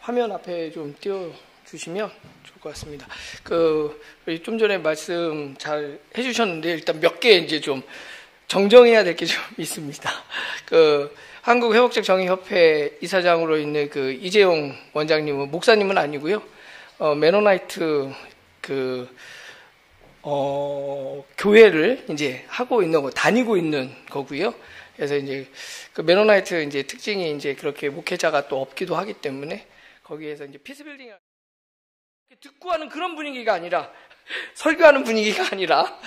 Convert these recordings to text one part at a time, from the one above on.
화면 앞에 좀 띄워주시면 좋을 것 같습니다. 좀 전에 말씀 잘 해주셨는데, 일단 몇 개 이제 좀 정정해야 될 게 좀 있습니다. 한국회복적정의협회 이사장으로 있는 이재용 원장님은, 목사님은 아니고요. 메노나이트 교회를 이제 하고 있는 거, 다니고 있는 거고요. 그래서 이제 메노나이트 이제 특징이 이제 그렇게 목회자가 또 없기도 하기 때문에 거기에서 이제 피스빌딩 듣고 하는 그런 분위기가 아니라, 설교하는 분위기가 아니라,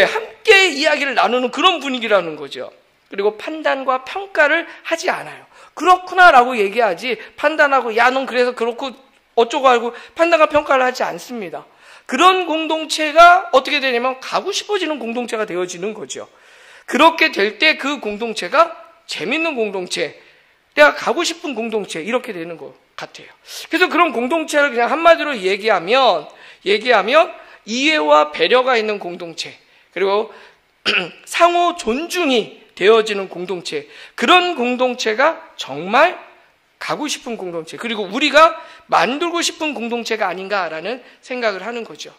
함께 이야기를 나누는 그런 분위기라는 거죠. 그리고 판단과 평가를 하지 않아요. 그렇구나라고 얘기하지, 판단하고, 야, 넌 그래서 그렇고, 어쩌고 하고, 판단과 평가를 하지 않습니다. 그런 공동체가 어떻게 되냐면, 가고 싶어지는 공동체가 되어지는 거죠. 그렇게 될 때 그 공동체가 재밌는 공동체, 내가 가고 싶은 공동체, 이렇게 되는 것 같아요. 그래서 그런 공동체를 그냥 한마디로 얘기하면 이해와 배려가 있는 공동체, 그리고 상호 존중이 되어지는 공동체, 그런 공동체가 정말 가고 싶은 공동체, 그리고 우리가 만들고 싶은 공동체가 아닌가라는 생각을 하는 거죠.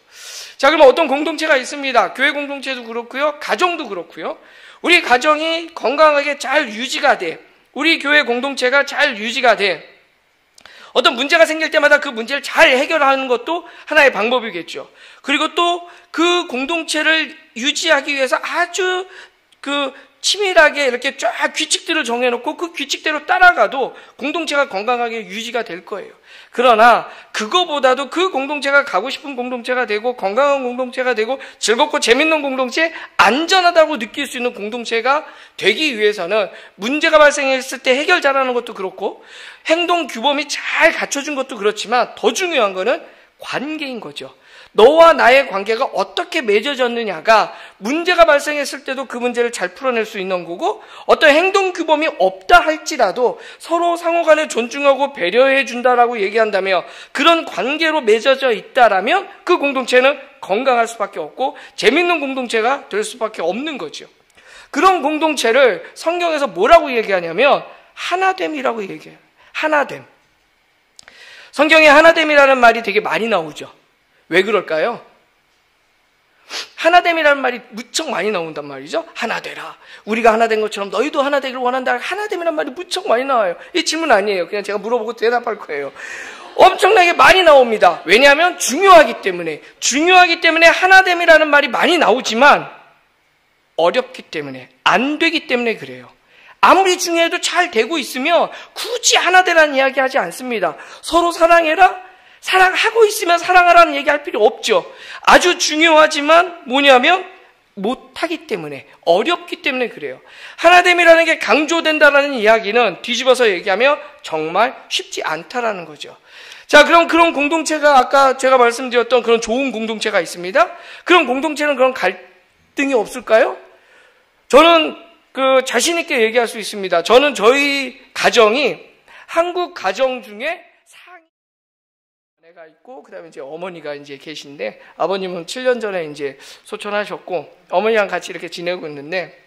자, 그럼 어떤 공동체가 있습니다. 교회 공동체도 그렇고요, 가정도 그렇고요. 우리 가정이 건강하게 잘 유지가 돼, 우리 교회 공동체가 잘 유지가 돼, 어떤 문제가 생길 때마다 그 문제를 잘 해결하는 것도 하나의 방법이겠죠. 그리고 또 그 공동체를 유지하기 위해서 아주 치밀하게 이렇게 쫙 규칙들을 정해놓고 그 규칙대로 따라가도 공동체가 건강하게 유지가 될 거예요. 그러나 그거보다도 그 공동체가 가고 싶은 공동체가 되고, 건강한 공동체가 되고, 즐겁고 재밌는 공동체, 안전하다고 느낄 수 있는 공동체가 되기 위해서는 문제가 발생했을 때 해결 잘하는 것도 그렇고, 행동 규범이 잘 갖춰진 것도 그렇지만, 더 중요한 거는 관계인 거죠. 너와 나의 관계가 어떻게 맺어졌느냐가 문제가 발생했을 때도 그 문제를 잘 풀어낼 수 있는 거고, 어떤 행동 규범이 없다 할지라도 서로 상호간에 존중하고 배려해 준다라고 얘기한다며 그런 관계로 맺어져 있다라면 그 공동체는 건강할 수밖에 없고 재밌는 공동체가 될 수밖에 없는 거죠. 그런 공동체를 성경에서 뭐라고 얘기하냐면 하나됨이라고 얘기해요. 하나됨. 성경에 하나됨이라는 말이 되게 많이 나오죠. 왜 그럴까요? 하나됨이라는 말이 무척 많이 나온단 말이죠. 하나 되라. 우리가 하나 된 것처럼 너희도 하나 되기를 원한다. 하나됨이라는 말이 무척 많이 나와요. 이 질문 아니에요. 그냥 제가 물어보고 대답할 거예요. 엄청나게 많이 나옵니다. 왜냐하면 중요하기 때문에 하나됨이라는 말이 많이 나오지만 어렵기 때문에, 안 되기 때문에 그래요. 아무리 중요해도 잘 되고 있으면 굳이 하나 되라는 이야기 하지 않습니다. 서로 사랑해라. 사랑하고 있으면 사랑하라는 얘기할 필요 없죠. 아주 중요하지만 뭐냐면 못하기 때문에, 어렵기 때문에 그래요. 하나됨이라는 게 강조된다라는 이야기는 뒤집어서 얘기하면 정말 쉽지 않다라는 거죠. 자, 그럼 그런 공동체가, 아까 제가 말씀드렸던 그런 좋은 공동체가 있습니다. 그런 공동체는 그런 갈등이 없을까요? 저는 자신 있게 얘기할 수 있습니다. 저는 저희 가정이 한국 가정 중에 아내가 있고, 그 다음에 이제 어머니가 이제 계신데, 아버님은 7년 전에 이제 소천하셨고, 어머니랑 같이 이렇게 지내고 있는데,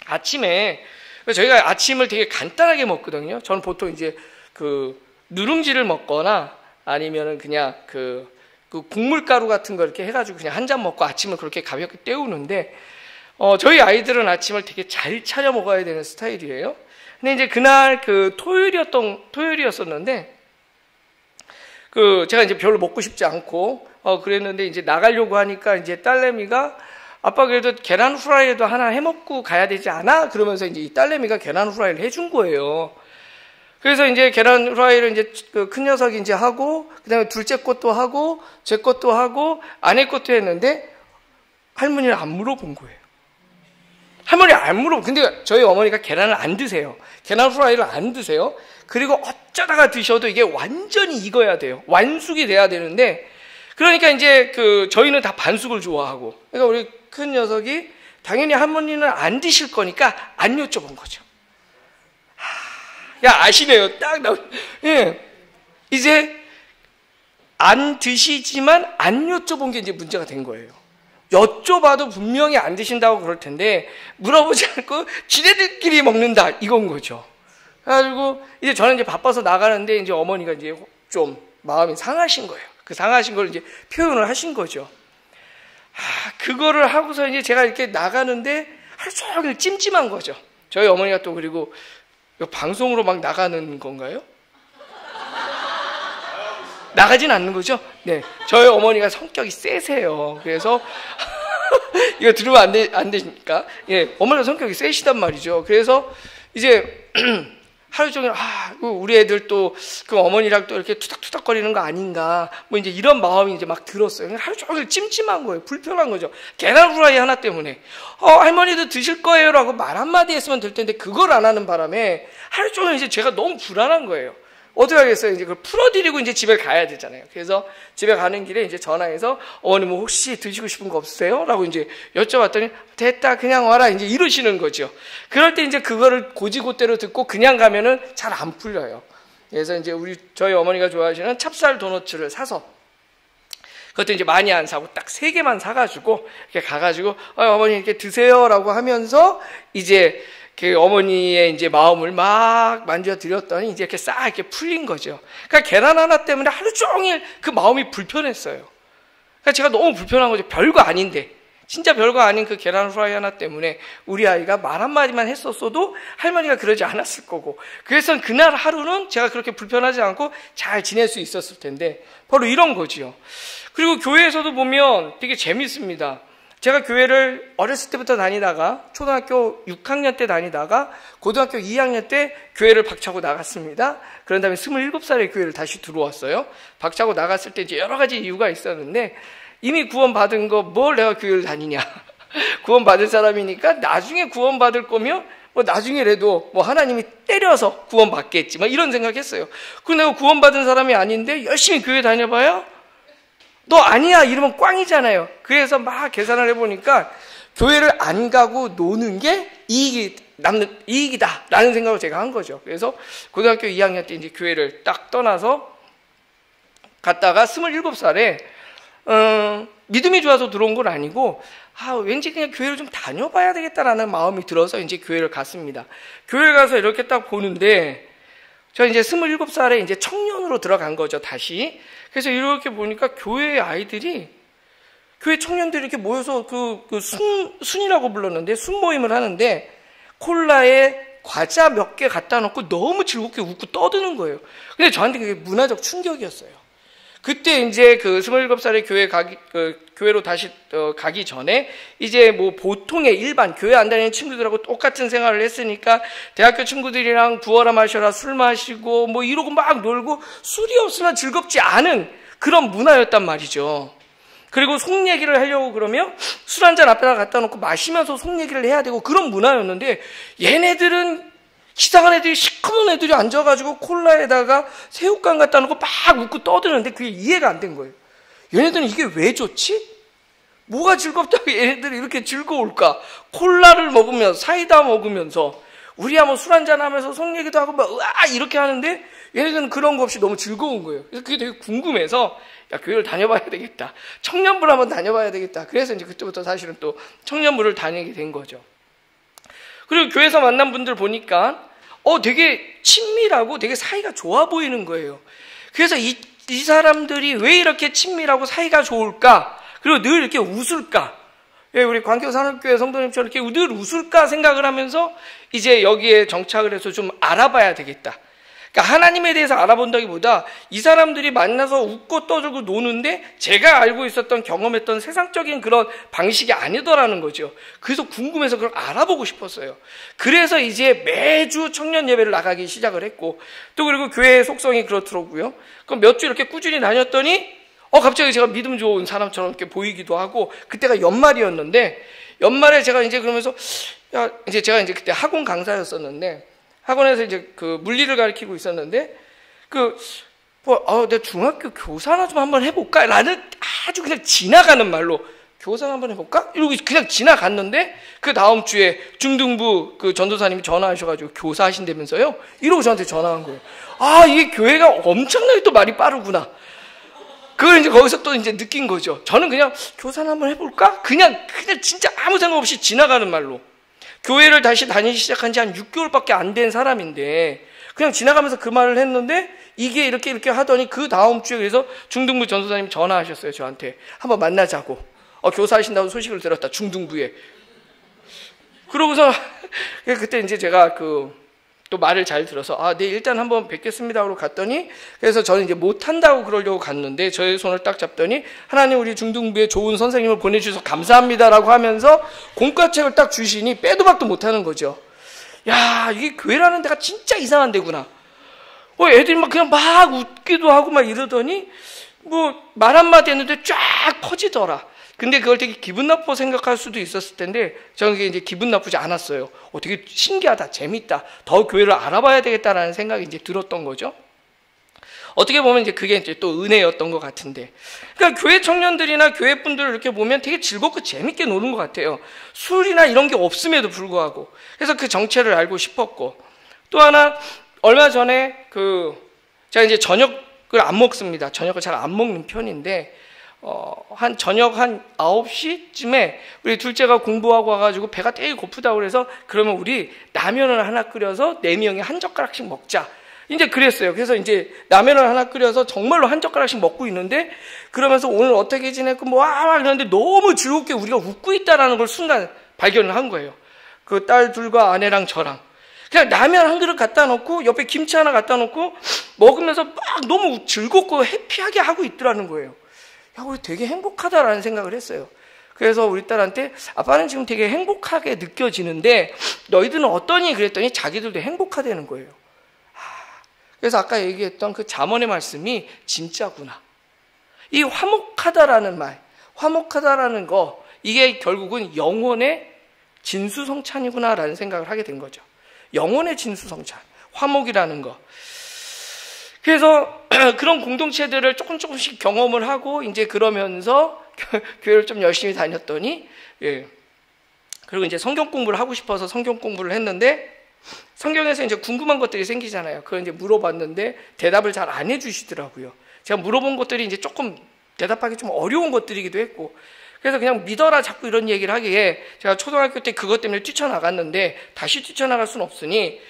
아침에, 저희가 아침을 되게 간단하게 먹거든요. 저는 보통 이제 누룽지를 먹거나 아니면은 그냥 국물가루 같은 거 이렇게 해가지고 그냥 한 잔 먹고 아침을 그렇게 가볍게 때우는데, 저희 아이들은 아침을 되게 잘 차려 먹어야 되는 스타일이에요. 근데 이제 그날 토요일이었었는데, 제가 이제 별로 먹고 싶지 않고, 그랬는데 이제 나가려고 하니까 이제 딸내미가, 아빠 그래도 계란 후라이도 하나 해 먹고 가야 되지 않아? 그러면서 이제 이 딸내미가 계란 후라이를 해준 거예요. 그래서 이제 계란 후라이를 이제 큰 녀석이 이제 하고, 그 다음에 둘째 것도 하고, 제 것도 하고, 아내 것도 했는데, 할머니를 안 물어본 거예요. 근데 저희 어머니가 계란을 안 드세요. 계란 후라이를 안 드세요. 그리고 어쩌다가 드셔도 이게 완전히 익어야 돼요. 완숙이 돼야 되는데, 그러니까 이제 저희는 다 반숙을 좋아하고, 그러니까 우리 큰 녀석이 당연히 할머니는 안 드실 거니까 안 여쭤본 거죠. 야, 아시네요. 예. 이제 안 드시지만 안 여쭤본 게 이제 문제가 된 거예요. 여쭤봐도 분명히 안 드신다고 그럴 텐데 물어보지 않고 지네들끼리 먹는다, 이건 거죠. 그래가지고 이제 저는 이제 바빠서 나가는데 이제 어머니가 이제 좀 마음이 상하신 거예요. 그 상하신 걸 이제 표현을 하신 거죠. 그거를 하고서 이제 제가 이렇게 나가는데 하루 종일 찜찜한 거죠. 저희 어머니가 또 그리고 방송으로 막 나가는 건가요? 나가진 않는 거죠? 네. 저희 어머니가 성격이 세세요. 그래서 이거 들으면 안 되니까. 예, 어머니가 성격이 세시단 말이죠. 그래서 이제 하루 종일 우리 애들 또 그 어머니랑 또 이렇게 투닥투닥거리는 거 아닌가 뭐 이제 이런 마음이 이제 막 들었어요. 하루 종일 찜찜한 거예요. 불편한 거죠. 계란 후라이 하나 때문에 할머니도 드실 거예요라고 말 한마디 했으면 될 텐데 그걸 안 하는 바람에 하루 종일 이제 제가 너무 불안한 거예요. 어떻게 하겠어요? 이제 그걸 풀어드리고 이제 집에 가야 되잖아요. 그래서 집에 가는 길에 이제 전화해서 어머님 뭐 혹시 드시고 싶은 거 없으세요? 라고 이제 여쭤봤더니 됐다 그냥 와라 이제 이러시는 거죠. 그럴 때 이제 그거를 고지고대로 듣고 그냥 가면은 잘 안 풀려요. 그래서 이제 저희 어머니가 좋아하시는 찹쌀 도너츠를 사서 그것도 이제 많이 안 사고 딱 3개만 사가지고 이렇게 가가지고 어머니 이렇게 드세요라고 하면서 이제 그 어머니의 이제 마음을 막 만져드렸더니 이제 이렇게 싹 이렇게 풀린 거죠. 그러니까 계란 하나 때문에 하루 종일 그 마음이 불편했어요. 그러니까 제가 너무 불편한 거죠. 별거 아닌데. 진짜 별거 아닌 그 계란 후라이 하나 때문에 우리 아이가 말 한마디만 했었어도 할머니가 그러지 않았을 거고. 그래서 그날 하루는 제가 그렇게 불편하지 않고 잘 지낼 수 있었을 텐데 바로 이런 거지요. 그리고 교회에서도 보면 되게 재밌습니다. 제가 교회를 어렸을 때부터 다니다가 초등학교 6학년 때 다니다가 고등학교 2학년 때 교회를 박차고 나갔습니다. 그런 다음에 27살에 교회를 다시 들어왔어요. 박차고 나갔을 때 이제 여러 가지 이유가 있었는데 이미 구원받은 거 뭘 내가 교회를 다니냐. 구원받을 사람이니까 나중에 구원받을 거면 뭐 나중에라도 뭐 하나님이 때려서 구원받겠지. 막 이런 생각했어요. 그런데 내가 구원받은 사람이 아닌데 열심히 교회 다녀봐야 너 아니야 이러면 꽝이잖아요. 그래서 막 계산을 해보니까 교회를 안 가고 노는 게 이익이다 라는 생각을 제가 한 거죠. 그래서 고등학교 2학년 때 이제 교회를 딱 떠나서 갔다가 27살에 믿음이 좋아서 들어온 건 아니고 왠지 그냥 교회를 좀 다녀봐야 되겠다라는 마음이 들어서 이제 교회를 갔습니다. 교회를 가서 이렇게 딱 보는데 저 이제 27살에 이제 청년으로 들어간 거죠, 다시. 그래서 이렇게 보니까 교회 아이들이, 교회 청년들이 이렇게 모여서 순이라고 불렀는데, 순모임을 하는데, 콜라에 과자 몇 개 갖다 놓고 너무 즐겁게 웃고 떠드는 거예요. 근데 저한테 그게 문화적 충격이었어요. 그때 이제 그 27살에 교회로 다시 가기 전에 이제 뭐 보통의 일반 교회 안 다니는 친구들하고 똑같은 생활을 했으니까 대학교 친구들이랑 부어라 마셔라 술 마시고 뭐 이러고 막 놀고 술이 없으면 즐겁지 않은 그런 문화였단 말이죠. 그리고 속 얘기를 하려고 그러면 술 한잔 앞에다 갖다 놓고 마시면서 속 얘기를 해야 되고 그런 문화였는데 얘네들은 이상한 애들이 시커먼 애들이 앉아가지고 콜라에다가 새우깡 갖다 놓고 막 웃고 떠드는데 그게 이해가 안 된 거예요. 얘네들은 이게 왜 좋지? 뭐가 즐겁다고 얘네들이 이렇게 즐거울까? 콜라를 먹으면서 사이다 먹으면서 우리야 뭐 술 한잔 하면서 속 얘기도 하고 막 으아 이렇게 하는데 얘네들은 그런 거 없이 너무 즐거운 거예요. 그래서 그게 되게 궁금해서 야 교회를 다녀봐야 되겠다. 청년부를 한번 다녀봐야 되겠다. 그래서 이제 그때부터 사실은 또 청년부를 다니게 된 거죠. 그리고 교회에서 만난 분들 보니까 되게 친밀하고 되게 사이가 좋아 보이는 거예요. 그래서 이 사람들이 왜 이렇게 친밀하고 사이가 좋을까? 그리고 늘 이렇게 웃을까? 우리 광교산업교회 성도님처럼 이렇게 늘 웃을까 생각을 하면서 이제 여기에 정착을 해서 좀 알아봐야 되겠다. 그러니까 하나님에 대해서 알아본다기보다 이 사람들이 만나서 웃고 떠들고 노는데 제가 알고 있었던 경험했던 세상적인 그런 방식이 아니더라는 거죠. 그래서 궁금해서 그걸 알아보고 싶었어요. 그래서 이제 매주 청년 예배를 나가기 시작을 했고 또 그리고 교회의 속성이 그렇더라고요. 그럼 몇 주 이렇게 꾸준히 다녔더니 갑자기 제가 믿음 좋은 사람처럼 이렇게 보이기도 하고 그때가 연말이었는데 연말에 제가 이제 그러면서 이제 제가 이제 그때 학원 강사였었는데 학원에서 이제 그 물리를 가르치고 있었는데 내가 중학교 교사나 좀 한번 해볼까? 라는 아주 그냥 지나가는 말로 교사 한번 해볼까? 이러고 그냥 지나갔는데 그 다음 주에 중등부 그 전도사님이 전화하셔가지고 교사 하신다면서요? 이러고 저한테 전화한 거예요. 이게 교회가 엄청나게 또 말이 빠르구나. 그걸 이제 거기서 또 이제 느낀 거죠. 저는 그냥 교사나 한번 해볼까? 그냥 진짜 아무 생각 없이 지나가는 말로. 교회를 다시 다니기 시작한 지 한 6개월밖에 안 된 사람인데 그냥 지나가면서 그 말을 했는데 이게 이렇게 하더니 그 다음 주에 그래서 중등부 전도사님이 전화하셨어요. 저한테. 한번 만나자고. 교사하신다고 소식을 들었다. 중등부에. 그러고서 그때 이제 제가 또 말을 잘 들어서 네, 일단 한번 뵙겠습니다 하고 갔더니, 그래서 저는 이제 못한다고 그러려고 갔는데 저의 손을 딱 잡더니 하나님 우리 중등부에 좋은 선생님을 보내주셔서 감사합니다라고 하면서 공과책을 딱 주시니 빼도 박도 못하는 거죠. 야, 이게 교회라는 데가 진짜 이상한 데구나. 애들이 막 그냥 막 웃기도 하고 막 이러더니 말 한마디 했는데 쫙 퍼지더라. 근데 그걸 되게 기분 나빠 생각할 수도 있었을 텐데 저는 그게 이제 기분 나쁘지 않았어요. 되게 신기하다, 재밌다, 더 교회를 알아봐야 되겠다라는 생각이 이제 들었던 거죠. 어떻게 보면 이제 그게 이제 또 은혜였던 것 같은데, 그러니까 교회 청년들이나 교회 분들을 이렇게 보면 되게 즐겁고 재밌게 노는 것 같아요. 술이나 이런 게 없음에도 불구하고. 그래서 그 정체를 알고 싶었고, 또 하나 얼마 전에 제가 이제 저녁을 안 먹습니다. 저녁을 잘 안 먹는 편인데 저녁 한 9시쯤에 우리 둘째가 공부하고 와가지고 배가 되게 고프다고 그래서 그러면 우리 라면을 하나 끓여서 4명이 한 젓가락씩 먹자. 이제 그랬어요. 그래서 이제 라면을 하나 끓여서 정말로 한 젓가락씩 먹고 있는데, 그러면서 오늘 어떻게 지냈고 이러는데 너무 즐겁게 우리가 웃고 있다라는 걸 순간 발견을 한 거예요. 그 딸 둘과 아내랑 저랑. 그냥 라면 한 그릇 갖다 놓고 옆에 김치 하나 갖다 놓고 먹으면서 막 너무 즐겁고 해피하게 하고 있더라는 거예요. 야, 우리 되게 행복하다라는 생각을 했어요. 그래서 우리 딸한테 아빠는 지금 되게 행복하게 느껴지는데 너희들은 어떠니? 그랬더니 자기들도 행복하다는 거예요. 그래서 아까 얘기했던 그 잠언의 말씀이 진짜구나. 이 화목하다라는 말, 화목하다라는 거, 이게 결국은 영혼의 진수성찬이구나라는 생각을 하게 된 거죠. 영혼의 진수성찬, 화목이라는 거. 그래서 그런 공동체들을 조금씩 경험을 하고 이제 그러면서 교회를 좀 열심히 다녔더니, 그리고 이제 성경 공부를 하고 싶어서 성경 공부를 했는데, 성경에서 이제 궁금한 것들이 생기잖아요. 그걸 이제 물어봤는데 대답을 잘 안 해주시더라고요. 제가 물어본 것들이 이제 조금 대답하기 좀 어려운 것들이기도 했고, 그래서 그냥 믿어라 자꾸 이런 얘기를 하기에 제가 초등학교 때 그것 때문에 뛰쳐나갔는데 다시 뛰쳐나갈 수는 없으니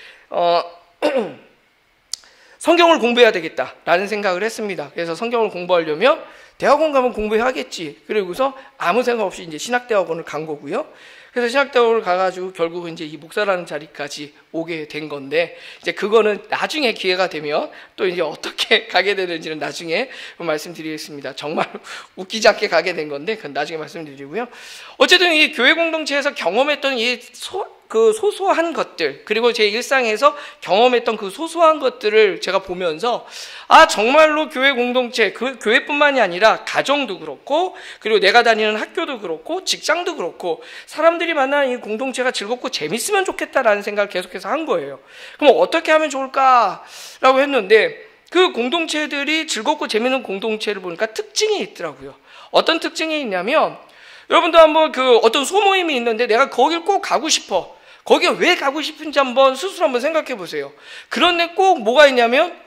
성경을 공부해야 되겠다라는 생각을 했습니다. 그래서 성경을 공부하려면 대학원 가면 공부해야겠지. 그리고서 아무 생각 없이 이제 신학대학원을 간 거고요. 그래서 신학대학원을 가가지고 결국은 이제 이 목사라는 자리까지 오게 된 건데, 이제 그거는 나중에 기회가 되면 또 이제 어떻게 가게 되는지는 나중에 말씀드리겠습니다. 정말 웃기지 않게 가게 된 건데, 그건 나중에 말씀드리고요. 어쨌든 이 교회 공동체에서 경험했던 그 소소한 것들, 그리고 제 일상에서 경험했던 그 소소한 것들을 제가 보면서 정말로 교회 공동체, 그 교회뿐만이 아니라 가정도 그렇고, 그리고 내가 다니는 학교도 그렇고, 직장도 그렇고, 사람들이 만나는 이 공동체가 즐겁고 재밌으면 좋겠다라는 생각을 계속해서 한 거예요. 그럼 어떻게 하면 좋을까라고 했는데, 그 공동체들이 즐겁고 재밌는 공동체를 보니까 특징이 있더라고요. 어떤 특징이 있냐면, 여러분도 한번 어떤 소모임이 있는데 내가 거길 꼭 가고 싶어. 거기에 왜 가고 싶은지 한번 스스로 한번 생각해 보세요. 그런데 꼭 뭐가 있냐면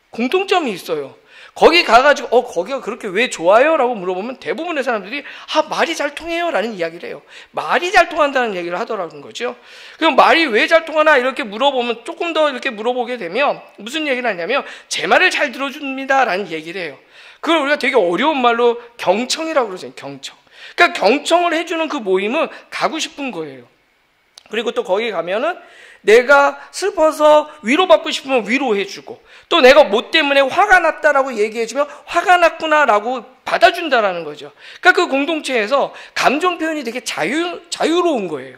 공통점이 있어요. 거기 가가지고 거기가 그렇게 왜 좋아요? 라고 물어보면 대부분의 사람들이 말이 잘 통해요 라는 이야기를 해요. 말이 잘 통한다는 얘기를 하더라는 거죠. 그럼 말이 왜 잘 통하나 이렇게 물어보면, 조금 더 이렇게 물어보게 되면 무슨 얘기를 하냐면 제 말을 잘 들어줍니다 라는 얘기를 해요. 그걸 우리가 되게 어려운 말로 경청이라고 그러잖아요. 경청. 그러니까 경청을 해주는 그 모임은 가고 싶은 거예요. 그리고 또 거기 가면은 내가 슬퍼서 위로받고 싶으면 위로해주고, 또 내가 뭐 때문에 화가 났다라고 얘기해주면 화가 났구나라고 받아준다라는 거죠. 그러니까 그 공동체에서 감정 표현이 되게 자유로운 거예요.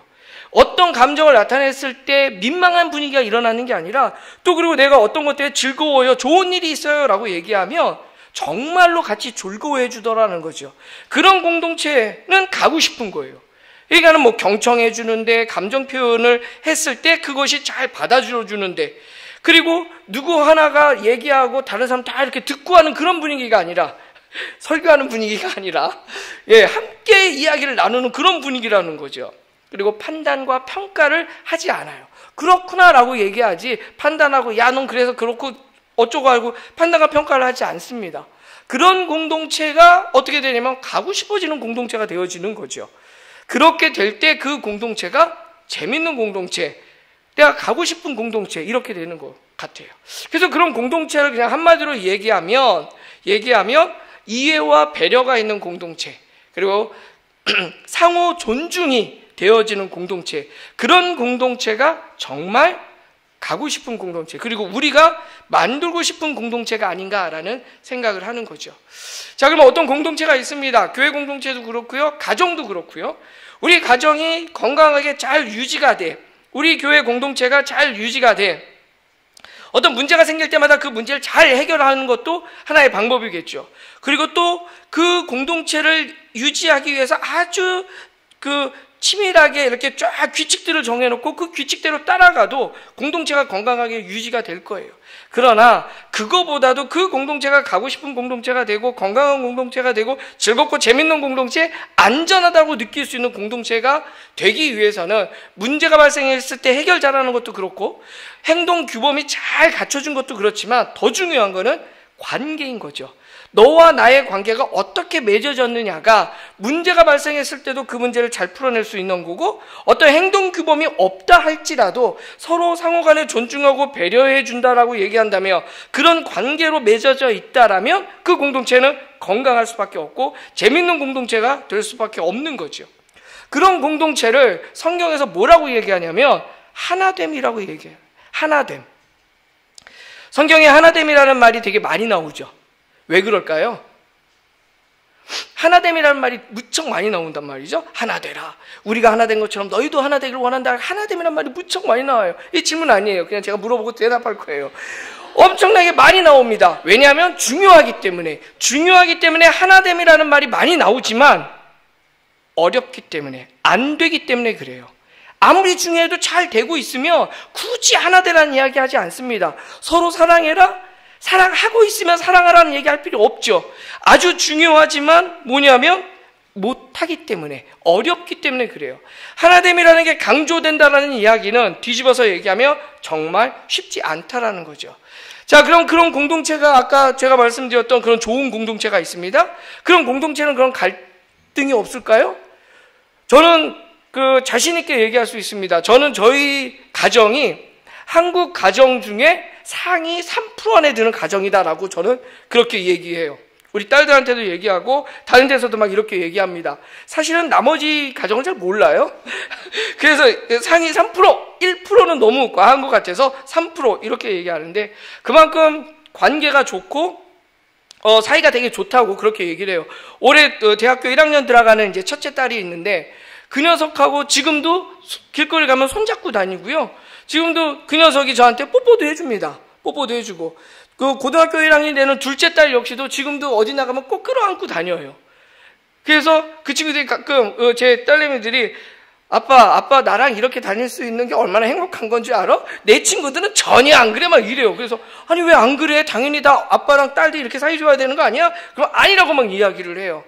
어떤 감정을 나타냈을 때 민망한 분위기가 일어나는 게 아니라, 또 그리고 내가 어떤 것 때문에 즐거워요, 좋은 일이 있어요 라고 얘기하면 정말로 같이 즐거워해 주더라는 거죠. 그런 공동체는 가고 싶은 거예요. 그러니까 뭐 경청해 주는데, 감정 표현을 했을 때 그것이 잘 받아줘 주는데, 그리고 누구 하나가 얘기하고 다른 사람 다 이렇게 듣고 하는 그런 분위기가 아니라, 설교하는 분위기가 아니라 함께 이야기를 나누는 그런 분위기라는 거죠. 그리고 판단과 평가를 하지 않아요. 그렇구나라고 얘기하지, 판단하고 야 넌 그래서 그렇고 어쩌고 하고 판단과 평가를 하지 않습니다. 그런 공동체가 어떻게 되냐면 가고 싶어지는 공동체가 되어지는 거죠. 그렇게 될 때 그 공동체가 재밌는 공동체, 내가 가고 싶은 공동체, 이렇게 되는 것 같아요. 그래서 그런 공동체를 그냥 한마디로 얘기하면 이해와 배려가 있는 공동체, 그리고 상호 존중이 되어지는 공동체, 그런 공동체가 정말 가고 싶은 공동체, 그리고 우리가 만들고 싶은 공동체가 아닌가라는 생각을 하는 거죠. 자, 그럼 어떤 공동체가 있습니다. 교회 공동체도 그렇고요, 가정도 그렇고요. 우리 가정이 건강하게 잘 유지가 돼, 우리 교회 공동체가 잘 유지가 돼, 어떤 문제가 생길 때마다 그 문제를 잘 해결하는 것도 하나의 방법이겠죠. 그리고 또 그 공동체를 유지하기 위해서 아주 치밀하게 이렇게 쫙 규칙들을 정해놓고 그 규칙대로 따라가도 공동체가 건강하게 유지가 될 거예요. 그러나 그거보다도 그 공동체가 가고 싶은 공동체가 되고 건강한 공동체가 되고 즐겁고 재밌는 공동체, 안전하다고 느낄 수 있는 공동체가 되기 위해서는 문제가 발생했을 때 해결 잘하는 것도 그렇고 행동 규범이 잘 갖춰진 것도 그렇지만 더 중요한 거는 관계인 거죠. 너와 나의 관계가 어떻게 맺어졌느냐가 문제가 발생했을 때도 그 문제를 잘 풀어낼 수 있는 거고, 어떤 행동 규범이 없다 할지라도 서로 상호간에 존중하고 배려해 준다라고 얘기한다며 그런 관계로 맺어져 있다라면 그 공동체는 건강할 수밖에 없고 재밌는 공동체가 될 수밖에 없는 거죠. 그런 공동체를 성경에서 뭐라고 얘기하냐면 하나됨이라고 얘기해요. 하나됨. 성경에 하나됨이라는 말이 되게 많이 나오죠. 왜 그럴까요? 하나됨이라는 말이 무척 많이 나온단 말이죠. 하나 되라. 우리가 하나 된 것처럼 너희도 하나 되기를 원한다. 하나됨이라는 말이 무척 많이 나와요. 이 질문 아니에요. 그냥 제가 물어보고 대답할 거예요. 엄청나게 많이 나옵니다. 왜냐하면 중요하기 때문에 하나됨이라는 말이 많이 나오지만 어렵기 때문에, 안 되기 때문에 그래요. 아무리 중요해도 잘 되고 있으면 굳이 하나 되라는 이야기 하지 않습니다. 서로 사랑해라, 사랑하고 있으면 사랑하라는 얘기할 필요 없죠. 아주 중요하지만 뭐냐면 못하기 때문에, 어렵기 때문에 그래요. 하나됨이라는 게 강조된다라는 이야기는 뒤집어서 얘기하면 정말 쉽지 않다라는 거죠. 자, 그럼 그런 공동체가 아까 제가 말씀드렸던 그런 좋은 공동체가 있습니다. 그런 공동체는 그런 갈등이 없을까요? 저는 자신 있게 얘기할 수 있습니다. 저는 저희 가정이 한국 가정 중에 상위 3% 안에 드는 가정이다라고 저는 그렇게 얘기해요. 우리 딸들한테도 얘기하고 다른 데서도 막 이렇게 얘기합니다. 사실은 나머지 가정을 잘 몰라요. 그래서 상위 3%, 1%는 너무 과한 것 같아서 3% 이렇게 얘기하는데, 그만큼 관계가 좋고 사이가 되게 좋다고 그렇게 얘기를 해요. 올해 대학교 1학년 들어가는 이제 첫째 딸이 있는데 그 녀석하고 지금도 길거리 가면 손잡고 다니고요. 지금도 그 녀석이 저한테 뽀뽀도 해줍니다. 뽀뽀도 해주고, 그 고등학교 1학년 되는 둘째 딸 역시도 지금도 어디 나가면 꼭 끌어안고 다녀요. 그래서 그 친구들이 가끔 제 딸내미들이 아빠 나랑 이렇게 다닐 수 있는 게 얼마나 행복한 건지 알아? 내 친구들은 전혀 안 그래 막 이래요. 그래서 아니 왜 안 그래? 당연히 다 아빠랑 딸도 이렇게 사이 좋아야 되는 거 아니야? 그럼 아니라고 막 이야기를 해요.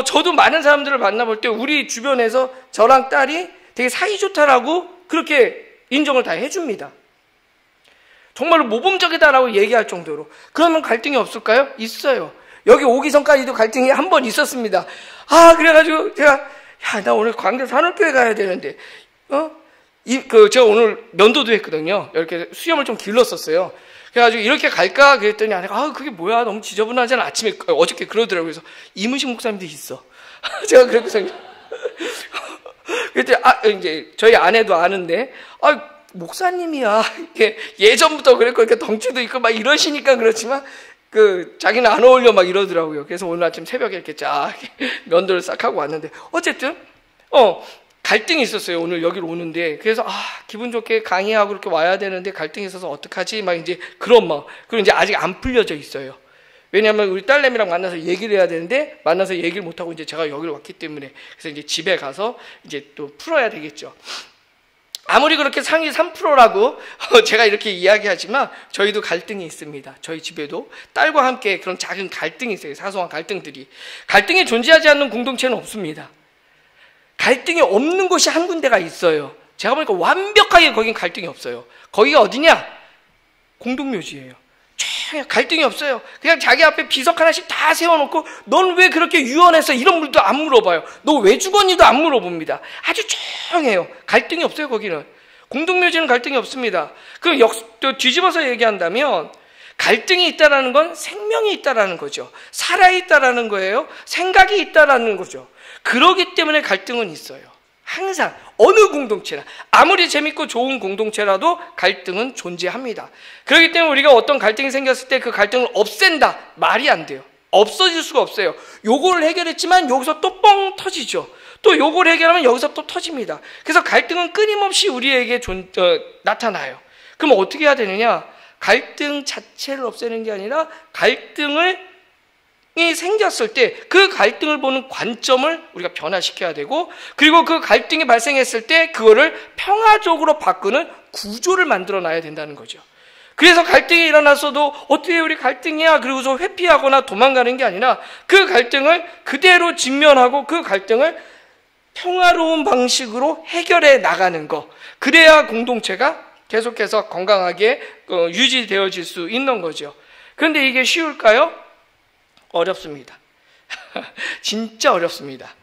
저도 많은 사람들을 만나볼 때 우리 주변에서 저랑 딸이 되게 사이 좋다라고 그렇게 인정을 다 해줍니다. 정말로 모범적이다라고 얘기할 정도로. 그러면 갈등이 없을까요? 있어요. 여기 오기 전까지도 갈등이 한 번 있었습니다. 그래가지고 제가 나 오늘 광주 산울교회 가야 되는데 제가 오늘 면도도 했거든요. 이렇게 수염을 좀 길렀었어요. 그래가지고 이렇게 갈까 그랬더니 아내가 그게 뭐야 너무 지저분하잖아. 아침에 어저께 그러더라고요. 그래서 이문식 목사님도 있어. 제가 그랬거든요. 그랬더니 이제 저희 아내도 아는데 목사님이야. 이렇게 예전부터 그랬고 이렇게 덩치도 있고 막 이러시니까 그렇지만 자기는 안 어울려 막 이러더라고요. 그래서 오늘 아침 새벽에 이렇게 쫙 면도를 싹 하고 왔는데 어쨌든 갈등이 있었어요. 오늘 여기로 오는데. 그래서 기분 좋게 강의하고 이렇게 와야 되는데 갈등이 있어서 어떡하지? 막 이제 그런 그리고 이제 아직 안 풀려져 있어요. 왜냐하면 우리 딸내미랑 만나서 얘기를 해야 되는데 만나서 얘기를 못 하고 이제 제가 여기로 왔기 때문에 그래서 이제 집에 가서 이제 또 풀어야 되겠죠. 아무리 그렇게 상위 3%라고 제가 이렇게 이야기하지만 저희도 갈등이 있습니다. 저희 집에도 딸과 함께 그런 작은 갈등이 있어요. 사소한 갈등들이. 갈등이 존재하지 않는 공동체는 없습니다. 갈등이 없는 곳이 한 군데가 있어요. 제가 보니까 완벽하게 거긴 갈등이 없어요. 거기가 어디냐? 공동묘지예요. 갈등이 없어요. 그냥 자기 앞에 비석 하나씩 다 세워놓고 넌 왜 그렇게 유언했어? 이런 물도 안 물어봐요. 너 왜 죽었니도 안 물어봅니다. 아주 조용해요. 갈등이 없어요. 거기는. 공동묘지는 갈등이 없습니다. 또 뒤집어서 얘기한다면 갈등이 있다라는 건 생명이 있다라는 거죠. 살아있다라는 거예요. 생각이 있다라는 거죠. 그러기 때문에 갈등은 있어요. 항상 어느 공동체나 아무리 재밌고 좋은 공동체라도 갈등은 존재합니다. 그렇기 때문에 우리가 어떤 갈등이 생겼을 때 그 갈등을 없앤다, 말이 안 돼요. 없어질 수가 없어요. 요거를 해결했지만 여기서 또 뻥 터지죠. 또 요걸 해결하면 여기서 또 터집니다. 그래서 갈등은 끊임없이 우리에게 나타나요. 그럼 어떻게 해야 되느냐? 갈등 자체를 없애는 게 아니라 갈등이 생겼을 때 그 갈등을 보는 관점을 우리가 변화시켜야 되고, 그리고 그 갈등이 발생했을 때 그거를 평화적으로 바꾸는 구조를 만들어 놔야 된다는 거죠. 그래서 갈등이 일어났어도 어떻게 우리 갈등이야 그러고서 회피하거나 도망가는 게 아니라 그 갈등을 그대로 직면하고 그 갈등을 평화로운 방식으로 해결해 나가는 거. 그래야 공동체가 계속해서 건강하게 유지되어질 수 있는 거죠. 그런데 이게 쉬울까요? 어렵습니다. 진짜 어렵습니다.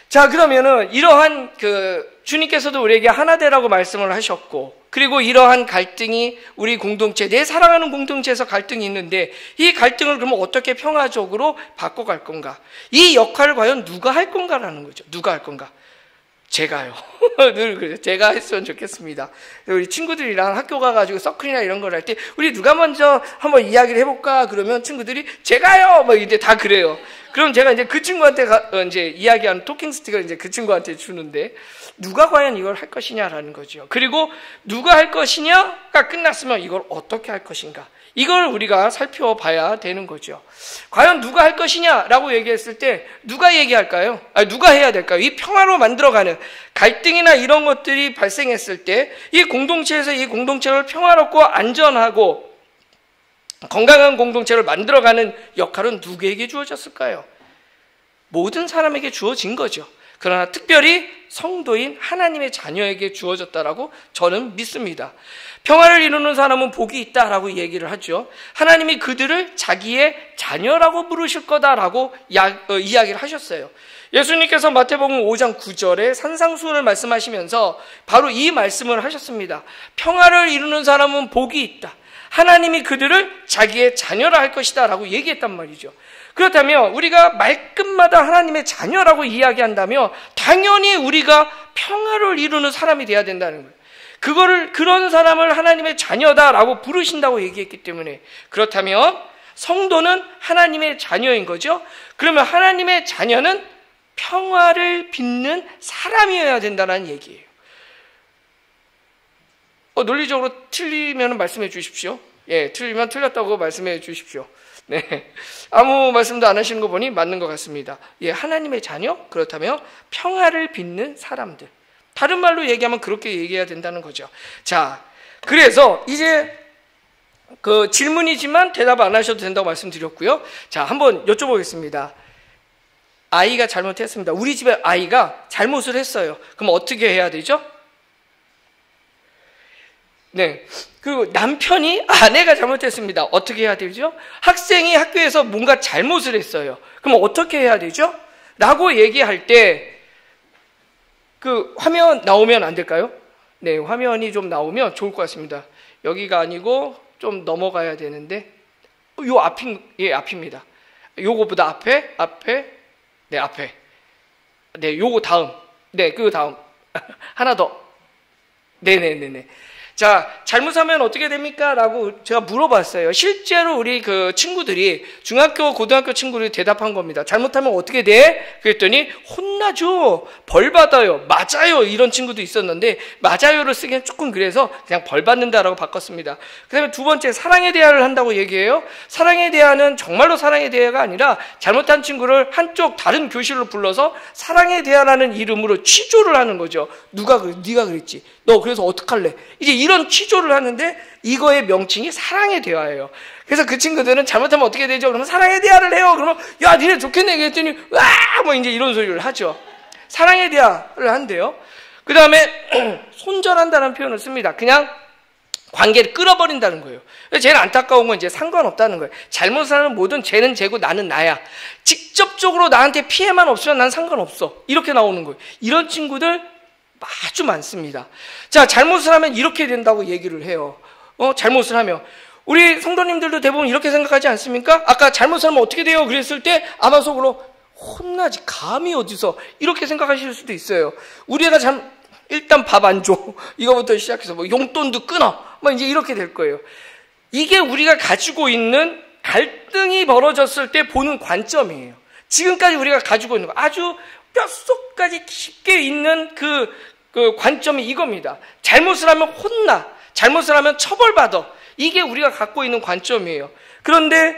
자, 그러면은 이러한 주님께서도 우리에게 하나 되라고 말씀을 하셨고, 그리고 이러한 갈등이 우리 공동체, 내 사랑하는 공동체에서 갈등이 있는데 이 갈등을 그러면 어떻게 평화적으로 바꿔갈 건가? 이 역할을 과연 누가 할 건가라는 거죠. 누가 할 건가? 제가요. 늘 그래요. 제가 했으면 좋겠습니다. 우리 친구들이랑 학교 가가지고 서클이나 이런 걸 할 때 우리 누가 먼저 한번 이야기를 해볼까? 그러면 친구들이 제가요! 뭐 이제 다 그래요. 그럼 제가 이제 그 친구한테 이제 이야기하는 토킹 스틱을 이제 그 친구한테 주는데 누가 과연 이걸 할 것이냐라는 거죠. 그리고 누가 할 것이냐가 끝났으면 이걸 어떻게 할 것인가? 이걸 우리가 살펴봐야 되는 거죠. 과연 누가 할 것이냐라고 얘기했을 때 누가 얘기할까요? 누가 해야 될까요? 이 평화로 만들어가는 갈등이나 이런 것들이 발생했을 때 이 공동체에서 이 공동체를 평화롭고 안전하고 건강한 공동체를 만들어가는 역할은 누구에게 주어졌을까요? 모든 사람에게 주어진 거죠. 그러나 특별히 성도인 하나님의 자녀에게 주어졌다라고 저는 믿습니다. 평화를 이루는 사람은 복이 있다라고 얘기를 하죠. 하나님이 그들을 자기의 자녀라고 부르실 거다라고 이야기를 하셨어요. 예수님께서 마태복음 5장 9절에 산상수훈을 말씀하시면서 바로 이 말씀을 하셨습니다. 평화를 이루는 사람은 복이 있다. 하나님이 그들을 자기의 자녀라 할 것이다 라고 얘기했단 말이죠. 그렇다면 우리가 말끝마다 하나님의 자녀라고 이야기한다면 당연히 우리가 평화를 이루는 사람이 돼야 된다는 거예요. 그런 사람을 하나님의 자녀다라고 부르신다고 얘기했기 때문에, 그렇다면 성도는 하나님의 자녀인 거죠. 그러면 하나님의 자녀는 평화를 빚는 사람이어야 된다는 얘기예요. 논리적으로 틀리면 말씀해 주십시오. 예, 틀리면 틀렸다고 말씀해 주십시오. 네, 아무 말씀도 안 하시는 거 보니 맞는 것 같습니다. 예, 하나님의 자녀? 그렇다면 평화를 빚는 사람들. 다른 말로 얘기하면 그렇게 얘기해야 된다는 거죠. 자, 그래서 이제 그 질문이지만 대답 안 하셔도 된다고 말씀드렸고요. 자, 한번 여쭤보겠습니다. 아이가 잘못했습니다. 우리 집에 아이가 잘못을 했어요. 그럼 어떻게 해야 되죠? 네, 그리고 남편이 아내가 잘못했습니다. 어떻게 해야 되죠? 학생이 학교에서 뭔가 잘못을 했어요. 그럼 어떻게 해야 되죠? 라고 얘기할 때 그 화면 나오면 안 될까요? 네, 화면이 좀 나오면 좋을 것 같습니다. 여기가 아니고 좀 넘어가야 되는데 요 앞입니다. 요거보다 앞에 네, 앞에 네, 요거 다음 네, 그 다음 하나 더 네네네네. 자, 잘못하면 어떻게 됩니까? 라고 제가 물어봤어요. 실제로 우리 그 친구들이 중학교, 고등학교 친구들이 대답한 겁니다. 잘못하면 어떻게 돼? 그랬더니 혼나죠. 벌 받아요. 맞아요. 이런 친구도 있었는데 맞아요를 쓰기엔 조금 그래서 그냥 벌 받는다라고 바꿨습니다. 그 다음에 두 번째, 사랑의 대화를 한다고 얘기해요. 사랑의 대화는 정말로 사랑의 대화가 아니라 잘못한 친구를 한쪽 다른 교실로 불러서 사랑의 대화라는 이름으로 취조를 하는 거죠. 네가 그랬지. 너 그래서 어떡할래? 이제 이런 취조를 하는데 이거의 명칭이 사랑의 대화예요. 그래서 그 친구들은 잘못하면 어떻게 되죠? 그러면 사랑의 대화를 해요. 그러면 야, 니네 좋겠네. 그랬더니 와! 뭐 이제 이런 소리를 하죠. 사랑의 대화를 한대요. 그 다음에 손절한다는 표현을 씁니다. 그냥 관계를 끌어버린다는 거예요. 제일 안타까운 건 이제 상관없다는 거예요. 잘못하는 뭐든 쟤는 쟤고 나는 나야. 직접적으로 나한테 피해만 없으면 난 상관없어. 이렇게 나오는 거예요. 이런 친구들 아주 많습니다. 자, 잘못을 하면 이렇게 된다고 얘기를 해요. 잘못을 하면. 우리 성도님들도 대부분 이렇게 생각하지 않습니까? 아까 잘못을 하면 어떻게 돼요? 그랬을 때 아마 속으로 혼나지, 감히 어디서, 이렇게 생각하실 수도 있어요. 우리 애가 일단 밥 안 줘. 이거부터 시작해서 뭐 용돈도 끊어. 뭐 이제 이렇게 될 거예요. 이게 우리가 가지고 있는 갈등이 벌어졌을 때 보는 관점이에요. 지금까지 우리가 가지고 있는 거, 아주 뼛속까지 깊게 있는 그 관점이 이겁니다. 잘못을 하면 혼나, 잘못을 하면 처벌받아. 이게 우리가 갖고 있는 관점이에요. 그런데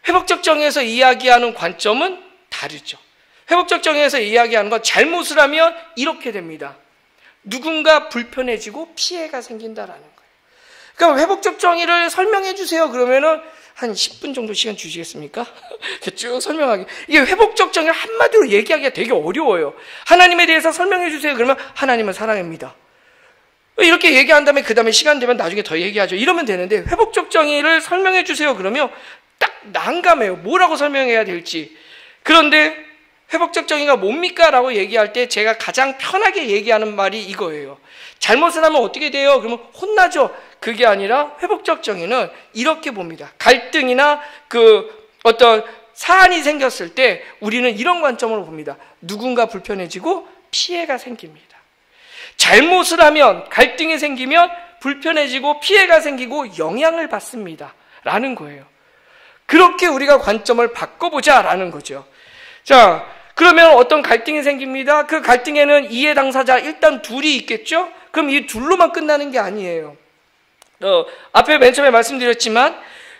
회복적 정의에서 이야기하는 관점은 다르죠. 회복적 정의에서 이야기하는 건 잘못을 하면 이렇게 됩니다. 누군가 불편해지고 피해가 생긴다라는 거예요. 그러니까 회복적 정의를 설명해 주세요. 그러면은 한 10분 정도 시간 주시겠습니까? 쭉 설명하기. 이게 회복적 정의를 한마디로 얘기하기가 되게 어려워요. 하나님에 대해서 설명해 주세요. 그러면 하나님은 사랑입니다. 이렇게 얘기한 다음에 그 다음에 시간 되면 나중에 더 얘기하죠. 이러면 되는데 회복적 정의를 설명해 주세요. 그러면 딱 난감해요. 뭐라고 설명해야 될지. 그런데 회복적 정의가 뭡니까? 라고 얘기할 때 제가 가장 편하게 얘기하는 말이 이거예요. 잘못을 하면 어떻게 돼요? 그러면 혼나죠. 그게 아니라 회복적 정의는 이렇게 봅니다. 갈등이나 어떤 사안이 생겼을 때 우리는 이런 관점으로 봅니다. 누군가 불편해지고 피해가 생깁니다. 잘못을 하면, 갈등이 생기면 불편해지고 피해가 생기고 영향을 받습니다. 라는 거예요. 그렇게 우리가 관점을 바꿔보자 라는 거죠. 자, 그러면 어떤 갈등이 생깁니다. 그 갈등에는 이해 당사자 일단 둘이 있겠죠? 그럼 이 둘로만 끝나는 게 아니에요. 앞에 맨 처음에 말씀드렸지만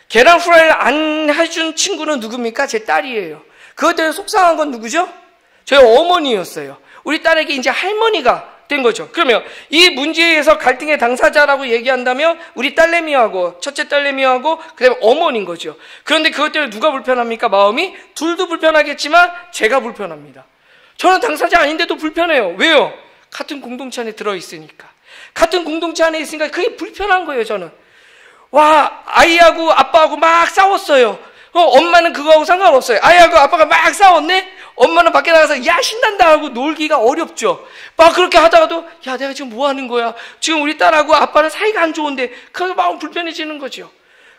계란 후라이를 안 해준 친구는 누굽니까? 제 딸이에요. 그것 때문에 속상한 건 누구죠? 저희 어머니였어요. 우리 딸에게 이제 할머니가 된 거죠. 그러면 이 문제에 의해서 갈등의 당사자라고 얘기한다면 우리 딸내미하고 첫째 딸내미하고 그다음에 어머니인 거죠. 그런데 그것 때문에 누가 불편합니까? 마음이? 둘도 불편하겠지만 제가 불편합니다. 저는 당사자 아닌데도 불편해요. 왜요? 같은 공동체 안에 들어있으니까. 같은 공동체 안에 있으니까 그게 불편한 거예요. 저는. 와, 아이하고 아빠하고 막 싸웠어요. 엄마는 그거하고 상관없어요. 아이하고 아빠가 막 싸웠네? 엄마는 밖에 나가서 야 신난다 하고 놀기가 어렵죠. 막 그렇게 하다가도 야 내가 지금 뭐 하는 거야? 지금 우리 딸하고 아빠는 사이가 안 좋은데 그래서 마음 불편해지는 거죠.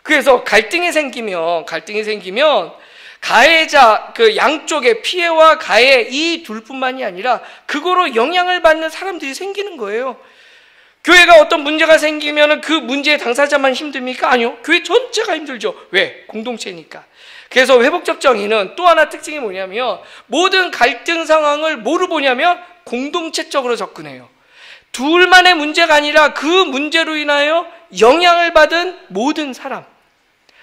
그래서 갈등이 생기면 가해자 양쪽의 피해와 가해 이 둘뿐만이 아니라 그거로 영향을 받는 사람들이 생기는 거예요. 교회가 어떤 문제가 생기면 그 문제의 당사자만 힘듭니까? 아니요. 교회 전체가 힘들죠. 왜? 공동체니까. 그래서 회복적 정의는 또 하나 특징이 뭐냐면 모든 갈등 상황을 뭐로 보냐면 공동체적으로 접근해요. 둘만의 문제가 아니라 그 문제로 인하여 영향을 받은 모든 사람.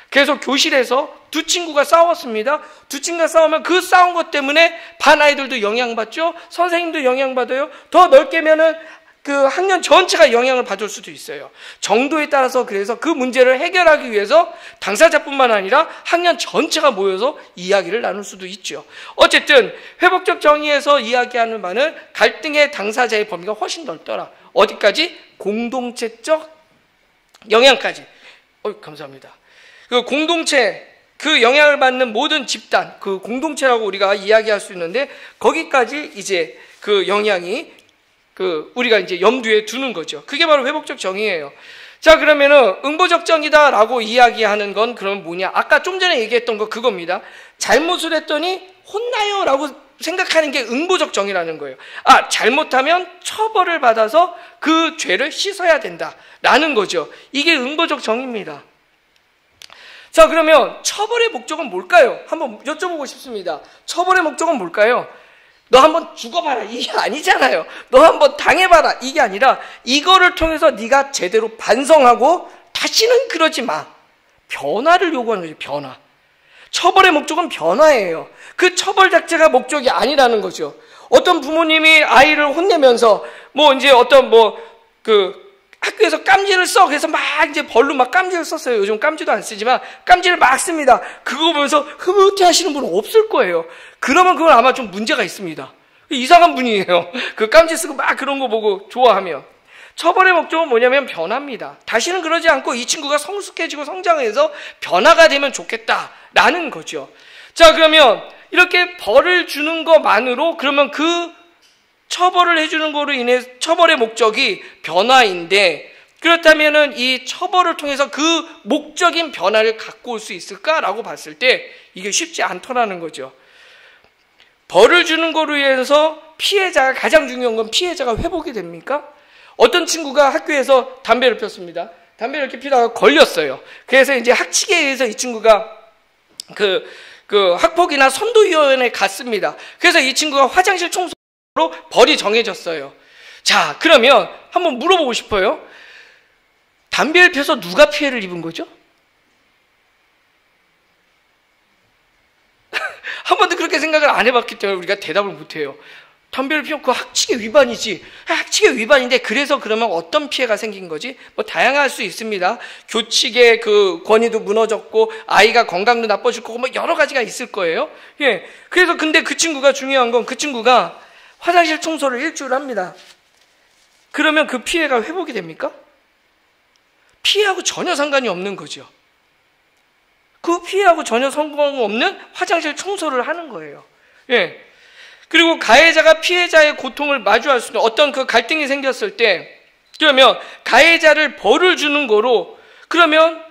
그래서 교실에서 두 친구가 싸웠습니다. 두 친구가 싸우면 그 싸운 것 때문에 반 아이들도 영향받죠. 선생님도 영향받아요. 더 넓게면은 그 학년 전체가 영향을 받을 수도 있어요. 정도에 따라서 그래서 그 문제를 해결하기 위해서 당사자뿐만 아니라 학년 전체가 모여서 이야기를 나눌 수도 있죠. 어쨌든 회복적 정의에서 이야기하는 바는 갈등의 당사자의 범위가 훨씬 넓더라. 어디까지? 공동체적 영향까지. 감사합니다. 그 공동체, 그 영향을 받는 모든 집단, 그 공동체라고 우리가 이야기할 수 있는데 거기까지 이제 그 영향이 우리가 이제 염두에 두는 거죠. 그게 바로 회복적 정의예요. 자, 그러면은 응보적 정의다라고 이야기하는 건 그러면 뭐냐? 아까 좀 전에 얘기했던 거 그겁니다. 잘못을 했더니 혼나요라고 생각하는 게 응보적 정의라는 거예요. 아, 잘못하면 처벌을 받아서 그 죄를 씻어야 된다라는 거죠. 이게 응보적 정의입니다. 자, 그러면 처벌의 목적은 뭘까요? 한번 여쭤보고 싶습니다. 처벌의 목적은 뭘까요? 너 한번 죽어봐라 이게 아니잖아요. 너 한번 당해봐라 이게 아니라 이거를 통해서 네가 제대로 반성하고 다시는 그러지 마. 변화를 요구하는 거죠. 변화. 처벌의 목적은 변화예요. 그 처벌 자체가 목적이 아니라는 거죠. 어떤 부모님이 아이를 혼내면서 학교에서 깜지를 써. 그래서 막 이제 벌로 막 깜지를 썼어요. 요즘 깜지도 안 쓰지만 깜지를 막 씁니다. 그거 보면서 흐뭇해 하시는 분은 없을 거예요. 그러면 그건 아마 좀 문제가 있습니다. 이상한 분이에요. 그 깜지 쓰고 막 그런 거 보고 좋아하면. 처벌의 목적은 뭐냐면 변화입니다. 다시는 그러지 않고 이 친구가 성숙해지고 성장해서 변화가 되면 좋겠다라는 거죠. 자, 그러면 이렇게 벌을 주는 것만으로 그러면 그 처벌을 해주는 거로 인해 처벌의 목적이 변화인데 그렇다면은 이 처벌을 통해서 그 목적인 변화를 갖고 올 수 있을까라고 봤을 때 이게 쉽지 않더라는 거죠. 벌을 주는 거로 인해서 피해자가 가장 중요한 건 피해자가 회복이 됩니까? 어떤 친구가 학교에서 담배를 폈습니다. 담배를 이렇게 피다가 걸렸어요. 그래서 이제 학칙에 의해서 이 친구가 그 학폭이나 선도위원회에 갔습니다. 그래서 이 친구가 화장실 청소로 벌이 정해졌어요. 자, 그러면 한번 물어보고 싶어요. 담배를 펴서 누가 피해를 입은 거죠? 한 번도 그렇게 생각을 안 해봤기 때문에 우리가 대답을 못해요. 담배를 피우면 그 학칙의 위반이지. 학칙의 위반인데 그래서 그러면 어떤 피해가 생긴 거지? 뭐 다양할 수 있습니다. 교칙의 그 권위도 무너졌고 아이가 건강도 나빠질 거고 뭐 여러 가지가 있을 거예요. 예. 그래서 근데 그 친구가 중요한 건 그 친구가 화장실 청소를 일주일 합니다. 그러면 그 피해가 회복이 됩니까? 피해하고 전혀 상관이 없는 거죠. 그 피해하고 전혀 상관없는 화장실 청소를 하는 거예요. 예. 그리고 가해자가 피해자의 고통을 마주할 수 있는 어떤 그 갈등이 생겼을 때, 그러면 가해자를 벌을 주는 거로, 그러면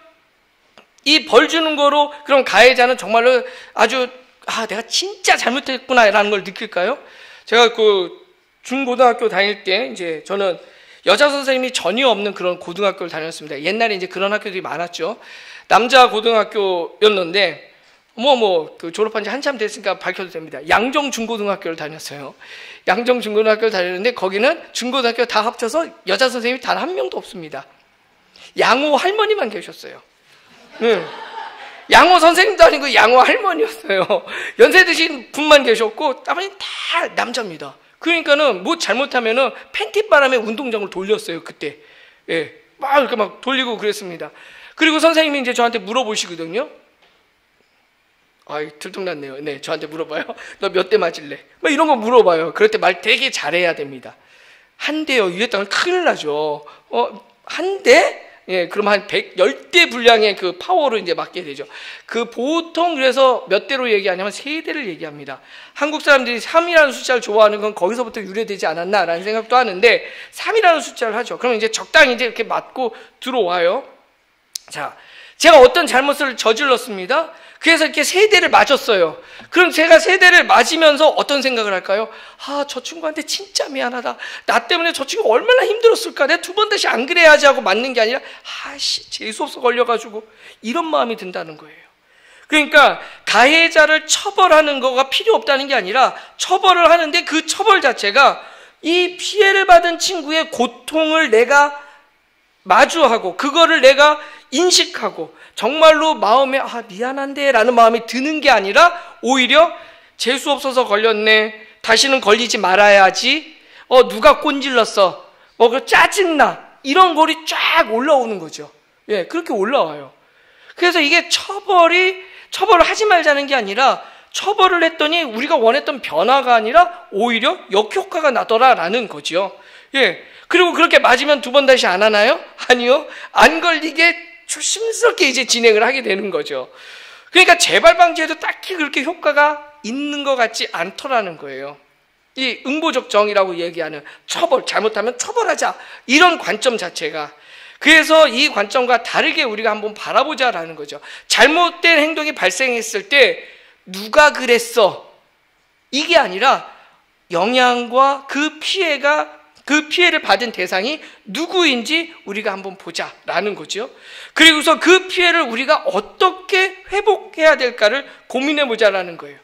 이 벌 주는 거로, 그럼 가해자는 정말로 아주, 내가 진짜 잘못했구나라는 걸 느낄까요? 제가 그 중고등학교 다닐 때, 이제 저는 여자 선생님이 전혀 없는 그런 고등학교를 다녔습니다. 옛날에 이제 그런 학교들이 많았죠. 남자 고등학교였는데, 그 졸업한 지 한참 됐으니까 밝혀도 됩니다. 양정 중고등학교를 다녔어요. 양정 중고등학교를 다녔는데, 거기는 중고등학교 다 합쳐서 여자 선생님이 단 한 명도 없습니다. 양호 할머니만 계셨어요. 양호 선생님도 아니고 양호 할머니였어요. 연세 드신 분만 계셨고, 나머지 다 남자입니다. 그러니까는 뭐 잘못하면은 팬티바람에 운동장을 돌렸어요, 그때. 예. 막 이렇게 막 돌리고 그랬습니다. 그리고 선생님이 이제 저한테 물어보시거든요. 들통났네요. 네, 저한테 물어봐요. 너 몇 대 맞을래? 막 이런 거 물어봐요. 그럴 때 말 되게 잘해야 됩니다. 한 대요. 이랬다면 큰일 나죠. 한 대? 예, 그럼 한 10대 분량의 그 파워로 이제 맞게 되죠. 그 보통 그래서 몇 대로 얘기하냐면 3대를 얘기합니다. 한국 사람들이 3이라는 숫자를 좋아하는 건 거기서부터 유래되지 않았나라는 생각도 하는데 3이라는 숫자를 하죠. 그럼 이제 적당히 이제 이렇게 맞고 들어와요. 자, 제가 어떤 잘못을 저질렀습니다. 그래서 이렇게 3대를 맞았어요. 그럼 제가 3대를 맞으면서 어떤 생각을 할까요? 저 친구한테 진짜 미안하다. 나 때문에 저 친구 얼마나 힘들었을까. 내가 2번 다시 안 그래야지 하고 맞는 게 아니라 재수없어 걸려가지고 이런 마음이 든다는 거예요. 그러니까 가해자를 처벌하는 거가 필요 없다는 게 아니라 처벌을 하는데 그 처벌 자체가 이 피해를 받은 친구의 고통을 내가 마주하고 그거를 내가 인식하고 정말로 마음에 미안한데 라는 마음이 드는 게 아니라 오히려 재수없어서 걸렸네, 다시는 걸리지 말아야지, 누가 꼰질렀어, 그 짜증나, 이런 거리 쫙 올라오는 거죠. 예, 그렇게 올라와요. 그래서 이게 처벌을 하지 말자는 게 아니라 처벌을 했더니 우리가 원했던 변화가 아니라 오히려 역효과가 나더라라는 거죠. 예. 그리고 그렇게 맞으면 2번 다시 안 하나요? 아니요. 안 걸리게 조심스럽게 이제 진행을 하게 되는 거죠. 그러니까 재발 방지에도 딱히 그렇게 효과가 있는 것 같지 않더라는 거예요. 이 응보적 정의라고 얘기하는 처벌, 잘못하면 처벌하자, 이런 관점 자체가. 그래서 이 관점과 다르게 우리가 한번 바라보자라는 거죠. 잘못된 행동이 발생했을 때 누가 그랬어? 이게 아니라 영향과 그 피해를 받은 대상이 누구인지 우리가 한번 보자라는 거죠. 그리고서 그 피해를 우리가 어떻게 회복해야 될까를 고민해 보자라는 거예요.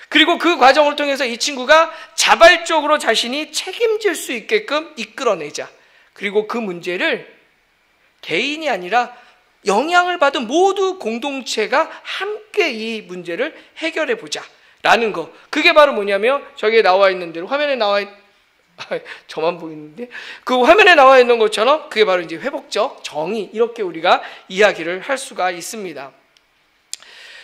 그리고 그 과정을 통해서 이 친구가 자발적으로 자신이 책임질 수 있게끔 이끌어내자. 그리고 그 문제를 개인이 아니라 영향을 받은 모두 공동체가 함께 이 문제를 해결해 보자라는 거. 그게 바로 뭐냐면 저기에 나와 있는 대로 화면에 저만 보이는데 그 화면에 나와 있는 것처럼 그게 바로 이제 회복적 정의, 이렇게 우리가 이야기를 할 수가 있습니다.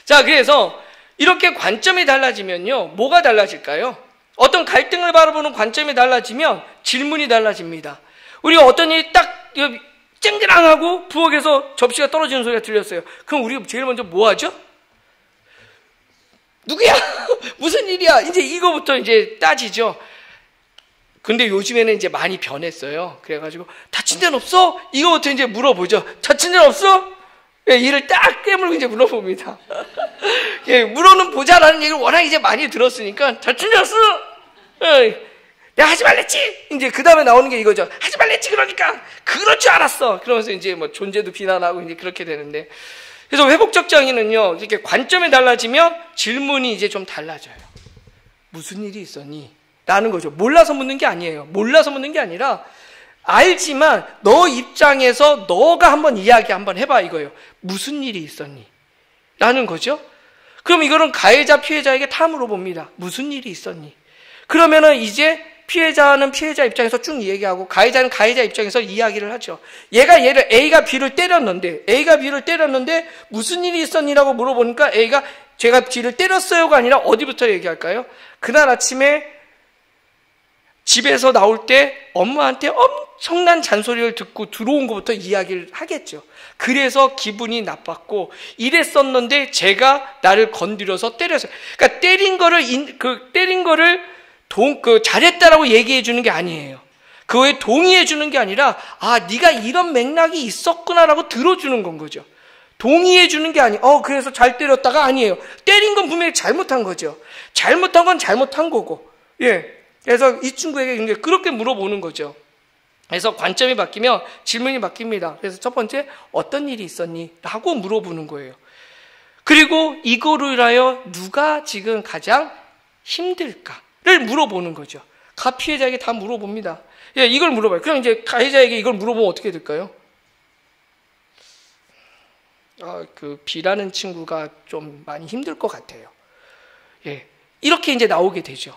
자, 그래서 이렇게 관점이 달라지면요, 뭐가 달라질까요? 어떤 갈등을 바라보는 관점이 달라지면 질문이 달라집니다. 우리가 어떤 일이 딱 쨍그랑하고 부엌에서 접시가 떨어지는 소리가 들렸어요. 그럼 우리가 제일 먼저 뭐 하죠? 누구야? 무슨 일이야? 이제 이거부터 이제 따지죠. 근데 요즘에는 이제 많이 변했어요. 그래가지고 다친 데는 없어? 이거부터 이제 물어보죠. 다친 데는 없어? 예, 이를 딱 깨물고 이제 물어봅니다. 예, 물어는 보자라는 얘기를 워낙 이제 많이 들었으니까 다친 데 없어? 예, 내가 하지 말랬지? 이제 그 다음에 나오는 게 이거죠. 하지 말랬지 그러니까 그럴 줄 알았어. 그러면서 이제 뭐 존재도 비난하고 이제 그렇게 되는데, 그래서 회복적 정의는요, 이렇게 관점이 달라지면 질문이 이제 좀 달라져요. 무슨 일이 있었니? 라는 거죠. 몰라서 묻는 게 아니에요. 몰라서 묻는 게 아니라 알지만 너 입장에서 너가 한번 이야기 한번 해봐 이거예요. 무슨 일이 있었니? 라는 거죠. 그럼 이거는 가해자 피해자에게 다 물어봅니다. 무슨 일이 있었니? 그러면은 이제 피해자는 피해자 입장에서 쭉 얘기하고 가해자는 가해자 입장에서 이야기를 하죠. 얘를 A가 B를 때렸는데 무슨 일이 있었니라고 물어보니까 A가 제가 B를 때렸어요가 아니라 어디부터 얘기할까요? 그날 아침에 집에서 나올 때 엄마한테 엄청난 잔소리를 듣고 들어온 것부터 이야기를 하겠죠. 그래서 기분이 나빴고 이랬었는데 제가 나를 건드려서 때렸어요. 그러니까 때린 거를 잘했다라고 얘기해 주는 게 아니에요. 그거에 동의해 주는 게 아니라 네가 이런 맥락이 있었구나라고 들어주는 건 거죠. 동의해 주는 게 아니에요. 그래서 잘 때렸다가 아니에요. 때린 건 분명히 잘못한 거죠. 잘못한 건 잘못한 거고. 예. 그래서 이 친구에게 이제 그렇게 물어보는 거죠. 그래서 관점이 바뀌면 질문이 바뀝니다. 그래서 첫 번째, 어떤 일이 있었니? 라고 물어보는 거예요. 그리고 이거로 인하여 누가 지금 가장 힘들까를 물어보는 거죠. 피해자에게 다 물어봅니다. 예, 이걸 물어봐요. 그럼 이제 가해자에게 이걸 물어보면 어떻게 될까요? 그 B라는 친구가 좀 많이 힘들 것 같아요. 예, 이렇게 이제 나오게 되죠.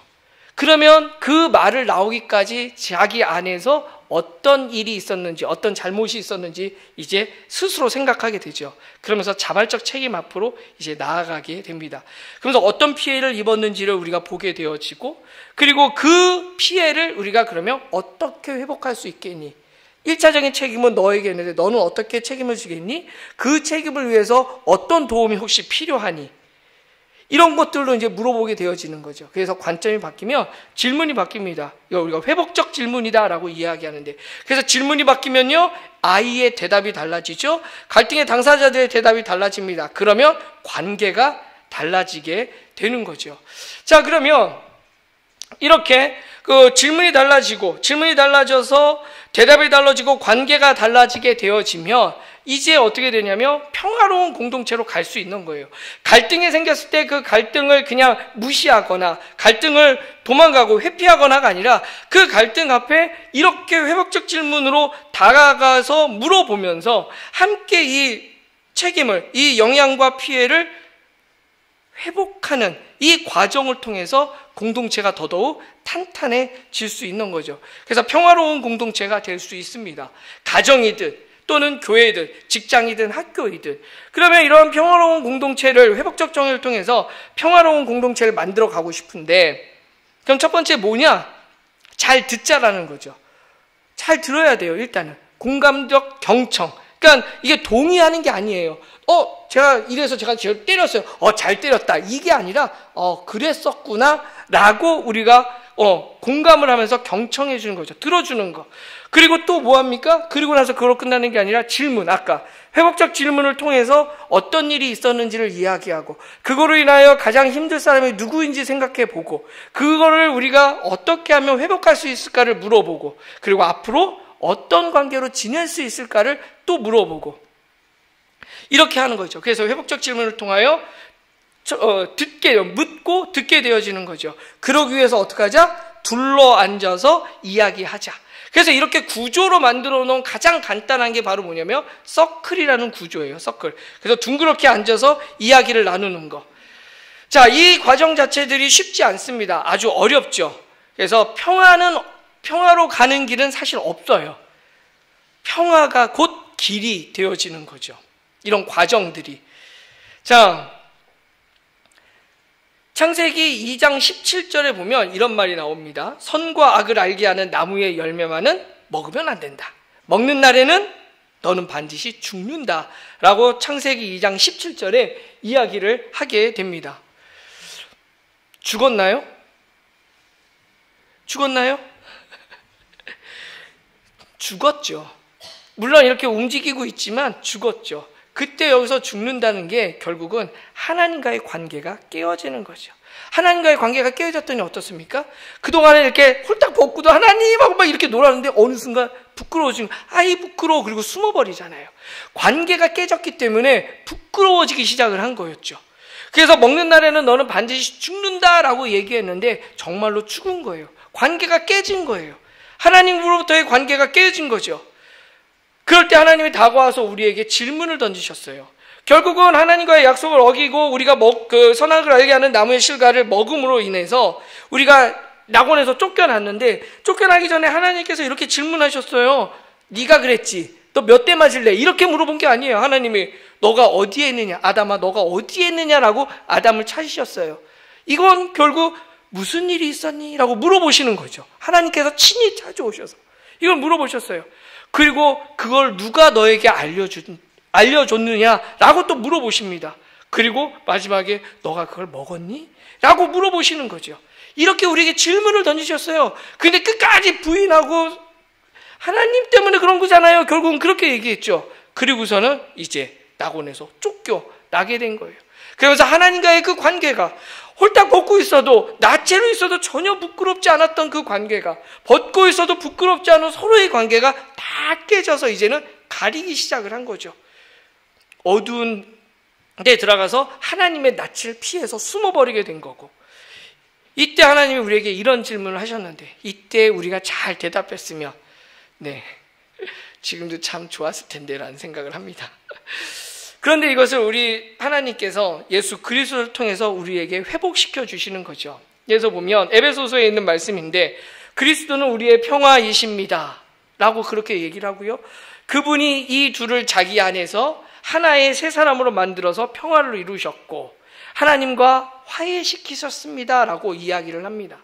그러면 그 말을 나오기까지 자기 안에서 어떤 일이 있었는지, 어떤 잘못이 있었는지 이제 스스로 생각하게 되죠. 그러면서 자발적 책임 앞으로 이제 나아가게 됩니다. 그러면서 어떤 피해를 입었는지를 우리가 보게 되어지고, 그리고 그 피해를 우리가 그러면 어떻게 회복할 수 있겠니? 1차적인 책임은 너에게 있는데 너는 어떻게 책임을 지겠니? 그 책임을 위해서 어떤 도움이 혹시 필요하니? 이런 것들로 이제 물어보게 되어지는 거죠. 그래서 관점이 바뀌면 질문이 바뀝니다. 이거 우리가 회복적 질문이다라고 이야기하는데, 그래서 질문이 바뀌면요, 아이의 대답이 달라지죠. 갈등의 당사자들의 대답이 달라집니다. 그러면 관계가 달라지게 되는 거죠. 자, 그러면 이렇게 그 질문이 달라져서 대답이 달라지고 관계가 달라지게 되어지면 이제 어떻게 되냐면 평화로운 공동체로 갈 수 있는 거예요. 갈등이 생겼을 때 그 갈등을 그냥 무시하거나 갈등을 도망가고 회피하거나가 아니라 그 갈등 앞에 이렇게 회복적 질문으로 다가가서 물어보면서 함께 이 책임을, 이 영향과 피해를 회복하는 이 과정을 통해서 공동체가 더더욱 탄탄해질 수 있는 거죠. 그래서 평화로운 공동체가 될 수 있습니다. 가정이든 또는 교회든 직장이든 학교이든. 그러면 이런 평화로운 공동체를, 회복적 정의를 통해서 평화로운 공동체를 만들어 가고 싶은데, 그럼 첫 번째 뭐냐? 잘 듣자라는 거죠. 잘 들어야 돼요. 일단은 공감적 경청. 그러니까 이게 동의하는 게 아니에요. 제가 이래서 제가 때렸어요. 잘 때렸다. 이게 아니라 그랬었구나 라고 우리가 공감을 하면서 경청해 주는 거죠. 들어주는 거. 그리고 또 뭐합니까? 그리고 나서 그걸로 끝나는 게 아니라 질문, 아까 회복적 질문을 통해서 어떤 일이 있었는지를 이야기하고, 그거로 인하여 가장 힘들 사람이 누구인지 생각해 보고, 그거를 우리가 어떻게 하면 회복할 수 있을까를 물어보고, 그리고 앞으로 어떤 관계로 지낼 수 있을까를 또 물어보고, 이렇게 하는 거죠. 그래서 회복적 질문을 통하여 묻고 듣게 되어지는 거죠. 그러기 위해서 어떻게 하자? 둘러앉아서 이야기하자. 그래서 이렇게 구조로 만들어 놓은 가장 간단한 게 바로 뭐냐면 서클이라는 구조예요. 서클. 그래서 둥그렇게 앉아서 이야기를 나누는 거. 자, 이 과정 자체들이 쉽지 않습니다. 아주 어렵죠. 그래서 평화로 가는 길은 사실 없어요. 평화가 곧 길이 되어지는 거죠. 이런 과정들이. 자, 창세기 2장 17절에 보면 이런 말이 나옵니다. 선과 악을 알게 하는 나무의 열매만은 먹으면 안 된다. 먹는 날에는 너는 반드시 죽는다. 라고 창세기 2장 17절에 이야기를 하게 됩니다. 죽었나요? 죽었나요? 죽었죠. 물론 이렇게 움직이고 있지만 죽었죠. 그때 여기서 죽는다는 게 결국은 하나님과의 관계가 깨어지는 거죠. 하나님과의 관계가 깨어졌더니 어떻습니까? 그동안에 이렇게 홀딱 벗고도 하나님하고 막 이렇게 놀았는데 어느 순간 부끄러워지면 아이 부끄러워, 그리고 숨어버리잖아요. 관계가 깨졌기 때문에 부끄러워지기 시작을 한 거였죠. 그래서 먹는 날에는 너는 반드시 죽는다라고 얘기했는데 정말로 죽은 거예요. 관계가 깨진 거예요. 하나님으로부터의 관계가 깨진 거죠. 그럴 때 하나님이 다가와서 우리에게 질문을 던지셨어요. 결국은 하나님과의 약속을 어기고 우리가 선악을 알게 하는 나무의 실과를 먹음으로 인해서 우리가 낙원에서 쫓겨났는데, 쫓겨나기 전에 하나님께서 이렇게 질문하셨어요. 네가 그랬지. 너 몇 대 맞을래? 이렇게 물어본 게 아니에요. 하나님이 너가 어디에 있느냐? 아담아, 너가 어디에 있느냐라고 아담을 찾으셨어요. 이건 결국 무슨 일이 있었니? 라고 물어보시는 거죠. 하나님께서 친히 찾아오셔서 이걸 물어보셨어요. 그리고 그걸 누가 너에게 알려줬느냐라고 또 물어보십니다. 그리고 마지막에 너가 그걸 먹었니? 라고 물어보시는 거죠. 이렇게 우리에게 질문을 던지셨어요. 근데 끝까지 부인하고 하나님 때문에 그런 거잖아요. 결국은 그렇게 얘기했죠. 그리고서는 이제 낙원에서 쫓겨나게 된 거예요. 그러면서 하나님과의 그 관계가 홀딱 벗고 있어도, 나체로 있어도 전혀 부끄럽지 않았던 그 관계가, 벗고 있어도 부끄럽지 않은 서로의 관계가 다 깨져서 이제는 가리기 시작을 한 거죠. 어두운 데 들어가서 하나님의 낯을 피해서 숨어버리게 된 거고, 이때 하나님이 우리에게 이런 질문을 하셨는데, 이때 우리가 잘 대답했으면 지금도 참 좋았을 텐데 라는 생각을 합니다. 그런데 이것을 우리 하나님께서 예수 그리스도를 통해서 우리에게 회복시켜 주시는 거죠. 그래서 보면 에베소서에 있는 말씀인데, 그리스도는 우리의 평화이십니다 라고 그렇게 얘기를 하고요, 그분이 이 둘을 자기 안에서 하나의 새 사람으로 만들어서 평화를 이루셨고 하나님과 화해시키셨습니다 라고 이야기를 합니다.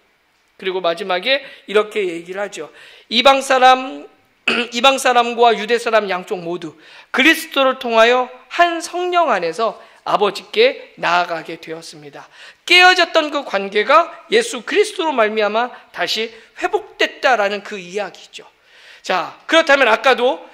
그리고 마지막에 이렇게 얘기를 하죠. 이방 사람과 유대 사람 양쪽 모두 그리스도를 통하여 한 성령 안에서 아버지께 나아가게 되었습니다. 깨어졌던 그 관계가 예수 그리스도로 말미암아 다시 회복됐다라는 그 이야기죠. 자, 그렇다면 아까도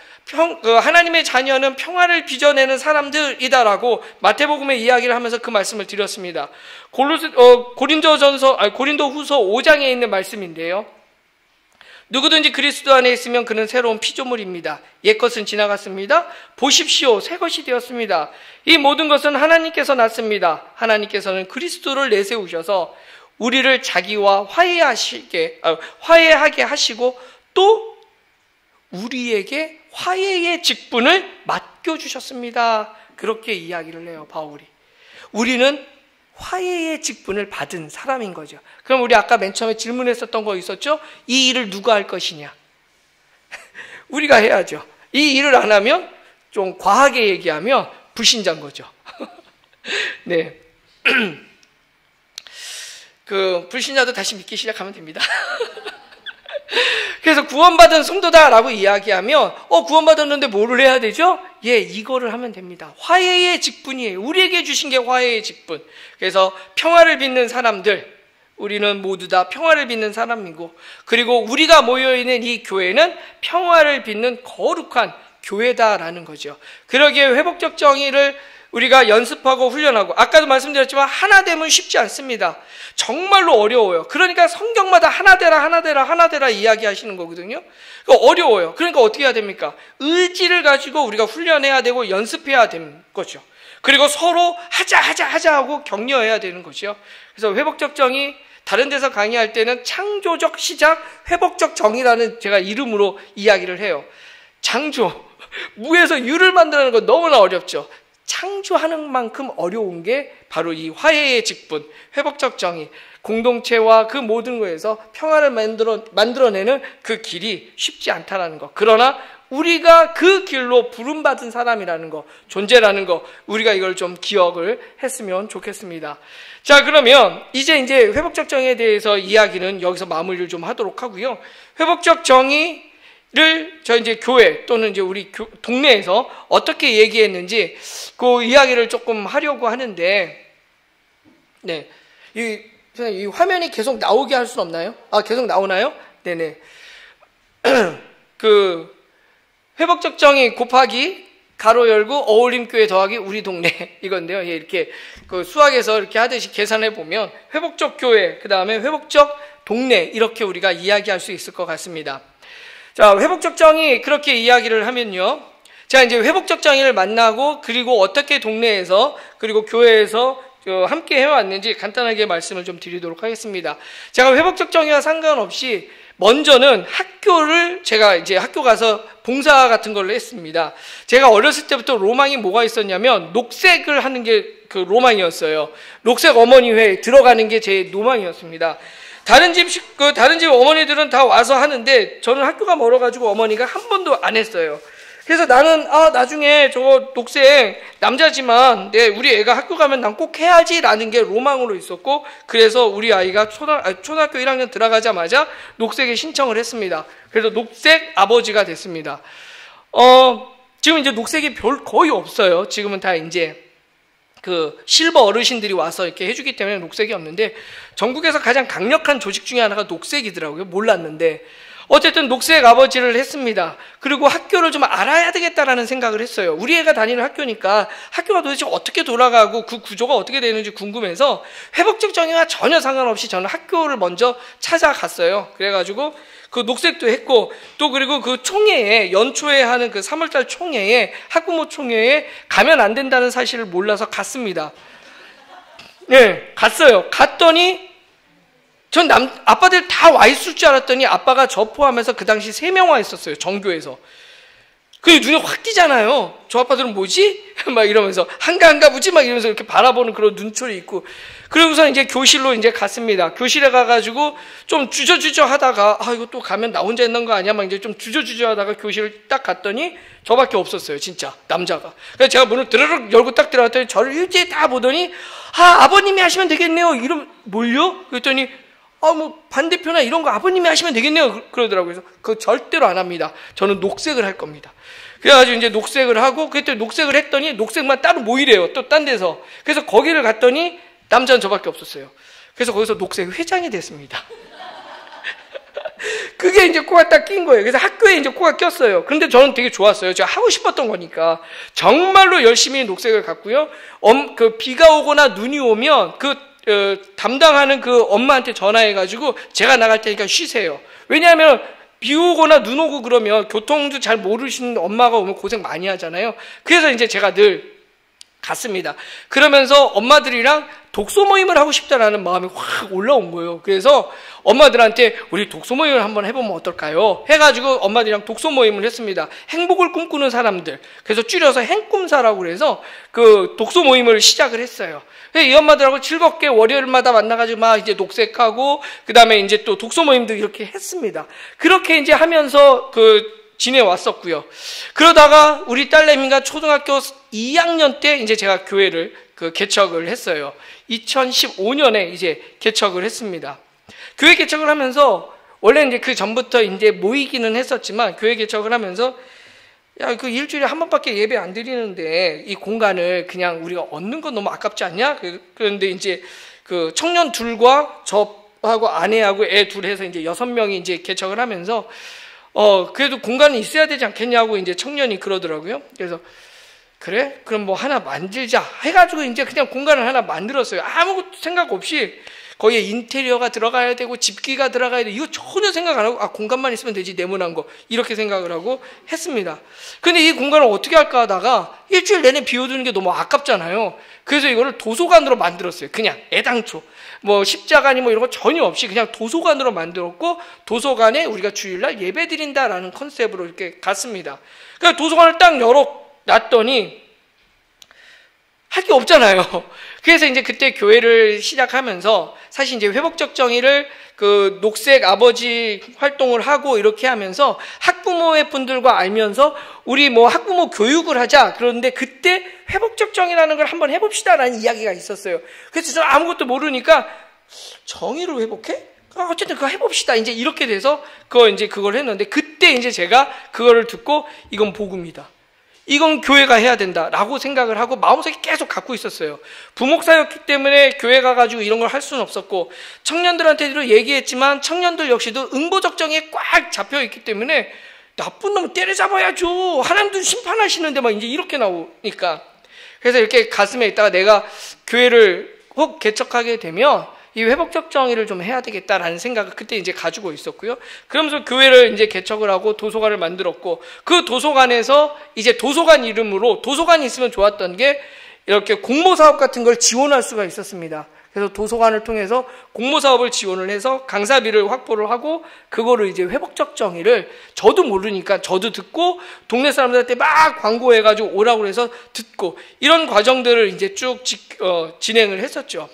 하나님의 자녀는 평화를 빚어내는 사람들이다라고 마태복음의 이야기를 하면서 그 말씀을 드렸습니다. 고린도 후서 5장에 있는 말씀인데요. 누구든지 그리스도 안에 있으면 그는 새로운 피조물입니다. 옛것은 지나갔습니다. 보십시오, 새것이 되었습니다. 이 모든 것은 하나님께서 났습니다. 하나님께서는 그리스도를 내세우셔서 우리를 자기와 화해하게 하시고 또 우리에게 화해의 직분을 맡겨주셨습니다. 그렇게 이야기를 해요, 바울이. 우리는 화해의 직분을 받은 사람인 거죠. 그럼 우리 아까 맨 처음에 질문했었던 거 있었죠? 이 일을 누가 할 것이냐? 우리가 해야죠. 이 일을 안 하면, 좀 과하게 얘기하면 불신자인 거죠. 네. 그 불신자도 다시 믿기 시작하면 됩니다. 그래서 구원받은 성도다라고 이야기하면 구원받았는데 뭐를 해야 되죠? 이거를 하면 됩니다. 화해의 직분이에요. 우리에게 주신 게 화해의 직분. 그래서 평화를 빚는 사람들, 우리는 모두 다 평화를 빚는 사람이고, 그리고 우리가 모여있는 이 교회는 평화를 빚는 거룩한 교회다라는 거죠. 그러기에 회복적 정의를 우리가 연습하고 훈련하고, 아까도 말씀드렸지만 하나 되면 쉽지 않습니다. 정말로 어려워요. 그러니까 성경마다 하나 되라 이야기하시는 거거든요. 어려워요. 그러니까 어떻게 해야 됩니까? 의지를 가지고 우리가 훈련해야 되고 연습해야 되는 거죠. 그리고 서로 하자 하고 격려해야 되는 거죠. 그래서 회복적 정의, 다른 데서 강의할 때는 창조적 시작 회복적 정의라는 제가 이름으로 이야기를 해요. 창조, 무에서 유를 만드는 건 너무나 어렵죠. 창조하는 만큼 어려운 게 바로 이 화해의 직분, 회복적 정의, 공동체와 그 모든 거에서 평화를 만들어내는 그 길이 쉽지 않다라는 거. 그러나 우리가 그 길로 부름받은 사람이라는 거, 존재라는 거, 우리가 이걸 좀 기억을 했으면 좋겠습니다. 자, 그러면 이제 회복적 정의에 대해서 이야기는 여기서 마무리를 좀 하도록 하고요. 회복적 정의 저 교회 또는 우리 동네에서 어떻게 얘기했는지 그 이야기를 조금 하려고 하는데, 이 이 화면이 계속 나오게 할 수는 없나요? 계속 나오나요? 네네. 그 회복적 정의 곱하기 가로 열고 어울림교회 더하기 우리 동네 이건데요. 이렇게 그 수학에서 이렇게 하듯이 계산해 보면 회복적 교회, 그 다음에 회복적 동네 이렇게 우리가 이야기할 수 있을 것 같습니다. 자, 회복적 정의 그렇게 이야기를 하면요. 자, 이제 회복적 정의를 만나고 그리고 어떻게 동네에서 그리고 교회에서 함께 해왔는지 간단하게 말씀을 좀 드리도록 하겠습니다. 제가 회복적 정의와 상관없이 먼저는 학교를 제가 이제 학교 가서 봉사 같은 걸로 했습니다. 제가 어렸을 때부터 로망이 뭐가 있었냐면 녹색을 하는 게 그 로망이었어요. 녹색 어머니회 들어가는 게 제 로망이었습니다. 다른 집 어머니들은 다 와서 하는데 저는 학교가 멀어가지고 어머니가 한 번도 안 했어요. 그래서 나는 나중에 저거 녹색 남자지만 우리 애가 학교 가면 난 꼭 해야지라는 게 로망으로 있었고, 그래서 우리 아이가 초등학교 1학년 들어가자마자 녹색에 신청을 했습니다. 그래서 녹색 아버지가 됐습니다. 지금 이제 녹색이 거의 없어요. 지금은 다 이제 그 실버 어르신들이 와서 이렇게 해주기 때문에 녹색이 없는데, 전국에서 가장 강력한 조직 중에 하나가 녹색이더라고요. 몰랐는데. 어쨌든 녹색 아버지를 했습니다. 그리고 학교를 좀 알아야 되겠다라는 생각을 했어요. 우리 애가 다니는 학교니까 학교가 도대체 어떻게 돌아가고 그 구조가 어떻게 되는지 궁금해서 회복적 정의와 전혀 상관없이 저는 학교를 먼저 찾아갔어요. 그래가지고 그 녹색도 했고, 또 그리고 그 총회에 연초에 하는 그 3월달 총회에 학부모 총회에 가면 안 된다는 사실을 몰라서 갔습니다. 네, 갔어요. 갔더니 전 아빠들 다 와 있을 줄 알았더니 아빠가 저 포함해서 그 당시 3명 와 있었어요. 전교에서. 그게 눈에 확 띄잖아요. 저 아빠들은 뭐지? 막 이러면서 한가 보지? 막 이러면서 이렇게 바라보는 그런 눈초리 있고. 그러고서 이제 교실로 이제 갔습니다. 교실에 가가지고 좀 주저주저 하다가 이거 또 가면 나 혼자 있는 거 아니야? 막 이제 좀 주저주저 하다가 교실을 딱 갔더니 저밖에 없었어요. 진짜 남자가. 그래서 제가 문을 드르륵 열고 딱 들어갔더니 저를 일제히 다 보더니 아버님이 하시면 되겠네요. 이러면 뭘요? 그랬더니 뭐 반대표나 이런 거 아버님이 하시면 되겠네요. 그러더라고요. 그래서 그거 절대로 안 합니다. 저는 녹색을 할 겁니다. 그래가지고 이제 녹색을 하고, 그때 녹색을 했더니 녹색만 따로 모이래요. 또 딴 데서. 그래서 거기를 갔더니 남자는 저밖에 없었어요. 그래서 거기서 녹색 회장이 됐습니다. 그게 이제 코가 딱 낀 거예요. 그래서 학교에 이제 코가 꼈어요. 그런데 저는 되게 좋았어요. 제가 하고 싶었던 거니까. 정말로 열심히 녹색을 갔고요. 그 비가 오거나 눈이 오면 담당하는 그 엄마한테 전화해가지고 제가 나갈 테니까 쉬세요. 왜냐하면 비 오거나 눈 오고 그러면 교통도 잘 모르시는 엄마가 오면 고생 많이 하잖아요. 그래서 이제 제가 늘 갔습니다. 그러면서 엄마들이랑 독서 모임을 하고 싶다라는 마음이 확 올라온 거예요. 그래서 엄마들한테 우리 독서 모임을 한번 해보면 어떨까요? 해가지고 엄마들이랑 독서 모임을 했습니다. 행복을 꿈꾸는 사람들. 그래서 줄여서 행꿈사라고 그래서 그 독서 모임을 시작을 했어요. 이 엄마들하고 즐겁게 월요일마다 만나가지고 막 이제 녹색하고, 그 다음에 이제 또 독서 모임도 이렇게 했습니다. 그렇게 이제 하면서 지내왔었고요. 그러다가 우리 딸내미가 초등학교 2학년 때 이제 제가 교회를 개척을 했어요. 2015년에 이제 개척을 했습니다. 교회 개척을 하면서 원래 이제 그 전부터 이제 모이기는 했었지만, 교회 개척을 하면서 그 일주일에 한 번밖에 예배 안 드리는데 이 공간을 그냥 우리가 얻는 건 너무 아깝지 않냐? 그런데 이제 그 청년 둘과 저하고 아내하고 애 둘 해서 이제 6명이 이제 개척을 하면서 그래도 공간이 있어야 되지 않겠냐고 이제 청년이 그러더라고요. 그래서 그래? 그럼 뭐 하나 만들자 해가지고 이제 그냥 공간을 하나 만들었어요. 아무 생각 없이. 거기에 인테리어가 들어가야 되고 집기가 들어가야 돼. 이거 전혀 생각 안 하고 공간만 있으면 되지, 네모난 거. 이렇게 생각을 하고 했습니다. 근데 이 공간을 어떻게 할까 하다가 일주일 내내 비워두는 게 너무 아깝잖아요. 그래서 이거를 도서관으로 만들었어요. 그냥 애당초. 뭐 십자가니 뭐 이런 거 전혀 없이 그냥 도서관으로 만들었고, 도서관에 우리가 주일날 예배 드린다라는 컨셉으로 이렇게 갔습니다. 그러니까 도서관을 딱 열어놨더니 할 게 없잖아요. 그래서 이제 그때 교회를 시작하면서 사실 이제 회복적 정의를 그 녹색 아버지 활동을 하고 이렇게 하면서 학부모의 분들과 알면서 우리 뭐 학부모 교육을 하자. 그런데 그때 회복적 정의라는 걸 한번 해봅시다라는 이야기가 있었어요. 그래서 저 아무것도 모르니까 정의를 회복해? 어쨌든 그거 해봅시다. 이제 이렇게 돼서 그걸 했는데, 그때 이제 제가 그거를 듣고 이건 복음이다. 이건 교회가 해야 된다라고 생각을 하고 마음속에 계속 갖고 있었어요. 부목사였기 때문에 교회 가가지고 이런 걸 할 수는 없었고, 청년들한테도 얘기했지만 청년들 역시도 응보적정에 꽉 잡혀있기 때문에 나쁜 놈 때려잡아야죠, 하나님도 심판하시는데 막 이제 이렇게 나오니까. 그래서 이렇게 가슴에 있다가 내가 교회를 혹 개척하게 되면 이 회복적 정의를 좀 해야 되겠다라는 생각을 그때 이제 가지고 있었고요. 그러면서 교회를 이제 개척을 하고 도서관을 만들었고, 그 도서관에서 이제 도서관 이름으로, 도서관이 있으면 좋았던 게 이렇게 공모 사업 같은 걸 지원할 수가 있었습니다. 그래서 도서관을 통해서 공모 사업을 지원을 해서 강사비를 확보를 하고, 그거를 이제 회복적 정의를 저도 모르니까 저도 듣고 동네 사람들한테 막 광고해가지고 오라고 해서 듣고, 이런 과정들을 이제 쭉 진행을 했었죠.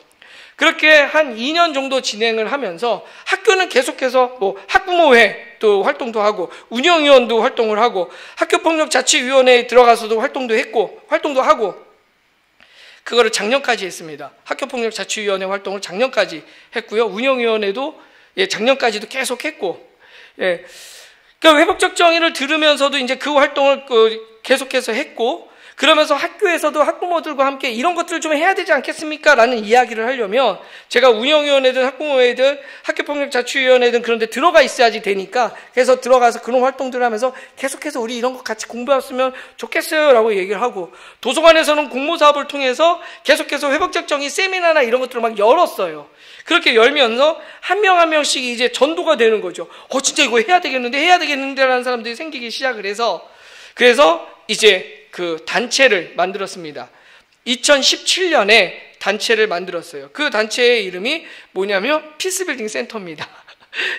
그렇게 한 2년 정도 진행을 하면서 학교는 계속해서 뭐 학부모회 또 활동도 하고, 운영위원도 활동을 하고, 학교폭력자치위원회에 들어가서도 활동도 하고, 그거를 작년까지 했습니다. 학교폭력자치위원회 활동을 작년까지 했고요. 운영위원회도 작년까지도 계속 했고, 그러니까 회복적 정의를 들으면서도 이제 그 활동을 계속해서 했고, 그러면서 학교에서도 학부모들과 함께 이런 것들을 좀 해야 되지 않겠습니까? 라는 이야기를 하려면 제가 운영위원회든 학부모회든 학교폭력자치위원회든 그런 데 들어가 있어야지 되니까, 그래서 들어가서 그런 활동들을 하면서 계속해서 우리 이런 거 같이 공부했으면 좋겠어요 라고 얘기를 하고, 도서관에서는 공모사업을 통해서 계속해서 회복적 정의 세미나나 이런 것들을 막 열었어요. 그렇게 열면서 한 명 한 명씩 이제 전도가 되는 거죠. 진짜 이거 해야 되겠는데 라는 사람들이 생기기 시작을 해서, 그래서 이제 그 단체를 만들었습니다. 2017년에 단체를 만들었어요. 그 단체의 이름이 뭐냐면 피스빌딩 센터입니다.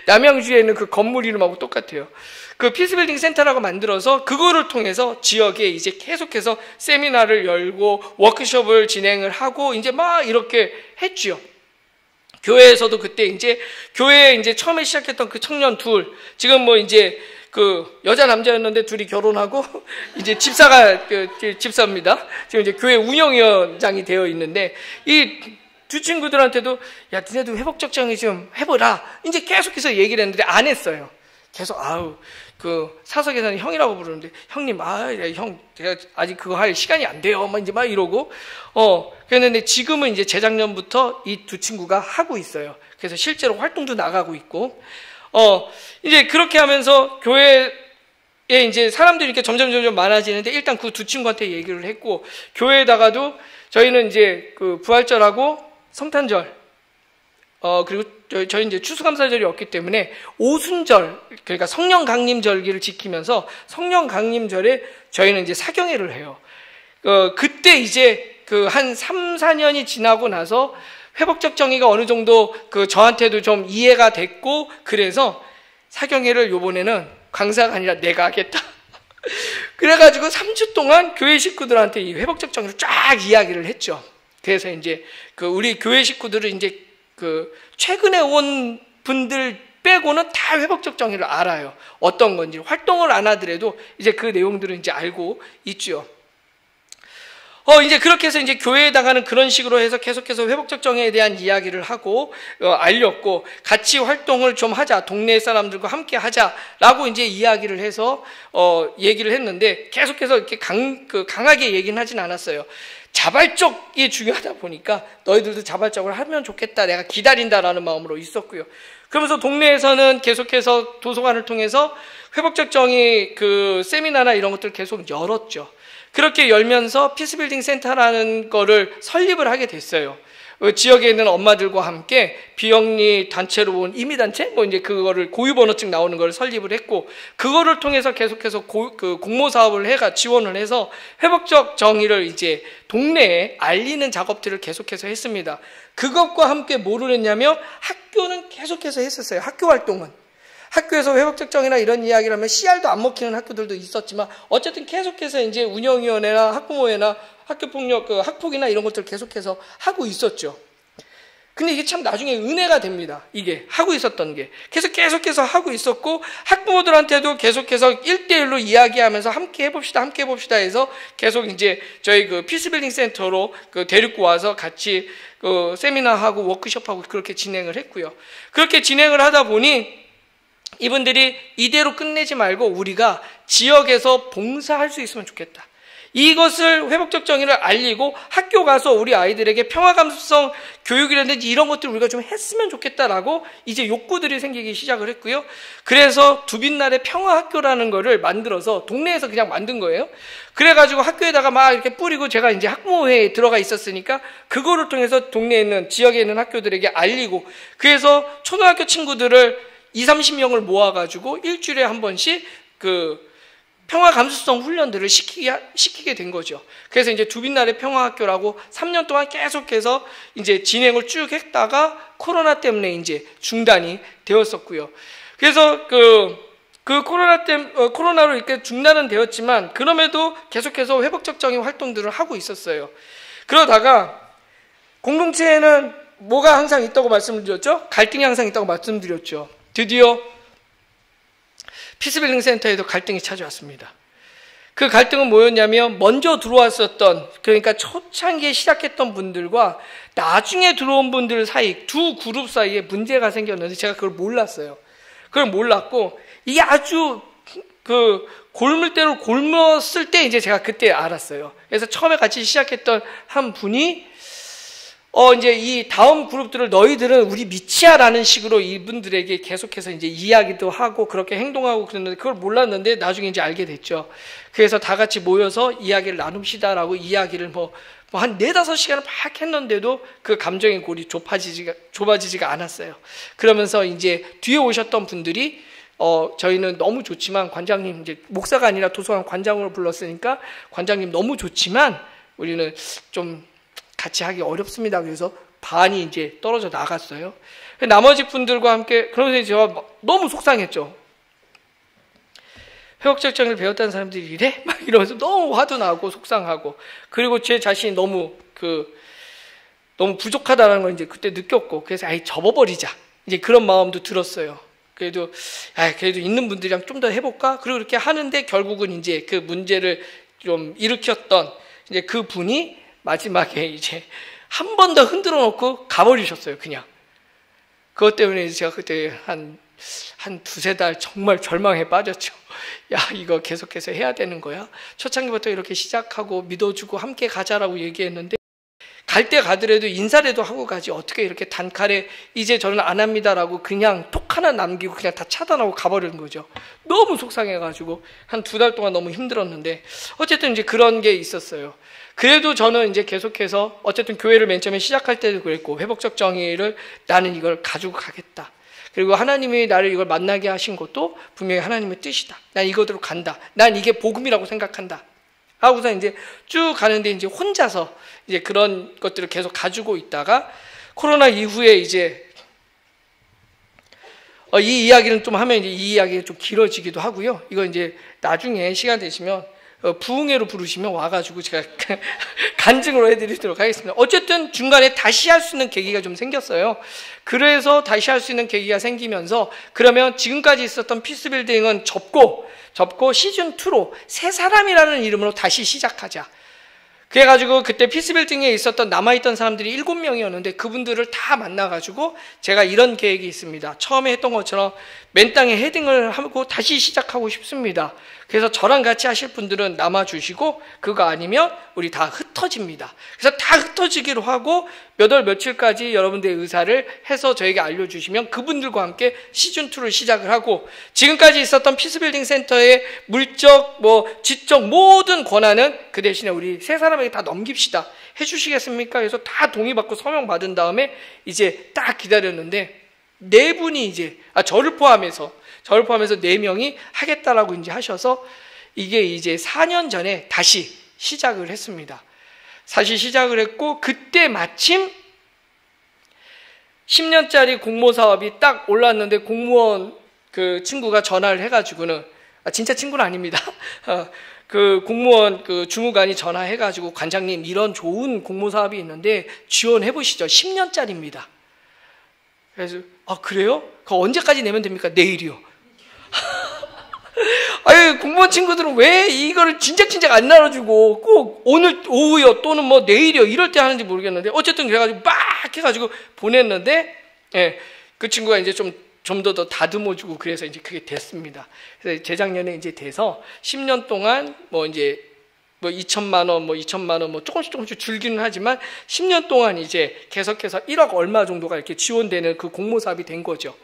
남양주에 있는 그 건물 이름하고 똑같아요. 그 피스빌딩 센터라고 만들어서 그거를 통해서 지역에 이제 계속해서 세미나를 열고 워크숍을 진행을 하고 이제 막 이렇게 했죠. 교회에서도 그때 이제 교회에 이제 처음에 시작했던 그 청년 둘, 지금 뭐 이제 그 여자 남자였는데 둘이 결혼하고 이제 집사입니다. 지금 이제 교회 운영위원장이 되어 있는데, 이 두 친구들한테도 야, 니네도 회복적 정의 좀 해보라 이제 계속해서 얘기를 했는데 안 했어요. 계속 그 사석에서는 형이라고 부르는데, 형님 형 제가 아직 그거 할 시간이 안 돼요 막 이제 막 이러고 그랬는데, 지금은 이제 재작년부터 이 두 친구가 하고 있어요. 그래서 실제로 활동도 나가고 있고, 이제 그렇게 하면서 교회에 이제 사람들이 이렇게 점점 많아지는데, 일단 그 두 친구한테 얘기를 했고, 교회에다가도 저희는 이제 그 부활절하고 성탄절, 그리고 저희 이제 추수감사절이 없기 때문에 오순절, 그러니까 성령 강림절기를 지키면서 성령 강림절에 저희는 이제 사경회를 해요. 그때 이제 그 한 3, 4년이 지나고 나서 회복적 정의가 어느 정도 저한테도 좀 이해가 됐고, 그래서 사경회를 요번에는 강사가 아니라 내가 하겠다. 그래가지고 3주 동안 교회 식구들한테 이 회복적 정의를 쫙 이야기를 했죠. 그래서 이제 우리 교회 식구들은 이제 최근에 온 분들 빼고는 다 회복적 정의를 알아요. 어떤 건지. 활동을 안 하더라도 이제 그 내용들은 이제 알고 있죠. 이제 그렇게 해서 이제 교회에다가는 그런 식으로 해서 계속해서 회복적 정의에 대한 이야기를 하고, 알렸고, 같이 활동을 좀 하자, 동네 사람들과 함께 하자라고 이제 이야기를 해서, 얘기를 했는데, 계속해서 이렇게 강하게 얘기는 하진 않았어요. 자발적이 중요하다 보니까, 너희들도 자발적으로 하면 좋겠다, 내가 기다린다라는 마음으로 있었고요. 그러면서 동네에서는 계속해서 도서관을 통해서 회복적 정의 세미나나 이런 것들을 계속 열었죠. 그렇게 열면서 피스빌딩 센터라는 거를 설립을 하게 됐어요. 지역에 있는 엄마들과 함께 비영리 단체로 온 임의단체? 뭐 이제 그거를 고유번호증 나오는 걸 설립을 했고, 그거를 통해서 계속해서 공모 사업을 지원을 해서 회복적 정의를 이제 동네에 알리는 작업들을 계속해서 했습니다. 그것과 함께 뭐를 했냐면 학교는 계속해서 했었어요. 학교 활동은. 학교에서 회복적 정의나 이런 이야기를 하면 CR도 안 먹히는 학교들도 있었지만, 어쨌든 계속해서 이제 운영위원회나 학부모회나 학교폭력, 학폭이나 이런 것들을 계속해서 하고 있었죠. 근데 이게 참 나중에 은혜가 됩니다. 이게 하고 있었던 게. 그래서 계속해서 하고 있었고, 학부모들한테도 계속해서 1대1로 이야기하면서 함께 해봅시다 해서 계속 이제 저희 피스빌딩 센터로 데리고 와서 같이 세미나하고 워크숍하고 그렇게 진행을 했고요. 그렇게 진행을 하다 보니 이분들이 이대로 끝내지 말고 우리가 지역에서 봉사할 수 있으면 좋겠다. 이것을 회복적 정의를 알리고 학교 가서 우리 아이들에게 평화 감수성 교육이라든지 이런 것들을 우리가 좀 했으면 좋겠다라고 이제 욕구들이 생기기 시작을 했고요. 그래서 두빛날의 평화학교라는 거를 만들어서 동네에서 그냥 만든 거예요. 그래가지고 학교에다가 막 이렇게 뿌리고 제가 이제 학부모회에 들어가 있었으니까 그거를 통해서 동네에 있는 지역에 있는 학교들에게 알리고 그래서 초등학교 친구들을 20-30명을 모아가지고 일주일에 한 번씩 그 평화 감수성 훈련들을 시키게 된 거죠. 그래서 이제 두빛날의 평화학교라고 3년 동안 계속해서 이제 진행을 쭉 했다가 코로나 때문에 이제 중단이 되었었고요. 그래서 코로나로 이렇게 중단은 되었지만 그럼에도 계속해서 회복적 정의 활동들을 하고 있었어요. 그러다가 공동체에는 뭐가 항상 있다고 말씀드렸죠? 갈등이 항상 있다고 말씀드렸죠. 드디어 피스빌딩 센터에도 갈등이 찾아왔습니다. 그 갈등은 뭐였냐면 먼저 들어왔었던 그러니까 초창기에 시작했던 분들과 나중에 들어온 분들 사이 두 그룹 사이에 문제가 생겼는데 제가 그걸 몰랐어요. 그걸 몰랐고 이게 아주 골물대로 골랐을 때 이제 제가 그때 알았어요. 그래서 처음에 같이 시작했던 한 분이 이제 이 다음 그룹들을 너희들은 우리 미치야라는 식으로 이분들에게 계속해서 이제 이야기도 하고 그렇게 행동하고 그랬는데 그걸 몰랐는데 나중에 이제 알게 됐죠. 그래서 다 같이 모여서 이야기를 나눕시다라고 이야기를 한 4-5시간을 막 했는데도 그 감정의 골이 좁아지지가 않았어요. 그러면서 이제 뒤에 오셨던 분들이 저희는 너무 좋지만 관장님 이제 목사가 아니라 도서관 관장으로 불렀으니까 관장님 너무 좋지만 우리는 좀 같이 하기 어렵습니다. 그래서 반이 이제 떨어져 나갔어요. 나머지 분들과 함께 그러면서 제가 너무 속상했죠. 회복적 정의를 배웠다는 사람들이 이래? 막 이러면서 너무 화도 나고 속상하고 그리고 제 자신이 너무 부족하다는 걸 이제 그때 느꼈고 그래서 접어버리자 이제 그런 마음도 들었어요. 그래도 있는 분들이랑 좀 더 해볼까? 그리고 그렇게 하는데 결국은 이제 그 문제를 좀 일으켰던 이제 그 분이 마지막에 이제 한 번 더 흔들어 놓고 가버리셨어요, 그냥. 그것 때문에 제가 그때 한 2-3달 정말 절망에 빠졌죠. 야, 이거 계속해서 해야 되는 거야? 초창기부터 이렇게 시작하고 믿어주고 함께 가자라고 얘기했는데 갈 때 가더라도 인사라도 하고 가지 어떻게 이렇게 단칼에 이제 저는 안 합니다라고 그냥 톡 하나 남기고 그냥 다 차단하고 가버리는 거죠. 너무 속상해가지고 한 2달 동안 너무 힘들었는데 어쨌든 이제 그런 게 있었어요. 그래도 저는 이제 계속해서 어쨌든 교회를 맨 처음에 시작할 때도 그랬고 회복적 정의를 나는 이걸 가지고 가겠다. 그리고 하나님이 나를 이걸 만나게 하신 것도 분명히 하나님의 뜻이다. 난 이거대로 간다. 난 이게 복음이라고 생각한다. 하고서 이제 쭉 가는데 이제 혼자서 이제 그런 것들을 계속 가지고 있다가 코로나 이후에 이제 이 이야기는 좀 하면 이제 이 이야기가 좀 길어지기도 하고요. 이거 이제 나중에 시간 되시면 부흥회로 부르시면 와가지고 제가 간증으로 해드리도록 하겠습니다. 어쨌든 중간에 다시 할 수 있는 계기가 좀 생겼어요. 그래서 다시 할 수 있는 계기가 생기면서 그러면 지금까지 있었던 피스빌딩은 접고 시즌2로 새 사람이라는 이름으로 다시 시작하자. 그래가지고 그때 피스빌딩에 있었던 남아있던 사람들이 7명이었는데 그분들을 다 만나가지고 제가 이런 계획이 있습니다. 처음에 했던 것처럼 맨 땅에 헤딩을 하고 다시 시작하고 싶습니다. 그래서 저랑 같이 하실 분들은 남아주시고 그거 아니면 우리 다 흩어집니다. 그래서 다 흩어지기로 하고 몇 월 며칠까지 여러분들의 의사를 해서 저에게 알려주시면 그분들과 함께 시즌2를 시작을 하고 지금까지 있었던 피스빌딩 센터의 물적, 지적 모든 권한은 그 대신에 우리 세 사람에게 다 넘깁시다. 해주시겠습니까? 그래서 다 동의받고 서명 받은 다음에 이제 딱 기다렸는데 네 분이 이제 저를 포함해서 4명이 하겠다라고 이제 하셔서 이게 이제 4년 전에 다시 시작을 했습니다. 다시 시작을 했고 그때 마침 10년짜리 공모 사업이 딱 올랐는데 공무원 그 친구가 전화를 해가지고는 진짜 친구는 아닙니다. 그 공무원 그 주무관이 전화해가지고 관장님 이런 좋은 공모 사업이 있는데 지원해 보시죠. 10년짜리입니다. 그래서 그래요? 그거 언제까지 내면 됩니까? 내일이요. 아유, 공무원 친구들은 왜 이거를 진작 안 나눠주고 꼭 오늘 오후요 또는 내일이요 이럴 때 하는지 모르겠는데 어쨌든 그래가지고 막 해가지고 보냈는데 그 친구가 이제 좀 더 다듬어주고 그래서 이제 그게 됐습니다. 그래서 재작년에 이제 돼서 10년 동안 이제 뭐 2천만 원, 뭐 2천만 원, 뭐 조금씩 줄기는 하지만 10년 동안 이제 계속해서 1억 얼마 정도가 이렇게 지원되는 그 공모 사업이 된 거죠.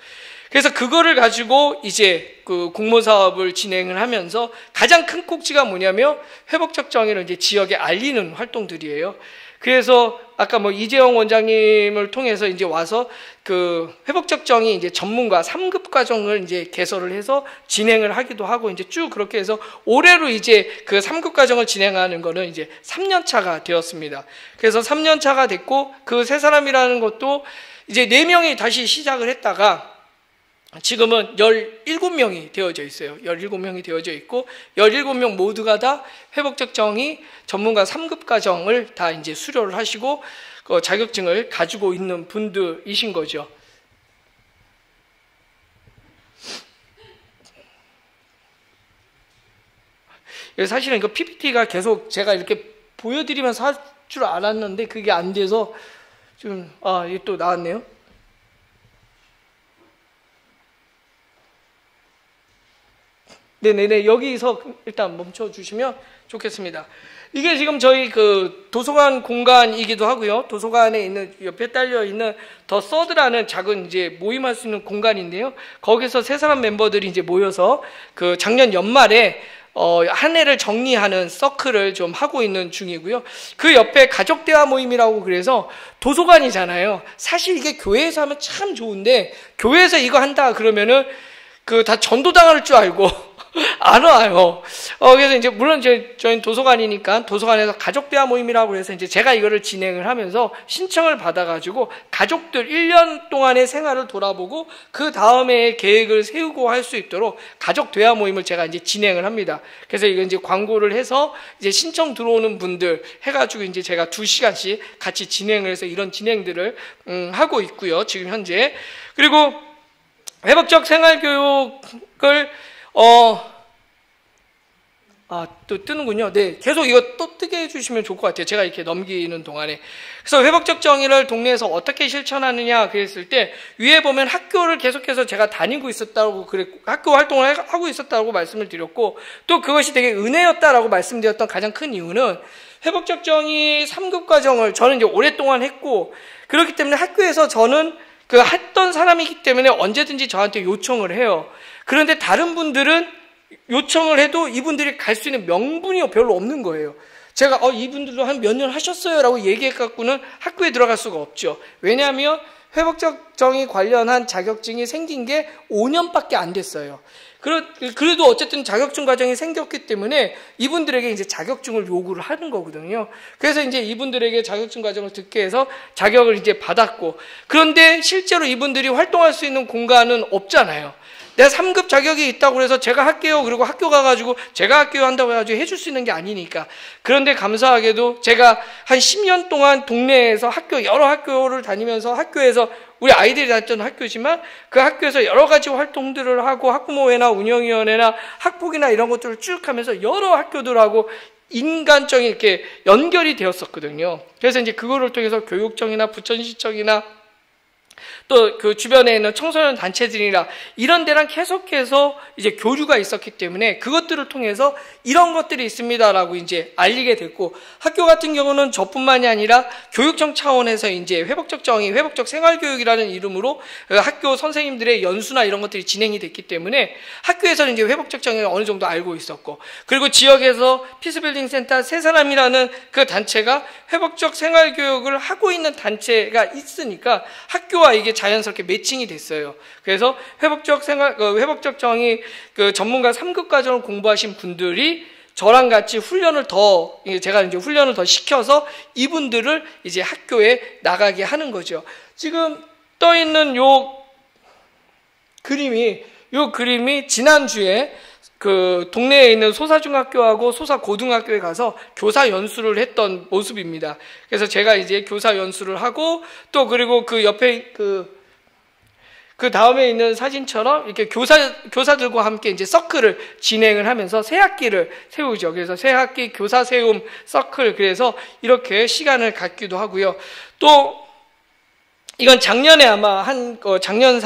그래서 그거를 가지고 이제 그 공모 사업을 진행을 하면서 가장 큰 꼭지가 뭐냐면 회복적 정의를 이제 지역에 알리는 활동들이에요. 그래서 아까 뭐 이재영 원장님을 통해서 이제 와서 그 회복적 정의 이제 전문가 3급 과정을 이제 개설을 해서 진행을 하기도 하고 이제 쭉 그렇게 해서 올해로 이제 그 3급 과정을 진행하는 거는 이제 3년 차가 되었습니다. 그래서 3년 차가 됐고 그 세 사람이라는 것도 이제 4명이 다시 시작을 했다가 지금은 17명이 되어져 있어요. 17명이 되어져 있고 17명 모두가 다 회복적 정의 전문가 3급 과정을 다 이제 수료를 하시고 그 자격증을 가지고 있는 분들이신 거죠. 사실은 이거 PPT가 계속 제가 이렇게 보여드리면서 할 줄 알았는데 그게 안 돼서 지금 이게 또 나왔네요. 네네네, 여기서 일단 멈춰주시면 좋겠습니다. 이게 지금 저희 그 도서관 공간이기도 하고요. 도서관에 있는 옆에 딸려 있는 더 서드라는 작은 이제 모임할 수 있는 공간인데요. 거기서 세 사람 멤버들이 이제 모여서 그 작년 연말에 한 해를 정리하는 서클을 좀 하고 있는 중이고요. 그 옆에 가족대화 모임이라고 그래서 도서관이잖아요. 사실 이게 교회에서 하면 참 좋은데 교회에서 이거 한다 그러면은 그 다 전도당할 줄 알고 안 와요. 그래서 이제 물론 저희는 도서관이니까 도서관에서 가족대화 모임이라고 해서 이제 제가 이거를 진행을 하면서 신청을 받아가지고 가족들 1년 동안의 생활을 돌아보고 그 다음에 계획을 세우고 할 수 있도록 가족대화 모임을 제가 이제 진행을 합니다. 그래서 이거 이제 광고를 해서 이제 신청 들어오는 분들 해가지고 이제 제가 2시간씩 같이 진행을 해서 이런 진행들을 하고 있고요. 지금 현재. 그리고 회복적 생활교육을 또 뜨는군요. 네, 계속 이거 또 뜨게 해주시면 좋을 것 같아요. 제가 이렇게 넘기는 동안에. 그래서 회복적 정의를 동네에서 어떻게 실천하느냐 그랬을 때 위에 보면 학교를 계속해서 제가 다니고 있었다고 그랬고 학교 활동을 하고 있었다고 말씀을 드렸고 또 그것이 되게 은혜였다라고 말씀드렸던 가장 큰 이유는 회복적 정의 3급 과정을 저는 이제 오랫동안 했고 그렇기 때문에 학교에서 저는 그 했던 사람이기 때문에 언제든지 저한테 요청을 해요. 그런데 다른 분들은 요청을 해도 이분들이 갈 수 있는 명분이 별로 없는 거예요. 제가 이분들도 한 몇 년 하셨어요 라고 얘기해갖고는 학교에 들어갈 수가 없죠. 왜냐하면 회복적 정의 관련한 자격증이 생긴 게 5년밖에 안 됐어요. 그래도 어쨌든 자격증 과정이 생겼기 때문에 이분들에게 이제 자격증을 요구를 하는 거거든요. 그래서 이제 이분들에게 자격증 과정을 듣게 해서 자격을 이제 받았고, 그런데 실제로 이분들이 활동할 수 있는 공간은 없잖아요. 내가 3급 자격이 있다고 해서 제가 할게요. 그리고 학교 가가지고 제가 할게요 한다고 해가지고 해줄 수 있는 게 아니니까. 그런데 감사하게도 제가 한 10년 동안 동네에서 여러 학교를 다니면서 학교에서 우리 아이들이 다녔던 학교지만 그 학교에서 여러 가지 활동들을 하고 학부모회나 운영위원회나 학폭이나 이런 것들을 쭉 하면서 여러 학교들하고 인간적인 이렇게 연결이 되었었거든요. 그래서 이제 그거를 통해서 교육청이나 부천시청이나 또 그 주변에 있는 청소년 단체들이나 이런 데랑 계속해서 이제 교류가 있었기 때문에 그것들을 통해서 이런 것들이 있습니다라고 이제 알리게 됐고, 학교 같은 경우는 저뿐만이 아니라 교육청 차원에서 이제 회복적 정의, 회복적 생활교육이라는 이름으로 학교 선생님들의 연수나 이런 것들이 진행이 됐기 때문에 학교에서는 이제 회복적 정의를 어느 정도 알고 있었고, 그리고 지역에서 피스빌딩 센터 세 사람이라는 그 단체가 회복적 생활교육을 하고 있는 단체가 있으니까 학교와 이게 자연스럽게 매칭이 됐어요. 그래서 회복적 정의 그 전문가 3급 과정을 공부하신 분들이 저랑 같이 제가 이제 훈련을 더 시켜서 이분들을 이제 학교에 나가게 하는 거죠. 지금 떠 있는 요 그림이 지난주에 그 동네에 있는 소사중학교하고 소사고등학교에 가서 교사 연수를 했던 모습입니다. 그래서 제가 이제 교사 연수를 하고 또 그리고 그 옆에 그 다음에 있는 사진처럼 이렇게 교사들과 함께 이제 서클을 진행을 하면서 새 학기를 세우죠. 그래서 새 학기 교사 세움 서클, 그래서 이렇게 시간을 갖기도 하고요. 또 이건 작년에 아마 작년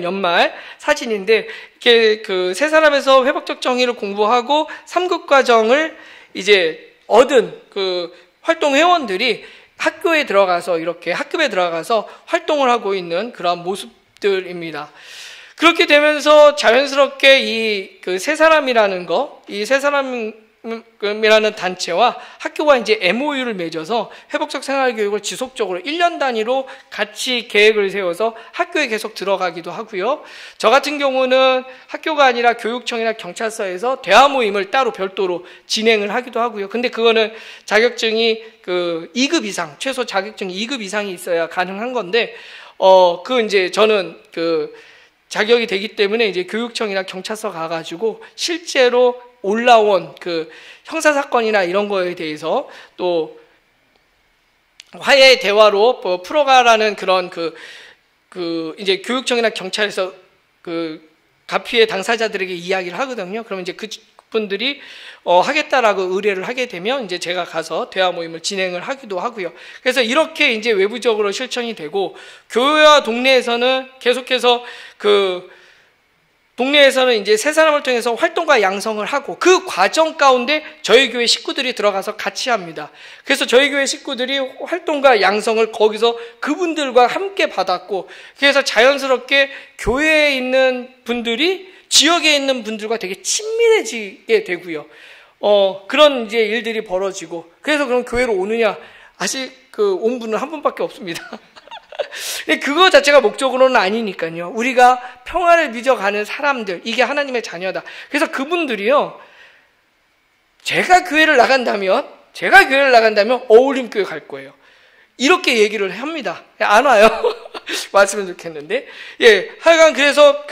연말 사진인데, 이렇게 그 세 사람에서 회복적 정의를 공부하고 3급 과정을 이제 얻은 그 활동 회원들이 학교에 들어가서 이렇게 학급에 들어가서 활동을 하고 있는 그런 모습들입니다. 그렇게 되면서 자연스럽게 이 그 세 사람이라는 이 세 사람이라는 단체와 학교가 이제 MOU를 맺어서 회복적 생활교육을 지속적으로 1년 단위로 같이 계획을 세워서 학교에 계속 들어가기도 하고요. 저 같은 경우는 학교가 아니라 교육청이나 경찰서에서 대화 모임을 따로 별도로 진행을 하기도 하고요. 근데 그거는 자격증이 그 2급 이상, 최소 자격증 2급 이상이 있어야 가능한 건데, 이제 저는 자격이 되기 때문에 이제 교육청이나 경찰서 가가지고 실제로 올라온 그 형사사건이나 이런 거에 대해서 또 화해의 대화로 풀어가라는 그런 이제 교육청이나 경찰에서 가피의 당사자들에게 이야기를 하거든요. 그러면 이제 그분들이 하겠다라고 의뢰를 하게 되면 이제 제가 가서 대화 모임을 진행을 하기도 하고요. 그래서 이렇게 이제 외부적으로 실천이 되고, 교회와 동네에서는 계속해서 동네에서는 이제 세 사람을 통해서 활동과 양성을 하고, 그 과정 가운데 저희 교회 식구들이 들어가서 같이 합니다. 그래서 저희 교회 식구들이 활동과 양성을 거기서 그분들과 함께 받았고, 그래서 자연스럽게 교회에 있는 분들이 지역에 있는 분들과 되게 친밀해지게 되고요. 그런 이제 일들이 벌어지고, 그래서 그럼 교회로 오느냐? 아직 온 분은 한 분밖에 없습니다. 그거 자체가 목적으로는 아니니까요. 우리가 평화를 빚어가는 사람들, 이게 하나님의 자녀다. 그래서 그분들이요, 제가 교회를 나간다면 어울림교회 갈 거예요. 이렇게 얘기를 합니다. 안 와요. 왔으면 좋겠는데. 예, 하여간 그래서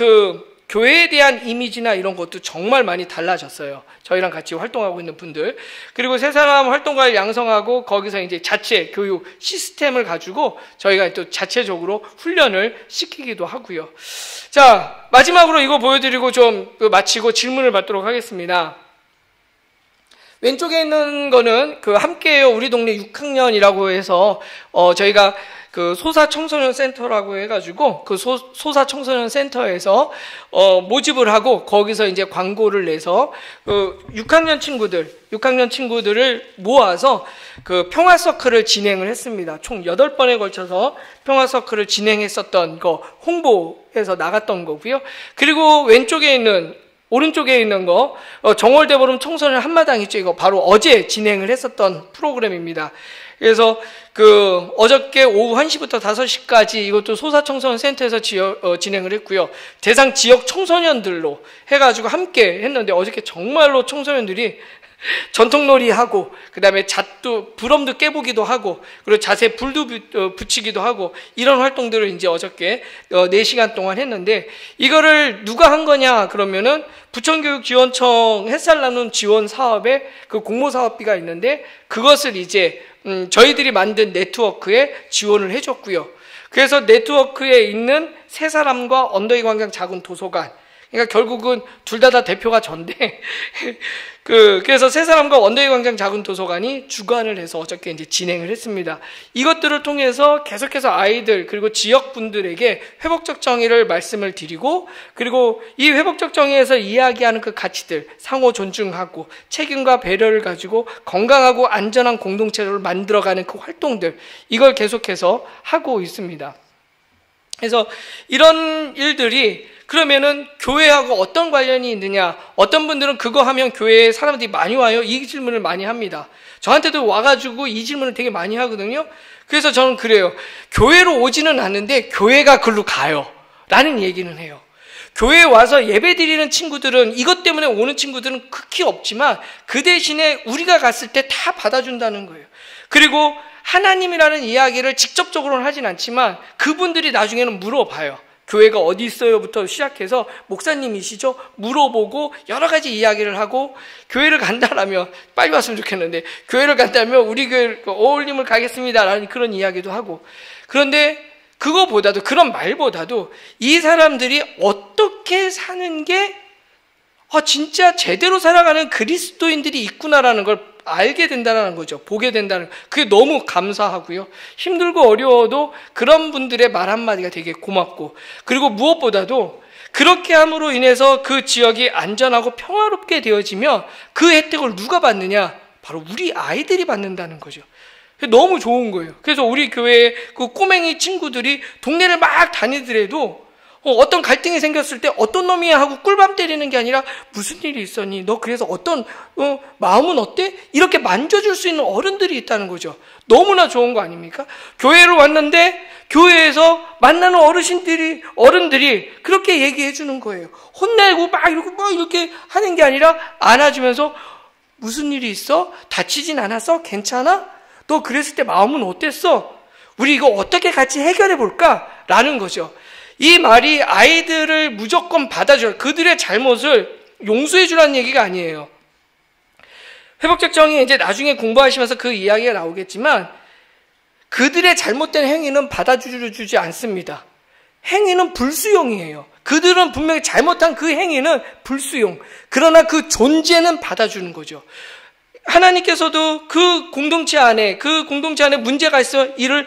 교회에 대한 이미지나 이런 것도 정말 많이 달라졌어요. 저희랑 같이 활동하고 있는 분들. 그리고 세 사람 활동가를 양성하고 거기서 이제 자체 교육 시스템을 가지고 저희가 또 자체적으로 훈련을 시키기도 하고요. 자, 마지막으로 이거 보여드리고 좀 마치고 질문을 받도록 하겠습니다. 왼쪽에 있는 거는 함께해요 우리 동네 6학년이라고 해서 저희가 소사 청소년 센터라고 해가지고 소사 청소년 센터에서 모집을 하고 거기서 이제 광고를 내서 6학년 친구들을 모아서 평화 서클을 진행을 했습니다. 총 8번에 걸쳐서 평화 서클을 진행했었던 거 홍보해서 나갔던 거고요. 그리고 오른쪽에 있는 거 정월대보름 청소년 한마당 있죠. 이거 바로 어제 진행을 했었던 프로그램입니다. 그래서 어저께 오후 1시부터 5시까지 이것도 소사청소년 센터에서 진행을 했고요. 대상 지역 청소년들로 해가지고 함께 했는데, 어저께 정말로 청소년들이 전통놀이 하고, 그 다음에 부럼도 깨보기도 하고, 그리고 자세 불도 붙이기도 하고, 이런 활동들을 이제 어저께 4시간 동안 했는데, 이거를 누가 한 거냐 그러면은 부천교육지원청 햇살 나눔 지원 사업에 공모 사업비가 있는데, 그것을 이제 저희들이 만든 네트워크에 지원을 해줬고요. 그래서 네트워크에 있는 세 사람과 언더이 광장 작은 도서관, 그러니까 결국은 둘 다 대표가 전데 그래서 세 사람과 언더이 광장 작은 도서관이 주관을 해서 어저께 이제 진행을 했습니다. 이것들을 통해서 계속해서 아이들 그리고 지역 분들에게 회복적 정의를 말씀을 드리고, 그리고 이 회복적 정의에서 이야기하는 그 가치들, 상호 존중하고 책임과 배려를 가지고 건강하고 안전한 공동체를 만들어가는 그 활동들, 이걸 계속해서 하고 있습니다. 그래서 이런 일들이 그러면은 교회하고 어떤 관련이 있느냐? 어떤 분들은 그거 하면 교회에 사람들이 많이 와요? 이 질문을 많이 합니다. 저한테도 와가지고 이 질문을 되게 많이 하거든요. 그래서 저는 그래요. 교회로 오지는 않는데 교회가 글로 가요. 라는 얘기는 해요. 교회에 와서 예배 드리는 친구들은, 이것 때문에 오는 친구들은 극히 없지만 그 대신에 우리가 갔을 때 다 받아준다는 거예요. 그리고 하나님이라는 이야기를 직접적으로는 하진 않지만 그분들이 나중에는 물어봐요. 교회가 어디 있어요부터 시작해서 목사님이시죠? 물어보고 여러 가지 이야기를 하고, 교회를 간다라면 빨리 왔으면 좋겠는데, 교회를 간다면 우리 교회 어울림을 가겠습니다라는 그런 이야기도 하고. 그런데 그거보다도, 그런 말보다도 이 사람들이 어떻게 사는 게 진짜 제대로 살아가는 그리스도인들이 있구나라는 걸 알게 된다는 거죠. 보게 된다는, 그게 너무 감사하고요. 힘들고 어려워도 그런 분들의 말 한마디가 되게 고맙고, 그리고 무엇보다도 그렇게 함으로 인해서 그 지역이 안전하고 평화롭게 되어지면 그 혜택을 누가 받느냐? 바로 우리 아이들이 받는다는 거죠. 너무 좋은 거예요. 그래서 우리 교회의 그 꼬맹이 친구들이 동네를 막 다니더라도 어떤 갈등이 생겼을 때 어떤 놈이야 하고 꿀밤 때리는 게 아니라 무슨 일이 있었니? 너 그래서 어떤 마음은 어때? 이렇게 만져줄 수 있는 어른들이 있다는 거죠. 너무나 좋은 거 아닙니까? 교회로 왔는데 교회에서 만나는 어른들이 그렇게 얘기해 주는 거예요. 혼내고 막 이렇게 하는 게 아니라 안아주면서 무슨 일이 있어? 다치진 않았어? 괜찮아? 너 그랬을 때 마음은 어땠어? 우리 이거 어떻게 같이 해결해 볼까? 라는 거죠. 이 말이 아이들을 무조건 받아줘요. 그들의 잘못을 용서해 주라는 얘기가 아니에요. 회복적 정의 이제 나중에 공부하시면서 그 이야기가 나오겠지만 그들의 잘못된 행위는 받아주지 않습니다. 행위는 불수용이에요. 그들은 분명히 잘못한 그 행위는 불수용. 그러나 그 존재는 받아주는 거죠. 하나님께서도 그 공동체 안에 문제가 있어 이를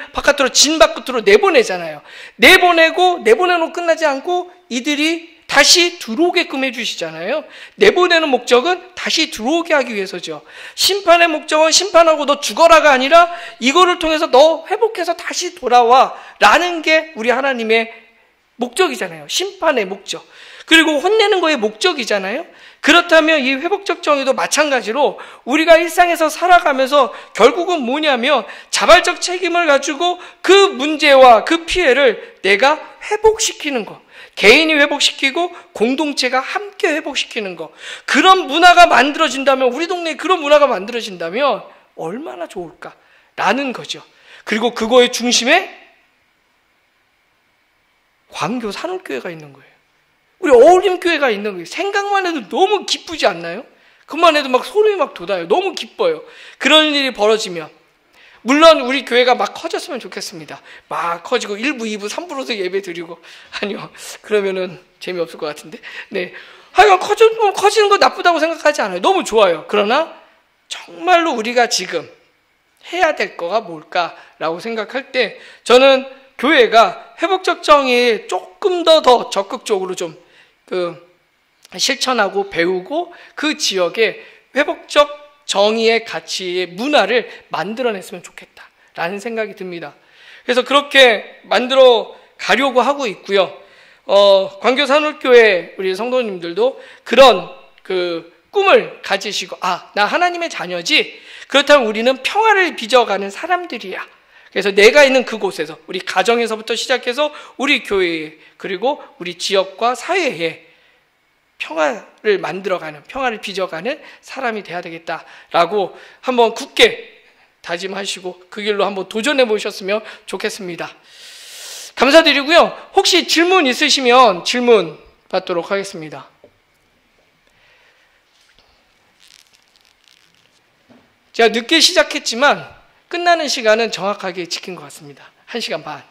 진 바깥으로 내보내잖아요. 내보내고 끝나지 않고 이들이 다시 들어오게끔 해주시잖아요. 내보내는 목적은 다시 들어오게 하기 위해서죠. 심판의 목적은 심판하고 너 죽어라가 아니라 이거를 통해서 너 회복해서 다시 돌아와 라는 게 우리 하나님의 목적이잖아요. 심판의 목적. 그리고 혼내는 거의 목적이잖아요. 그렇다면 이 회복적 정의도 마찬가지로 우리가 일상에서 살아가면서 결국은 뭐냐면 자발적 책임을 가지고 그 문제와 그 피해를 내가 회복시키는 거. 개인이 회복시키고 공동체가 함께 회복시키는 거. 그런 문화가 만들어진다면, 우리 동네에 그런 문화가 만들어진다면 얼마나 좋을까라는 거죠. 그리고 그거의 중심에 광교 산울교회가 있는 거예요. 우리 어울림교회가 있는 거예요. 생각만 해도 너무 기쁘지 않나요? 그만 해도 막 소름이 막 돋아요. 너무 기뻐요. 그런 일이 벌어지면. 물론 우리 교회가 막 커졌으면 좋겠습니다. 막 커지고 1부, 2부, 3부로서 예배 드리고. 아니요. 그러면은 재미없을 것 같은데. 네. 하여간 커지는 거 나쁘다고 생각하지 않아요. 너무 좋아요. 그러나 정말로 우리가 지금 해야 될 거가 뭘까라고 생각할 때 저는 교회가 회복적 정의에 조금 더 적극적으로 좀 실천하고 배우고 그 지역에 회복적 정의의 가치의 문화를 만들어냈으면 좋겠다라는 생각이 듭니다. 그래서 그렇게 만들어 가려고 하고 있고요. 광교 산울교회 우리 성도님들도 그런 꿈을 가지시고 나 하나님의 자녀지. 그렇다면 우리는 평화를 빚어가는 사람들이야. 그래서 내가 있는 그곳에서 우리 가정에서부터 시작해서 우리 교회에 그리고 우리 지역과 사회에 평화를 만들어가는, 평화를 빚어가는 사람이 돼야 되겠다라고 한번 굳게 다짐하시고 그 길로 한번 도전해 보셨으면 좋겠습니다. 감사드리고요. 혹시 질문 있으시면 질문 받도록 하겠습니다. 제가 늦게 시작했지만 끝나는 시간은 정확하게 지킨 것 같습니다. 1시간 반.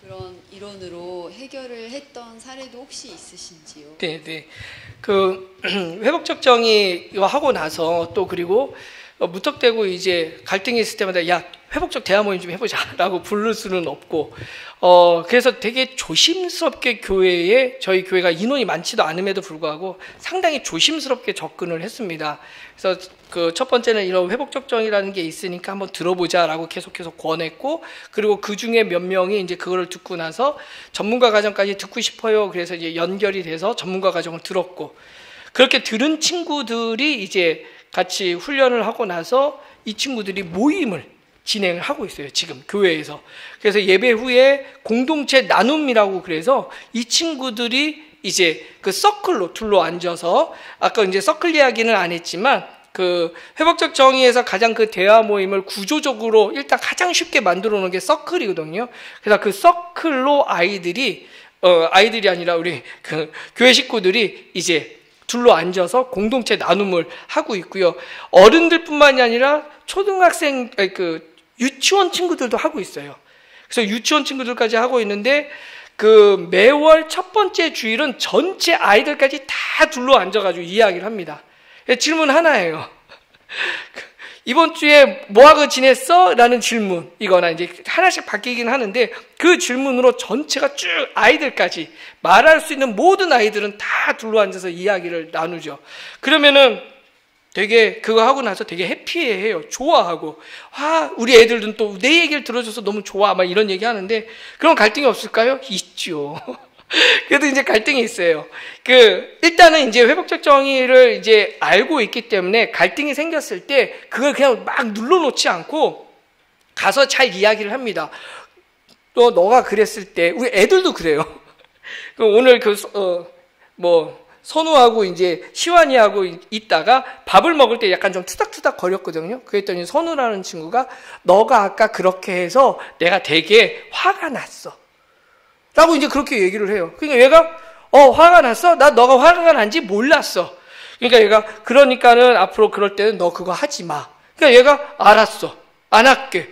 그런 이론으로 해결을 했던 사례도 혹시 있으신지요? 네. 회복적 정의와 하고 나서 또 그리고 무턱대고 이제 갈등이 있을 때마다 야, 회복적 대화 모임 좀 해보자라고 부를 수는 없고, 그래서 되게 조심스럽게 저희 교회가 인원이 많지도 않음에도 불구하고 상당히 조심스럽게 접근을 했습니다. 그래서 그 첫 번째는 이런 회복적 정의라는 게 있으니까 한번 들어보자라고 계속해서 권했고, 그리고 그 중에 몇 명이 이제 그거를 듣고 나서 전문가 과정까지 듣고 싶어요. 그래서 이제 연결이 돼서 전문가 과정을 들었고, 그렇게 들은 친구들이 이제 같이 훈련을 하고 나서 이 친구들이 모임을 진행을 하고 있어요. 지금 교회에서. 그래서 예배 후에 공동체 나눔이라고 그래서 이 친구들이 이제 그 서클로 둘러 앉아서, 아까 이제 서클 이야기는 안 했지만 그 회복적 정의에서 가장 그 대화 모임을 구조적으로 일단 가장 쉽게 만들어 놓은 게 서클이거든요. 그래서 그 서클로 아이들이 아니라 우리 그 교회 식구들이 이제 둘러 앉아서 공동체 나눔을 하고 있고요. 어른들뿐만이 아니라 초등학생, 유치원 친구들도 하고 있어요. 그래서 유치원 친구들까지 하고 있는데 그 매월 첫 번째 주일은 전체 아이들까지 다 둘러 앉아가지고 이야기를 합니다. 질문 하나예요. 이번 주에 뭐하고 지냈어? 라는 질문, 이거나 이제 하나씩 바뀌긴 하는데 그 질문으로 전체가 쭉 아이들까지 말할 수 있는 모든 아이들은 다 둘러앉아서 이야기를 나누죠. 그러면은 되게 그거 하고 나서 되게 해피해해요. 좋아하고, 우리 애들은 또 내 얘기를 들어줘서 너무 좋아, 막 이런 얘기 하는데, 그런 갈등이 없을까요? 있죠. 그래도 이제 갈등이 있어요. 일단은 이제 회복적 정의를 이제 알고 있기 때문에 갈등이 생겼을 때 그걸 그냥 막 눌러놓지 않고 가서 잘 이야기를 합니다. 또 너가 그랬을 때, 우리 애들도 그래요. 오늘 선우하고 이제 시완이하고 있다가 밥을 먹을 때 약간 좀 투닥투닥 거렸거든요. 그랬더니 선우라는 친구가 너가 아까 그렇게 해서 내가 되게 화가 났어. 라고 이제 그렇게 얘기를 해요. 그러니까 얘가 화가 났어? 나 너가 화가 난지 몰랐어. 그러니까 얘가 그러니까는 앞으로 그럴 때는 너 그거 하지 마. 그러니까 얘가 알았어. 안 할게.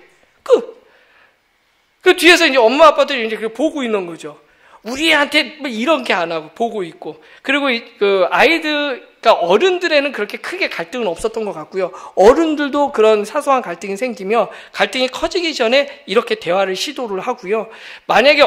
그 뒤에서 이제 엄마 아빠들이 이제 보고 있는 거죠. 우리한테 뭐 이런 게 안 하고 보고 있고. 그리고 그러니까 어른들에는 그렇게 크게 갈등은 없었던 것 같고요. 어른들도 그런 사소한 갈등이 생기며 갈등이 커지기 전에 이렇게 대화를 시도를 하고요. 만약에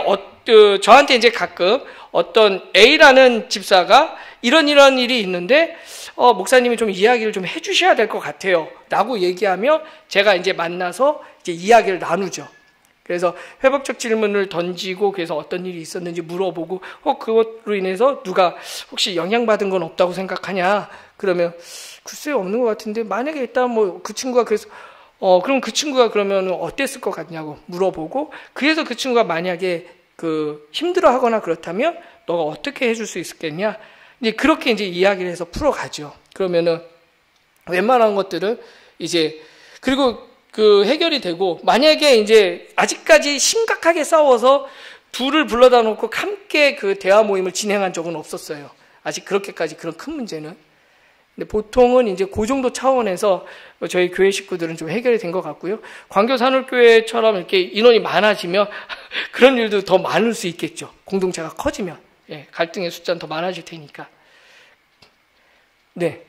저한테 이제 가끔 어떤 A라는 집사가 이런 일이 있는데 목사님이 좀 이야기를 좀 해주셔야 될 것 같아요. 라고 얘기하며 제가 이제 만나서 이제 이야기를 나누죠. 그래서 회복적 질문을 던지고 그래서 어떤 일이 있었는지 물어보고 그것으로 인해서 누가 혹시 영향받은 건 없다고 생각하냐? 그러면 글쎄요 없는 것 같은데 만약에 있다면 그 친구가 그래서 그럼 그 친구가 그러면 어땠을 것 같냐고 물어보고 그래서 그 친구가 만약에 힘들어하거나 그렇다면 너가 어떻게 해줄 수 있겠냐? 이제 그렇게 이제 이야기를 해서 풀어가죠. 그러면은 웬만한 것들은 이제 그리고 해결이 되고, 만약에 이제 아직까지 심각하게 싸워서 둘을 불러다 놓고 함께 대화 모임을 진행한 적은 없었어요. 아직 그렇게까지 그런 큰 문제는. 근데 보통은 이제 그 정도 차원에서 저희 교회 식구들은 좀 해결이 된 것 같고요. 광교산울교회처럼 이렇게 인원이 많아지면 그런 일도 더 많을 수 있겠죠. 공동체가 커지면. 예, 갈등의 숫자는 더 많아질 테니까. 네.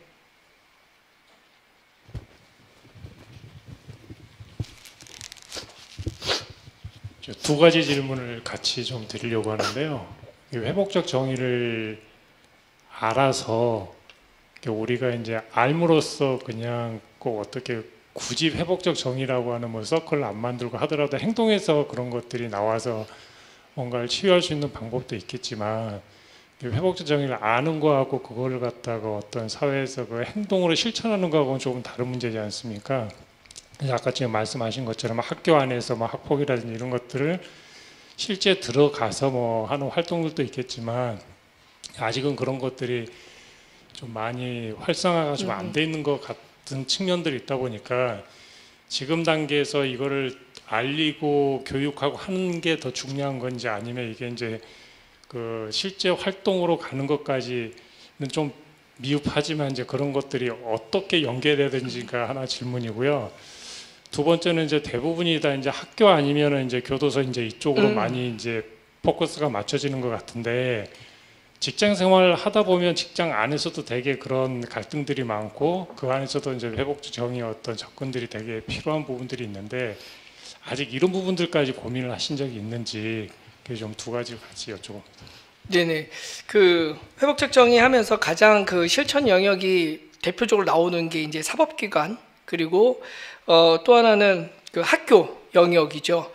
두 가지 질문을 같이 좀 드리려고 하는데요. 회복적 정의를 알아서 우리가 이제 알므로써 그냥 꼭 어떻게 굳이 회복적 정의라고 하는 서클을 안 만들고 하더라도 행동에서 그런 것들이 나와서 뭔가를 치유할 수 있는 방법도 있겠지만 회복적 정의를 아는 거하고 그거를 갖다가 어떤 사회에서 그 행동으로 실천하는 거하고는 조금 다른 문제지 않습니까? 아까 지금 말씀하신 것처럼 학교 안에서 학폭이라든지 이런 것들을 실제 들어가서 하는 활동들도 있겠지만 아직은 그런 것들이 좀 많이 활성화가 좀 안 돼 있는 것 같은 측면들이 있다 보니까 지금 단계에서 이거를 알리고 교육하고 하는 게 더 중요한 건지 아니면 이게 이제 실제 활동으로 가는 것까지는 좀 미흡하지만 이제 그런 것들이 어떻게 연계돼야 되는지가 하나 질문이고요. 두 번째는 이제 대부분이 다 이제 학교 아니면은 이제 교도소 이제 이쪽으로 많이 이제 포커스가 맞춰지는 것 같은데 직장 생활 하다 보면 직장 안에서도 되게 그런 갈등들이 많고 그 안에서도 이제 회복적 정의 어떤 접근들이 되게 필요한 부분들이 있는데 아직 이런 부분들까지 고민을 하신 적이 있는지 좀 두 가지 같이 여쭤봅니다. 네네. 회복적 정의 하면서 가장 실천 영역이 대표적으로 나오는 게 이제 사법기관 그리고 또 하나는 학교 영역이죠.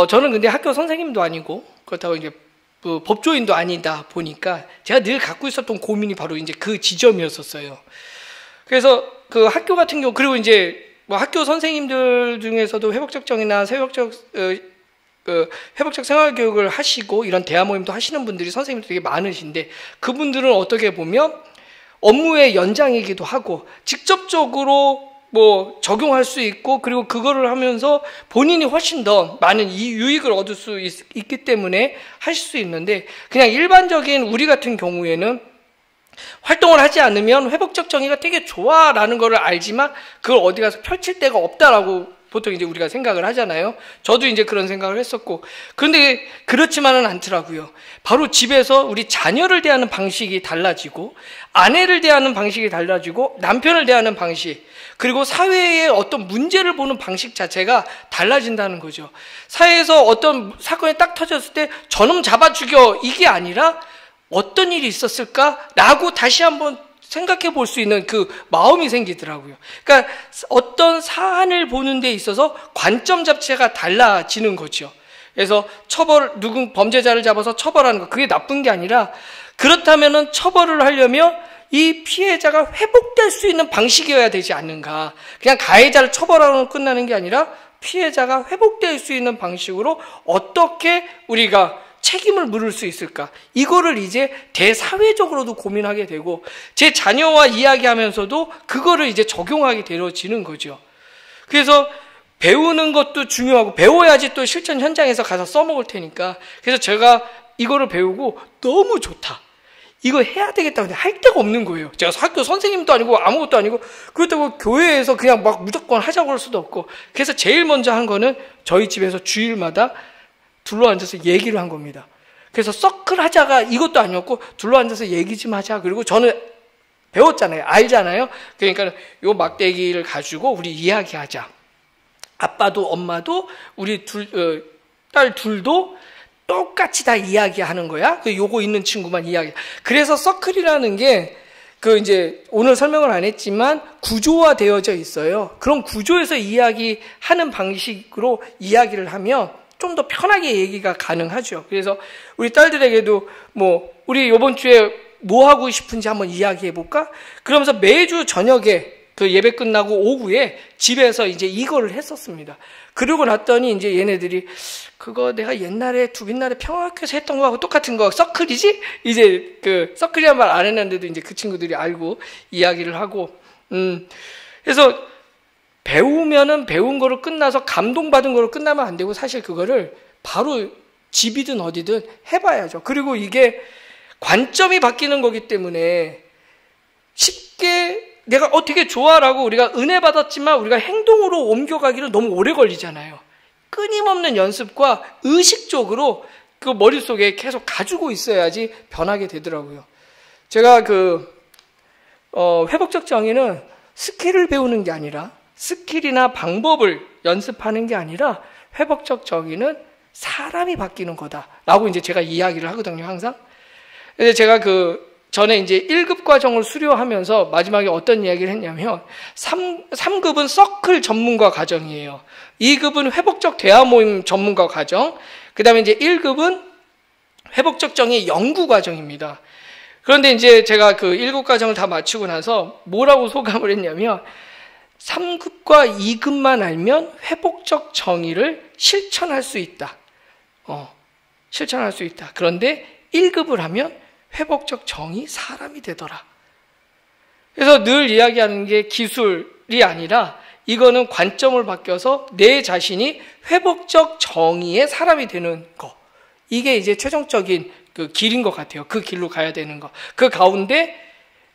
저는 근데 학교 선생님도 아니고 그렇다고 이제 법조인도 아니다 보니까 제가 늘 갖고 있었던 고민이 바로 이제 그 지점이었었어요. 그래서 학교 같은 경우 그리고 이제 학교 선생님들 중에서도 회복적 정의나 회복적 생활교육을 하시고 이런 대화 모임도 하시는 분들이 선생님들 되게 많으신데 그분들은 어떻게 보면 업무의 연장이기도 하고 직접적으로 적용할 수 있고 그리고 그거를 하면서 본인이 훨씬 더 많은 유익을 얻을 수 있기 때문에 하실 수 있는데 그냥 일반적인 우리 같은 경우에는 활동을 하지 않으면 회복적 정의가 되게 좋아라는 거를 알지만 그걸 어디 가서 펼칠 데가 없다라고 보통 이제 우리가 생각을 하잖아요. 저도 이제 그런 생각을 했었고, 그런데 그렇지만은 않더라고요. 바로 집에서 우리 자녀를 대하는 방식이 달라지고, 아내를 대하는 방식이 달라지고, 남편을 대하는 방식, 그리고 사회의 어떤 문제를 보는 방식 자체가 달라진다는 거죠. 사회에서 어떤 사건이 딱 터졌을 때 저놈 잡아 죽여, 이게 아니라 어떤 일이 있었을까라고 다시 한번 생각해 볼 수 있는 그 마음이 생기더라고요. 그러니까 어떤 사안을 보는 데 있어서 관점 자체가 달라지는 거죠. 그래서 누군 범죄자를 잡아서 처벌하는 거, 그게 나쁜 게 아니라, 그렇다면은 처벌을 하려면 이 피해자가 회복될 수 있는 방식이어야 되지 않는가. 그냥 가해자를 처벌하고 끝나는 게 아니라 피해자가 회복될 수 있는 방식으로 어떻게 우리가 책임을 물을 수 있을까? 이거를 이제 대사회적으로도 고민하게 되고, 제 자녀와 이야기하면서도 그거를 이제 적용하게 되어지는 거죠. 그래서 배우는 것도 중요하고, 배워야지 또 실전 현장에서 가서 써먹을 테니까. 그래서 제가 이거를 배우고 너무 좋다, 이거 해야 되겠다. 근데 할 데가 없는 거예요. 제가 학교 선생님도 아니고 아무것도 아니고, 그렇다고 교회에서 그냥 막 무조건 하자고 할 수도 없고. 그래서 제일 먼저 한 거는 저희 집에서 주일마다 둘러앉아서 얘기를 한 겁니다. 그래서 서클 하자가 이것도 아니었고, 둘러앉아서 얘기 좀 하자. 그리고 저는 배웠잖아요. 알잖아요. 그러니까 요 막대기를 가지고 우리 이야기하자. 아빠도 엄마도 우리 딸 둘도 똑같이 다 이야기하는 거야. 요거 있는 친구만 이야기. 그래서 서클이라는 게 이제 오늘 설명을 안 했지만 구조화되어져 있어요. 그런 구조에서 이야기하는 방식으로 이야기를 하면 좀 더 편하게 얘기가 가능하죠. 그래서 우리 딸들에게도 우리 이번 주에 뭐 하고 싶은지 한번 이야기해 볼까? 그러면서 매주 저녁에 그 예배 끝나고 오후에 집에서 이제 이거를 했었습니다. 그러고 났더니 이제 얘네들이 그거 내가 옛날에 두빛날에 평화학교에서 했던 거하고 똑같은 거, 서클이지? 이제 서클이란 말 안 했는데도 이제 그 친구들이 알고 이야기를 하고, 그래서 배우면은 배운 거를 끝나서 감동받은 거를 끝나면 안 되고, 사실 그거를 바로 집이든 어디든 해봐야죠. 그리고 이게 관점이 바뀌는 거기 때문에 쉽게 내가 되게 좋아라고 우리가 은혜 받았지만 우리가 행동으로 옮겨가기는 너무 오래 걸리잖아요. 끊임없는 연습과 의식적으로 그 머릿속에 계속 가지고 있어야지 변하게 되더라고요. 제가 회복적 정의는 스킬을 배우는 게 아니라, 스킬이나 방법을 연습하는 게 아니라, 회복적 정의는 사람이 바뀌는 거다라고 이제 제가 이야기를 하거든요, 항상. 그래서 제가 전에 이제 1급 과정을 수료하면서 마지막에 어떤 이야기를 했냐면, 3급은 서클 전문가 과정이에요. 2급은 회복적 대화 모임 전문가 과정. 그 다음에 이제 1급은 회복적 정의 연구 과정입니다. 그런데 이제 제가 1급 과정을 다 마치고 나서 뭐라고 소감을 했냐면, 3급과 2급만 알면 회복적 정의를 실천할 수 있다. 실천할 수 있다. 그런데 1급을 하면 회복적 정의 사람이 되더라. 그래서 늘 이야기하는 게 기술이 아니라, 이거는 관점을 바뀌어서 내 자신이 회복적 정의의 사람이 되는 거. 이게 이제 최종적인 길인 것 같아요. 그 길로 가야 되는 거. 그 가운데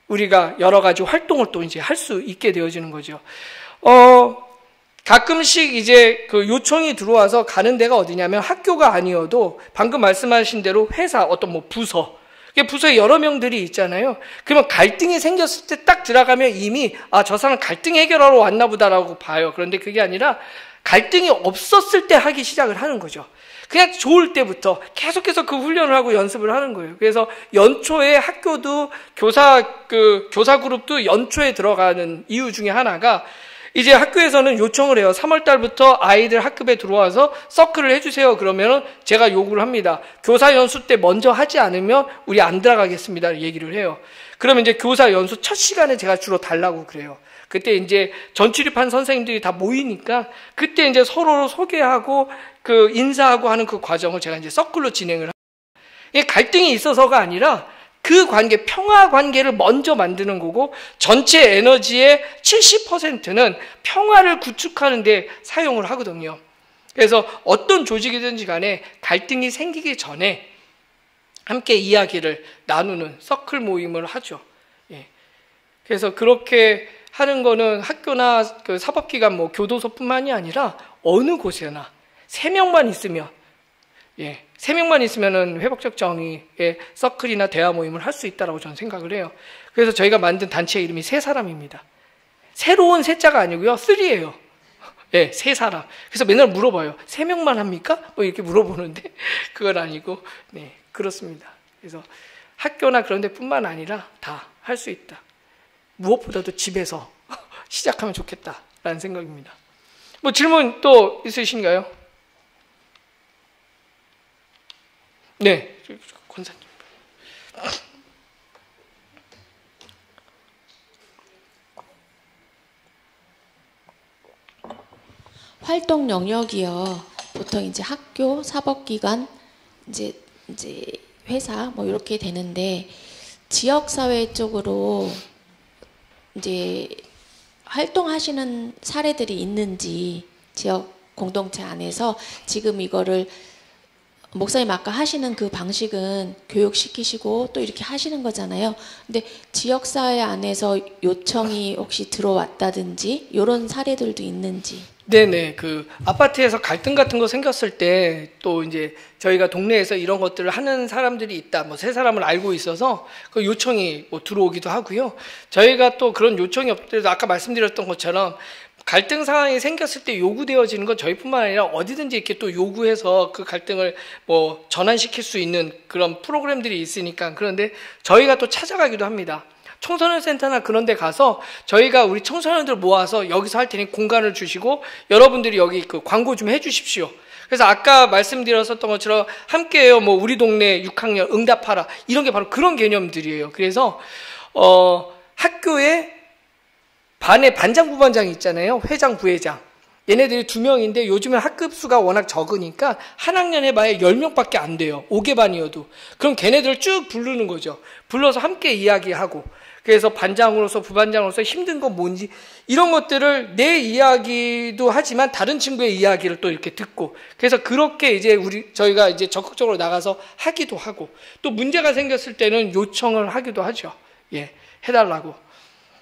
우리가 여러 가지 활동을 또 이제 할 수 있게 되어지는 거죠. 가끔씩 이제 요청이 들어와서 가는 데가 어디냐면, 학교가 아니어도 방금 말씀하신 대로 회사, 어떤 부서, 부서에 여러 명들이 있잖아요. 그러면 갈등이 생겼을 때 딱 들어가면 이미 저 사람 갈등 해결하러 왔나 보다라고 봐요. 그런데 그게 아니라 갈등이 없었을 때 하기 시작을 하는 거죠. 그냥 좋을 때부터 계속해서 그 훈련을 하고 연습을 하는 거예요. 그래서 연초에 학교도 교사 그룹도 연초에 들어가는 이유 중에 하나가, 이제 학교에서는 요청을 해요. 3월 달부터 아이들 학급에 들어와서 서클을 해주세요. 그러면은 제가 요구를 합니다. 교사 연수 때 먼저 하지 않으면 우리 안 들어가겠습니다. 얘기를 해요. 그러면 이제 교사 연수 첫 시간에 제가 주로 달라고 그래요. 그때 이제 전출입한 선생님들이 다 모이니까 그때 이제 서로 소개하고 인사하고 하는 그 과정을 제가 이제 서클로 진행을 합니다. 이게 갈등이 있어서가 아니라 그 관계, 평화 관계를 먼저 만드는 거고, 전체 에너지의 70%는 평화를 구축하는 데 사용을 하거든요. 그래서 어떤 조직이든지 간에 갈등이 생기기 전에 함께 이야기를 나누는 서클 모임을 하죠. 예. 그래서 그렇게 하는 거는 학교나 그 사법기관 뭐 교도소뿐만이 아니라 어느 곳에나 3명만 있으면 3명만 있으면은 회복적 정의의 서클이나 대화 모임을 할 수 있다라고 저는 생각을 해요. 그래서 저희가 만든 단체 이름이 세 사람입니다. 새로운 세자가 아니고요. 3예요. 세 사람. 그래서 맨날 물어봐요. 3명만 합니까? 뭐 이렇게 물어보는데 그건 아니고 그렇습니다. 그래서 학교나 그런 데뿐만 아니라 다 할 수 있다. 무엇보다도 집에서 시작하면 좋겠다라는 생각입니다. 뭐 질문 또 있으신가요? 네, 권사님. 활동 영역이요. 보통 이제 학교, 사법기관, 이제 회사 뭐 이렇게 되는데 지역사회 쪽으로 이제 활동하시는 사례들이 있는지 지역 공동체 안에서 지금 이거를 목사님 아까 하시는 그 방식은 교육시키시고 또 이렇게 하시는 거잖아요. 근데 지역사회 안에서 요청이 혹시 들어왔다든지 이런 사례들도 있는지. 네네. 그 아파트에서 갈등 같은 거 생겼을 때 또 이제 저희가 동네에서 이런 것들을 하는 사람들이 있다. 뭐 세 사람을 알고 있어서 그 요청이 뭐 들어오기도 하고요. 저희가 또 그런 요청이 없더라도 아까 말씀드렸던 것처럼 갈등 상황이 생겼을 때 요구되어지는 건 저희뿐만 아니라 어디든지 이렇게 또 요구해서 그 갈등을 뭐 전환시킬 수 있는 그런 프로그램들이 있으니까. 그런데 저희가 또 찾아가기도 합니다. 청소년 센터나 그런 데 가서 저희가 우리 청소년들 모아서 여기서 할 테니 공간을 주시고 여러분들이 여기 그 광고 좀 해 주십시오. 그래서 아까 말씀드렸었던 것처럼 함께해요. 뭐 우리 동네 6학년 응답하라. 이런 게 바로 그런 개념들이에요. 그래서 학교에 반에 반장 부반장이 있잖아요. 회장 부회장. 얘네들이 2명인데 요즘에 학급 수가 워낙 적으니까 한 학년 해봐야 10명밖에 안 돼요. 5개 반이어도. 그럼 걔네들을 쭉 부르는 거죠. 불러서 함께 이야기하고. 그래서 반장으로서 부반장으로서 힘든 건 뭔지 이런 것들을 내 이야기도 하지만 다른 친구의 이야기를 또 이렇게 듣고 그래서 그렇게 이제 저희가 이제 적극적으로 나가서 하기도 하고 또 문제가 생겼을 때는 요청을 하기도 하죠. 해달라고.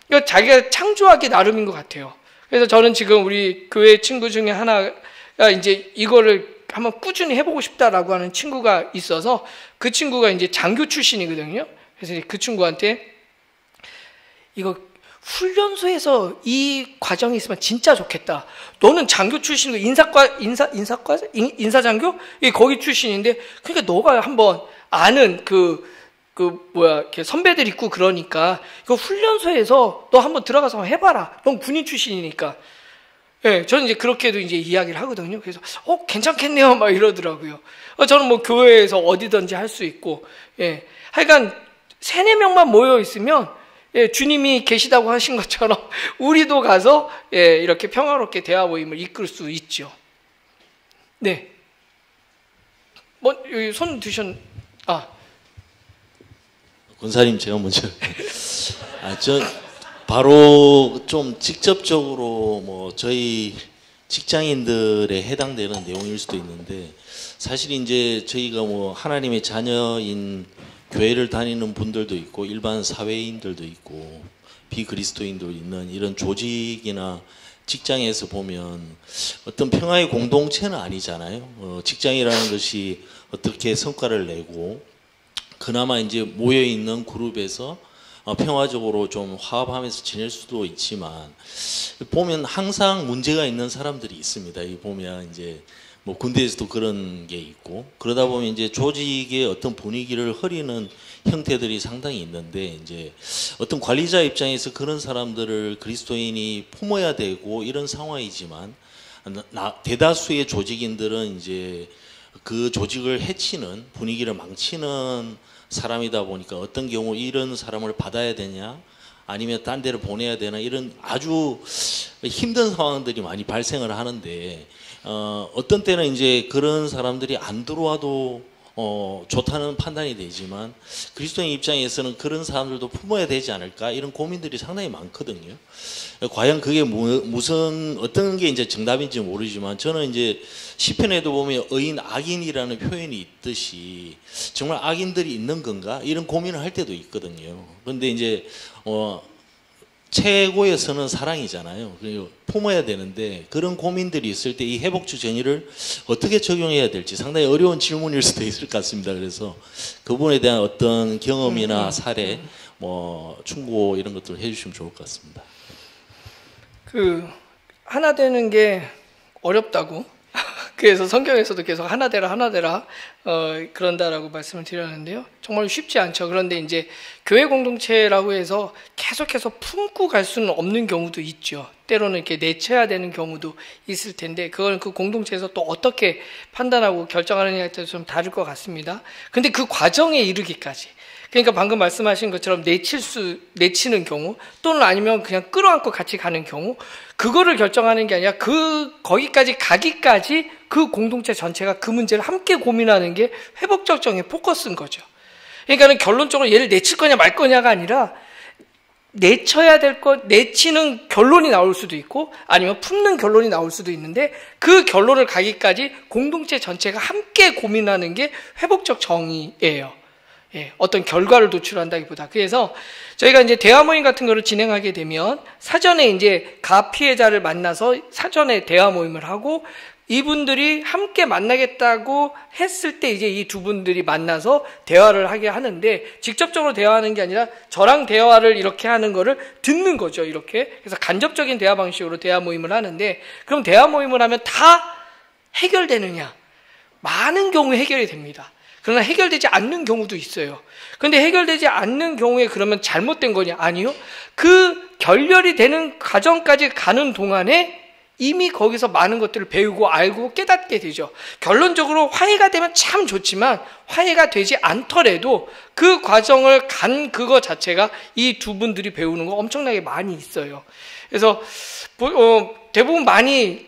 그러니까 자기가 창조하기 나름인 것 같아요. 그래서 저는 지금 우리 교회 친구 중에 하나가 이제 이거를 한번 꾸준히 해보고 싶다라고 하는 친구가 있어서 그 친구가 이제 장교 출신이거든요. 그래서 그 친구한테 이거 훈련소에서 이 과정이 있으면 진짜 좋겠다. 너는 장교 출신이고 인사장교? 거기 출신인데 그러니까 너가 한번 아는 이렇게 선배들 있고 그러니까 이거 훈련소에서 너 한번 들어가서 해봐라. 넌 군인 출신이니까. 저는 이제 그렇게도 이제 이야기를 하거든요. 그래서 괜찮겠네요. 막 이러더라고요. 저는 뭐 교회에서 어디든지 할 수 있고, 하여간 3-4명만 모여 있으면 주님이 계시다고 하신 것처럼 우리도 가서 이렇게 평화롭게 대화 모임을 이끌 수 있죠. 네. 뭐 여기 손 권사님 제가 먼저 저 바로 좀 직접적으로 뭐 저희 직장인들에 해당되는 내용일 수도 있는데 사실 이제 저희가 뭐 하나님의 자녀인 교회를 다니는 분들도 있고 일반 사회인들도 있고 비그리스도인도 있는 이런 조직이나 직장에서 보면 어떤 평화의 공동체는 아니잖아요. 직장이라는 것이 어떻게 성과를 내고 그나마 이제 모여 있는 그룹에서 평화적으로 좀 화합하면서 지낼 수도 있지만 보면 항상 문제가 있는 사람들이 있습니다. 이 보면 이제 뭐 군대에서도 그런 게 있고 그러다 보면 이제 조직의 어떤 분위기를 흐리는 형태들이 상당히 있는데 이제 어떤 관리자 입장에서 그런 사람들을 그리스도인이 품어야 되고 이런 상황이지만 대다수의 조직인들은 이제 그 조직을 해치는 분위기를 망치는 사람이다 보니까 어떤 경우 이런 사람을 받아야 되냐 아니면 딴 데를 보내야 되나 이런 아주 힘든 상황들이 많이 발생을 하는데 어떤 때는 이제 그런 사람들이 안 들어와도 좋다는 판단이 되지만 그리스도인 입장에서는 그런 사람들도 품어야 되지 않을까 이런 고민들이 상당히 많거든요. 과연 그게 무슨 어떤 게 이제 정답인지 모르지만 저는 이제 시편에도 보면 의인 악인이라는 표현이 있듯이 정말 악인들이 있는 건가 이런 고민을 할 때도 있거든요. 그런데 이제 최고의 선은 사랑이잖아요. 그리고 품어야 되는데 그런 고민들이 있을 때 이 회복적 정의를 어떻게 적용해야 될지 상당히 어려운 질문일 수도 있을 것 같습니다. 그래서 그 부분에 대한 어떤 경험이나 사례, 뭐 충고 이런 것들을 해주시면 좋을 것 같습니다. 하나 되는 게 어렵다고. 그래서 성경에서도 계속 하나 되라 그런다라고 말씀을 드렸는데요. 정말 쉽지 않죠. 그런데 이제 교회 공동체라고 해서 계속해서 품고 갈 수는 없는 경우도 있죠. 때로는 이렇게 내쳐야 되는 경우도 있을 텐데 그걸 그 공동체에서 또 어떻게 판단하고 결정하느냐에 따라서 좀 다를 것 같습니다. 근데 그 과정에 이르기까지, 그러니까 방금 말씀하신 것처럼 내치는 경우 또는 아니면 그냥 끌어안고 같이 가는 경우, 그거를 결정하는 게 아니라 거기까지 가기까지 그 공동체 전체가 그 문제를 함께 고민하는 게 회복적 정의의 포커스인 거죠. 그러니까는 결론적으로 얘를 내칠 거냐 말 거냐가 아니라 내쳐야 될 것, 내치는 결론이 나올 수도 있고 아니면 품는 결론이 나올 수도 있는데 그 결론을 가기까지 공동체 전체가 함께 고민하는 게 회복적 정의예요. 예, 어떤 결과를 도출한다기보다. 그래서 저희가 이제 대화 모임 같은 거를 진행하게 되면 사전에 이제 가피해자를 만나서 사전에 대화 모임을 하고 이분들이 함께 만나겠다고 했을 때 이제 이 두 분들이 만나서 대화를 하게 하는데 직접적으로 대화하는 게 아니라 저랑 대화를 이렇게 하는 거를 듣는 거죠. 이렇게. 그래서 간접적인 대화 방식으로 대화 모임을 하는데 그럼 대화 모임을 하면 다 해결되느냐? 많은 경우에 해결이 됩니다. 그러나 해결되지 않는 경우도 있어요. 그런데 해결되지 않는 경우에 그러면 잘못된 거냐? 아니요. 그 결렬이 되는 과정까지 가는 동안에 이미 거기서 많은 것들을 배우고 알고 깨닫게 되죠. 결론적으로 화해가 되면 참 좋지만 화해가 되지 않더라도 그 과정을 간 그거 자체가 이 두 분들이 배우는 거 엄청나게 많이 있어요. 그래서 대부분 많이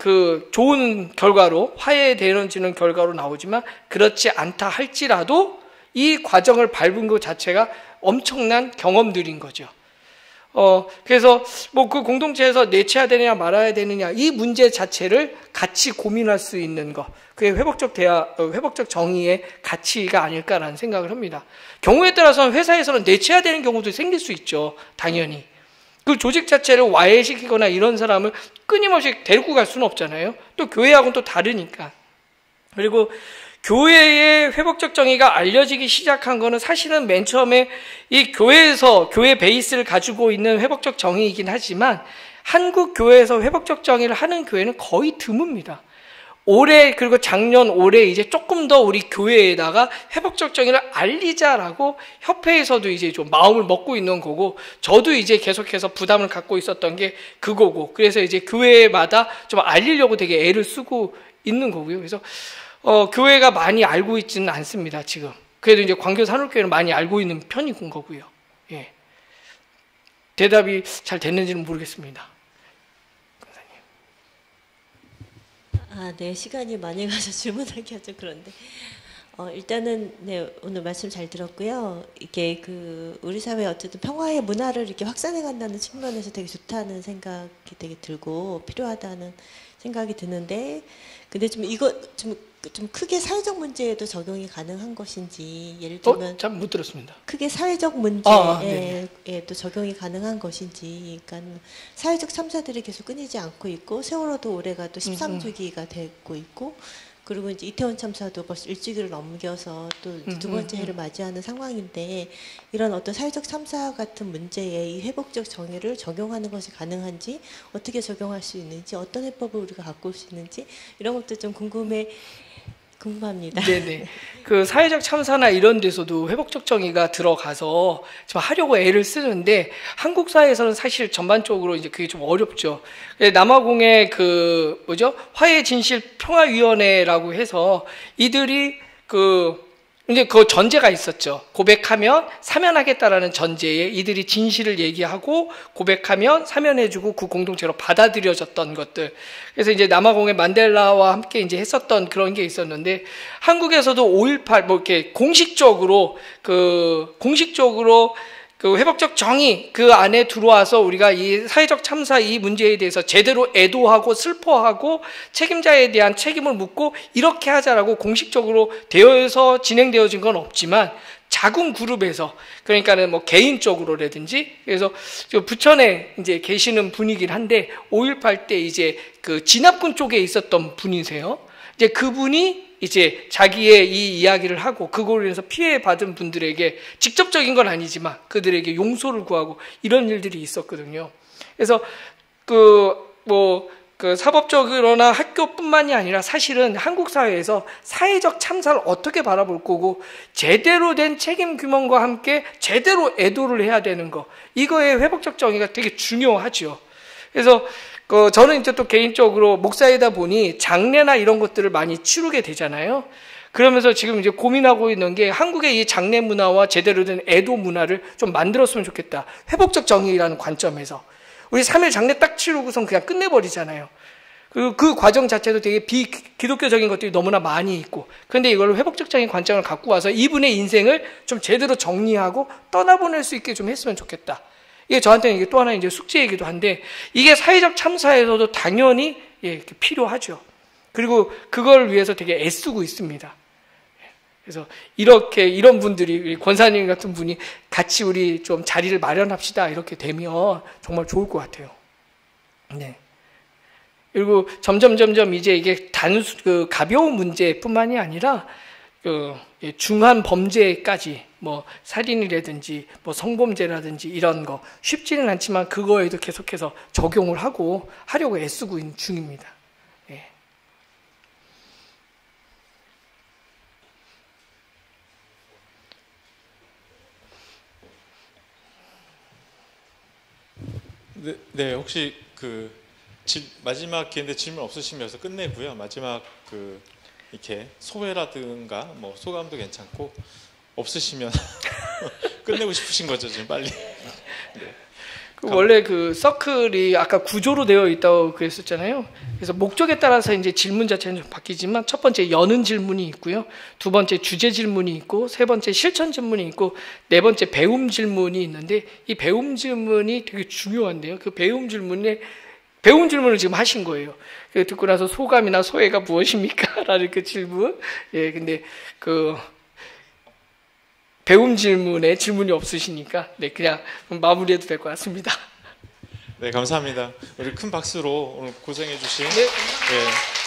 좋은 결과로 화해되어지는 결과로 나오지만 그렇지 않다 할지라도 이 과정을 밟은 것 자체가 엄청난 경험들인 거죠. 그래서 그 공동체에서 내쳐야 되느냐 말아야 되느냐 이 문제 자체를 같이 고민할 수 있는 것, 그게 회복적 정의의 가치가 아닐까라는 생각을 합니다. 경우에 따라서는 회사에서는 내쳐야 되는 경우도 생길 수 있죠. 당연히. 그 조직 자체를 와해시키거나 이런 사람을 끊임없이 데리고 갈 수는 없잖아요. 또 교회하고는 또 다르니까. 그리고 교회의 회복적 정의가 알려지기 시작한 거는 사실은 맨 처음에 이 교회에서 교회 베이스를 가지고 있는 회복적 정의이긴 하지만 한국 교회에서 회복적 정의를 하는 교회는 거의 드뭅니다. 올해 그리고 작년 올해 이제 조금 더 우리 교회에다가 회복적 정의를 알리자라고 협회에서도 이제 좀 마음을 먹고 있는 거고 저도 이제 계속해서 부담을 갖고 있었던 게 그거고 그래서 이제 교회마다 좀 알리려고 되게 애를 쓰고 있는 거고요. 그래서 교회가 많이 알고 있지는 않습니다, 지금. 그래도 이제 광교 산울교회는 많이 알고 있는 편인 거고요. 예. 대답이 잘 됐는지는 모르겠습니다. 네, 시간이 많이 가서 질문하기가 좀 그런데 일단은 네, 오늘 말씀 잘 들었고요. 이게 우리 사회 어쨌든 평화의 문화를 이렇게 확산해 간다는 측면에서 되게 좋다는 생각이 되게 들고 필요하다는 생각이 드는데, 근데 좀 이거 좀 크게 사회적 문제에도 적용이 가능한 것인지, 예를 들면 잘 못 들었습니다. 크게 사회적 문제에도 적용이 가능한 것인지, 그러니까 사회적 참사들이 계속 끊이지 않고 있고 세월호도 올해가 또 13주기가 되고 있고, 그리고 이제 이태원 참사도 벌써 1주기를 넘겨서 또 두 번째 해를 맞이하는 상황인데, 이런 어떤 사회적 참사 같은 문제에 이 회복적 정의를 적용하는 것이 가능한지, 어떻게 적용할 수 있는지, 어떤 해법을 우리가 갖고 올 수 있는지, 이런 것도 좀 궁금합니다. 네네. 그 사회적 참사나 이런 데서도 회복적 정의가 들어가서 좀 하려고 애를 쓰는데 한국 사회에서는 사실 전반적으로 이제 그게 좀 어렵죠. 남아공의 화해 진실 평화위원회라고 해서 이들이 이제 그 전제가 있었죠. 고백하면 사면하겠다라는 전제에 이들이 진실을 얘기하고 고백하면 사면해주고 그 공동체로 받아들여졌던 것들. 그래서 이제 남아공의 만델라와 함께 이제 했었던 그런 게 있었는데, 한국에서도 5.18 이렇게 공식적으로 그 회복적 정의 그 안에 들어와서 우리가 이 사회적 참사 이 문제에 대해서 제대로 애도하고 슬퍼하고 책임자에 대한 책임을 묻고 이렇게 하자라고 공식적으로 되어서 진행되어진 건 없지만, 작은 그룹에서, 그러니까는 뭐 개인적으로라든지, 그래서 부천에 이제 계시는 분이긴 한데 5.18 때 이제 그 진압군 쪽에 있었던 분이세요. 이제 그분이 이제 자기의 이 이야기를 하고 그걸로 인해서 피해 받은 분들에게 직접적인 건 아니지만 그들에게 용서를 구하고 이런 일들이 있었거든요. 그래서 그 사법적으로나 학교뿐만이 아니라 사실은 한국 사회에서 사회적 참사를 어떻게 바라볼 거고 제대로 된 책임 규명과 함께 제대로 애도를 해야 되는 거, 이거의 회복적 정의가 되게 중요하죠. 그래서 저는 이제 또 개인적으로 목사이다 보니 장례나 이런 것들을 많이 치르게 되잖아요. 그러면서 지금 이제 고민하고 있는 게 한국의 이 장례 문화와 제대로 된 애도 문화를 좀 만들었으면 좋겠다. 회복적 정의라는 관점에서. 우리 3일 장례 딱 치르고선 그냥 끝내버리잖아요. 그 과정 자체도 되게 비기독교적인 것들이 너무나 많이 있고, 그런데 이걸 회복적인 관점을 갖고 와서 이분의 인생을 좀 제대로 정리하고 떠나보낼 수 있게 좀 했으면 좋겠다. 이게 저한테는 이게 또 하나의 이제 숙제이기도 한데, 이게 사회적 참사에서도 당연히 필요하죠. 그리고 그걸 위해서 되게 애쓰고 있습니다. 그래서 이런 분들이, 권사님 같은 분이 같이 우리 좀 자리를 마련합시다 이렇게 되면 정말 좋을 것 같아요. 네. 그리고 점점 이제 이게 가벼운 문제뿐만이 아니라 중한 범죄까지, 뭐 살인이라든지 뭐 성범죄라든지 이런 거 쉽지는 않지만 그거에도 계속해서 적용을 하려고 애쓰고 있는 중입니다. 네. 네, 혹시 마지막 기회인데 질문 없으시면 여기서 끝내고요. 마지막 이렇게 소회라든가 뭐 소감도 괜찮고, 없으시면 끝내고 싶으신 거죠, 지금 빨리. 네. 원래 서클이 아까 구조로 되어 있다고 그랬었잖아요. 그래서 목적에 따라서 이제 질문 자체는 좀 바뀌지만, 첫 번째 여는 질문이 있고요. 두 번째 주제 질문이 있고, 세 번째 실천 질문이 있고, 네 번째 배움 질문이 있는데, 이 배움 질문이 되게 중요한데요. 그 배움 질문을 지금 하신 거예요. 듣고 나서 소감이나 소회가 무엇입니까? 라는 그 질문. 예, 근데 배움 질문에 질문이 없으시니까, 네, 그냥 마무리해도 될 것 같습니다. 네, 감사합니다. 우리 큰 박수로 오늘 고생해 주신. 네. 네.